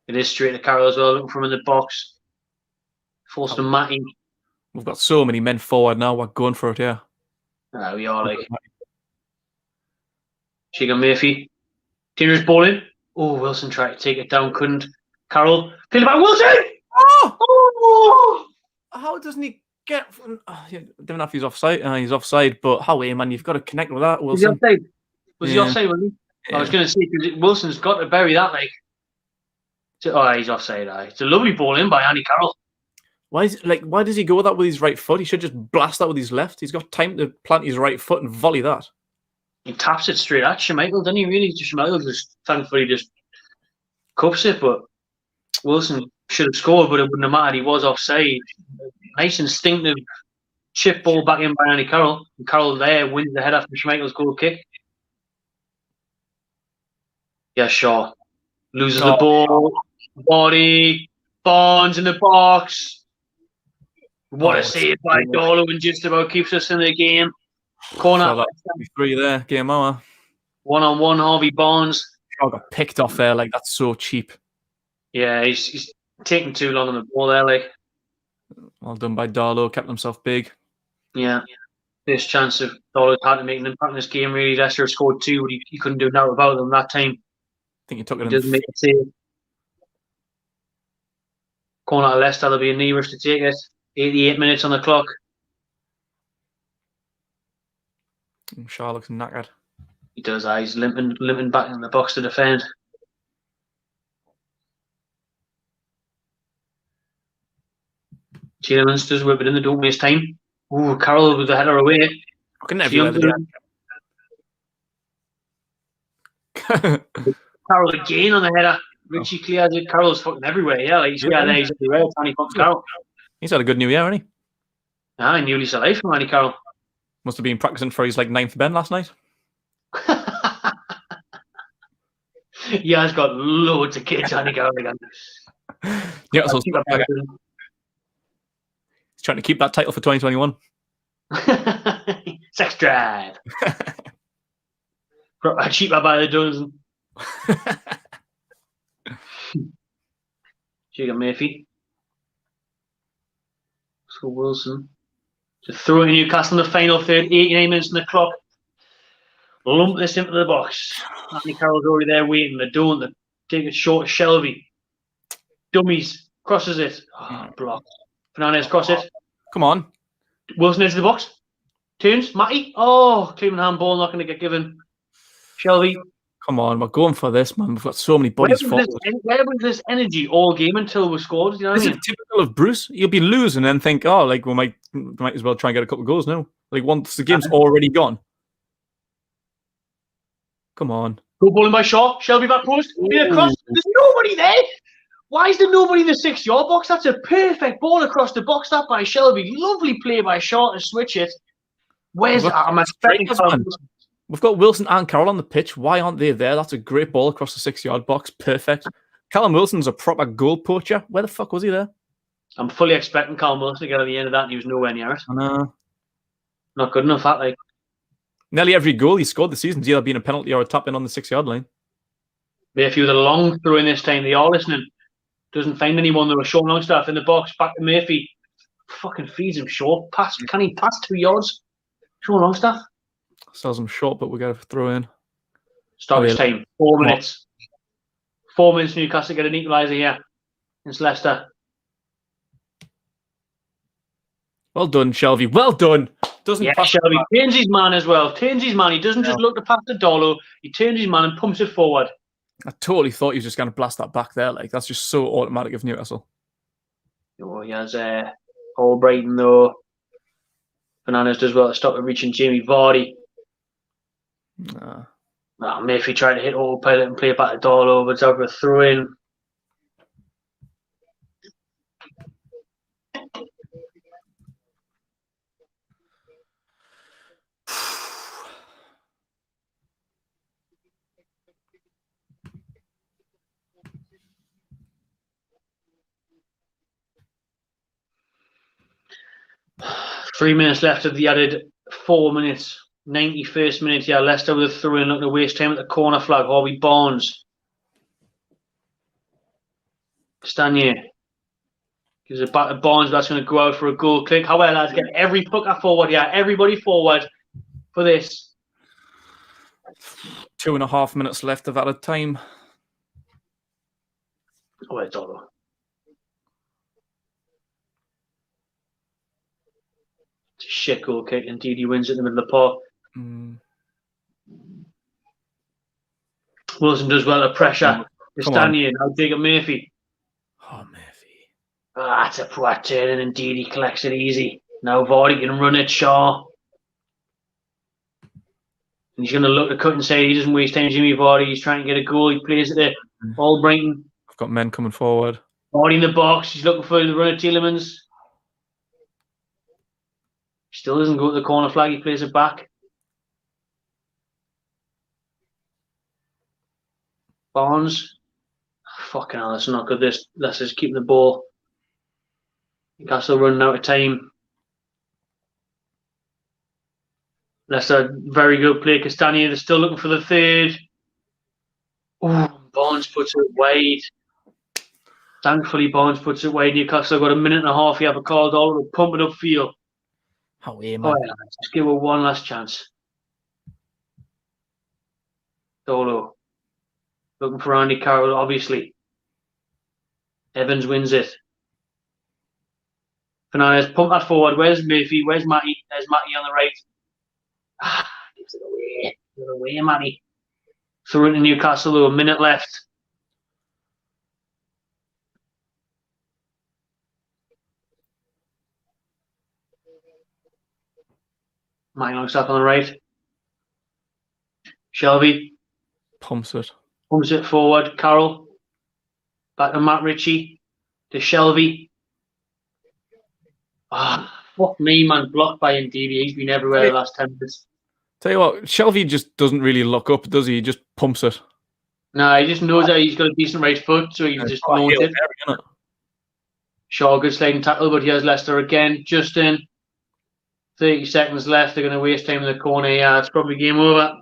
It is straight to Carroll as well. Looking for him in the box. Forced him Matty. We've got so many men forward now. We're going for it, yeah. We are like. Shigan Murphy. Dangerous ball in. Oh, Wilson tried to take it down. Couldn't. Carroll. Played it back. Wilson! Oh! How doesn't he get... don't know if he's offside. He's offside, but how, man, you've got to connect with that, Wilson. Was he offside, wasn't he? Yeah. I was going to say, because Wilson's got to bury that, like. He's offside. It's a lovely ball in by Andy Carroll. Why does he go with that with his right foot? He should just blast that with his left. He's got time to plant his right foot and volley that. He taps it straight at Schmeichel, doesn't he? Really, Schmeichel just thankfully just cups it, but Wilson should have scored, but it wouldn't have mattered. He was offside. Nice instinctive chip ball back in by Andy Carroll. And Carroll there wins the head after Schmeichel's goal kick. Yeah, Shaw loses the ball. Body, Barnes in the box. What a save by Darlow, and just about keeps us in the game. Corner. 3 there, game over. 1-on-1, Harvey Barnes. Shaw got picked off there, like that's so cheap. Yeah, he's taking too long on the ball there, like. Well done by Darlow, kept himself big. Yeah. First chance of Darlow had to make an impact in this game, really. Leicester scored 2, but he couldn't do that without them that time. I think he took it in. Doesn't make a save. Corner to Leicester, there'll be a knee rush to take it. 88 minutes on the clock. Shaw looks knackered. He does. He's limping back in the box to defend. Tielemans does whip it in. They don't waste time. Ooh, Carroll with the header away. Carroll again on the header. Richie clears it. Carroll's fucking everywhere. Yeah, like he's there, he's everywhere. Tony fucking Carroll. He's had a good new year, hasn't he? Ah, he newly alive from Andy Carroll. Must have been practicing for his like 9th bend last night. Yeah, he's got loads of kids, Andy Carroll again. Yeah, so he's trying to keep that title for 2021. Sex drive. Cheaper by the dozen. Jacob Murphy. So Wilson. Just throw it in Newcastle in the final third, 89 minutes on the clock. Lump this into the box. Andy Carroll's already there waiting. They don't. They take it short. Shelby. Dummies. Crosses it. Oh, blocked. Fernandez cross it. Come on. Wilson into the box. Turns. Matty. Oh, clean handball not going to get given. Shelby. Come on, we're going for this, man. We've got so many bodies forward. Where was this energy all game until we scored? You know what I mean? This is typical of Bruce. You'll be losing and think, oh, like we might as well try and get a couple of goals now. Like once the game's already gone. Come on. Go bowling by Shaw. Shelby back post. Across. There's nobody there. Why is there nobody in the 6-yard box? That's a perfect ball across the box. That by Shelby. Lovely play by Shaw to switch it. Where's We've got Wilson and Carroll on the pitch. Why aren't they there? That's a great ball across the 6-yard box. Perfect. Callum Wilson's a proper goal poacher. Where the fuck was he there? I'm fully expecting Callum Wilson to get at the end of that, and he was nowhere near it. I know. Not good enough, that, like. Nearly every goal he scored this season's either been a penalty or a tap in on the 6-yard line. Maybe with a long throw in this time, they are listening. Doesn't find anyone. There was Sean Longstaff in the box. Back to Murphy. Fucking feeds him short. Pass. Can he pass 2 yards? Sean Longstaff. Sells him short, but we got to throw in. Stoppage time. 4 minutes. 4 minutes. Newcastle get an equaliser here. It's Leicester. Well done, Shelby. Well done. Doesn't pass Shelby turns his man as well. Turns his man. He doesn't just look to pass the Dolo. He turns his man and pumps it forward. I totally thought he was just going to blast that back there. Like that's just so automatic of Newcastle. Oh, he has Albrighton though. Fernandez does well to stop it reaching Jamie Vardy. Murphy tried to hit autopilot and play it back to Dolo, but it's over a throw in. Three minutes left of the added 4 minutes. 91st minute, Leicester with a throw in, looking to waste time at the corner flag. Harvey Barnes. Stanier. Gives it back to Barnes, that's going to go out for a goal kick. However, lads, get every pucker forward here. Everybody forward for this. 2.5 minutes left of added time. Oh, it's all. It's a shit goal kick. Indeed, he wins it in the middle of the park. Wilson does well to pressure. Stanier, now Jacob Murphy. Oh, Murphy. That's a poor turn, and indeed he collects it easy. Now Vardy can run it, Shaw. And he's going to look to cut and say he doesn't waste time. Jimmy Vardy, he's trying to get a goal. He plays it there. Albrighton. I've got men coming forward. Vardy in the box. He's looking for the run of Tielemans. Still doesn't go to the corner flag. He plays it back. Barnes. Fucking hell, that's not good. Let's just keep the ball. Newcastle running out of time. Leicester, very good play. Castagna, they're still looking for the third. Oh, Barnes puts it wide. Thankfully, Barnes puts it wide. Newcastle got a minute and a half. You have a call all to pump it upfield. Oh, yeah, man. Just give her one last chance. Dolo. Looking for Andy Carroll, obviously. Evans wins it. Fernandez, pump that forward. Where's Murphy? Where's Matty? There's Matty on the right. Gives it away. Gives it away, Matty. Through into Newcastle, though. A minute left. Matty Longstaff on the right. Shelby. Pumps it. Pumps it forward. Carroll. back to Matt Ritchie, to Shelvey. Fuck me, man. Blocked by Ndidi. He's been everywhere the last 10 minutes. Tell you what, Shelvey just doesn't really look up, does he? He just pumps it. No, he just knows that he's got a decent right foot, so he just knows it. Shaw, good sliding tackle, but here's Leicester again. Justin, 30 seconds left. They're going to waste time in the corner. Yeah, it's probably game over.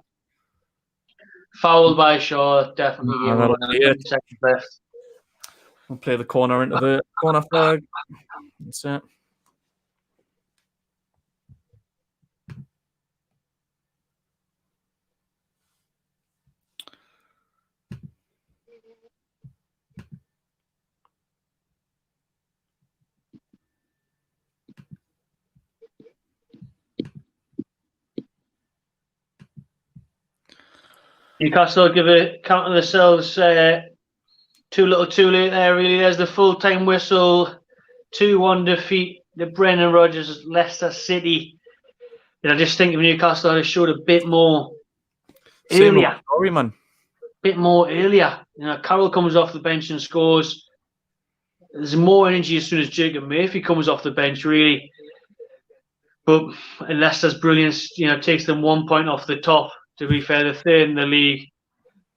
Fouled by Shaw, definitely game over. 30 seconds left. We'll play the corner into the corner flag. That's it. Newcastle give a count of themselves too little too late there, really. There's the full-time whistle. 2-1 defeat to Brendan Rodgers, Leicester City. I just think if Newcastle had showed a bit more earlier. Sorry, man. Bit more earlier. Carroll comes off the bench and scores. There's more energy as soon as Jacob Murphy comes off the bench, really. But Leicester's brilliance, takes them 1 point off the top. To be fair, they're third in the league.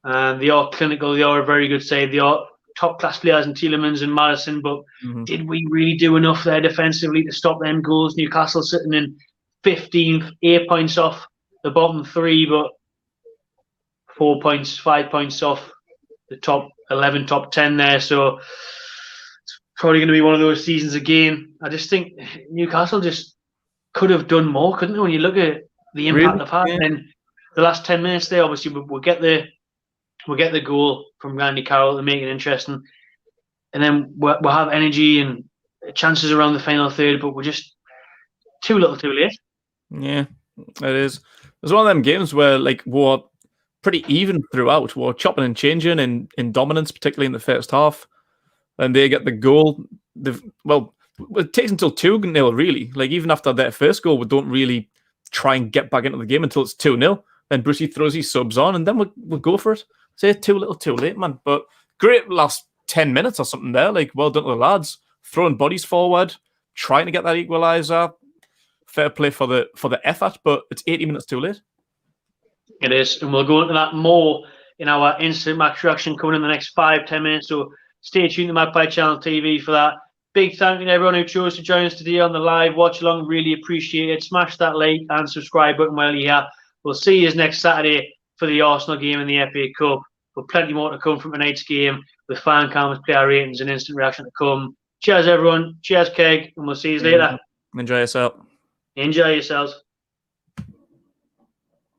They are clinical. They are a very good side. They are top-class players in Tielemans and Madison. But did we really do enough there defensively to stop them goals? Newcastle sitting in 15th, 8 points off the bottom three, but 4 points, 5 points off the top 11, top 10 there. So it's probably going to be one of those seasons again. I just think Newcastle just could have done more, couldn't they? When you look at the impact they've had, and the last 10 minutes there, obviously we'll get the goal from Randy Carroll to make it interesting, and then we'll have energy and chances around the final third, but we're just too little, too late. Yeah, it is. It's one of them games where we're pretty even throughout. We're chopping and changing in dominance, particularly in the first half, and they get the goal. It takes until 2-0 really. Even after their first goal, we don't really try and get back into the game until it's 2-0. Then Brucey throws his subs on, and then we'll go for it. Say too little, too late, man. But great last 10 minutes or something there. Well done to the lads. Throwing bodies forward, trying to get that equaliser. Fair play for the effort, but it's 80 minutes too late. It is, and we'll go into that more in our instant match reaction coming in the next 5-10 minutes. So stay tuned to Magpie Channel TV for that. Big thank you to everyone who chose to join us today on the live watch along. Really appreciate it. Smash that like and subscribe button while you're here. We'll see you next Saturday for the Arsenal game in the FA Cup. But plenty more to come from tonight's game with fan cams, player ratings, and instant reaction to come. Cheers, everyone. Cheers, Keg, and we'll see you later. Enjoy yourself. Enjoy yourselves.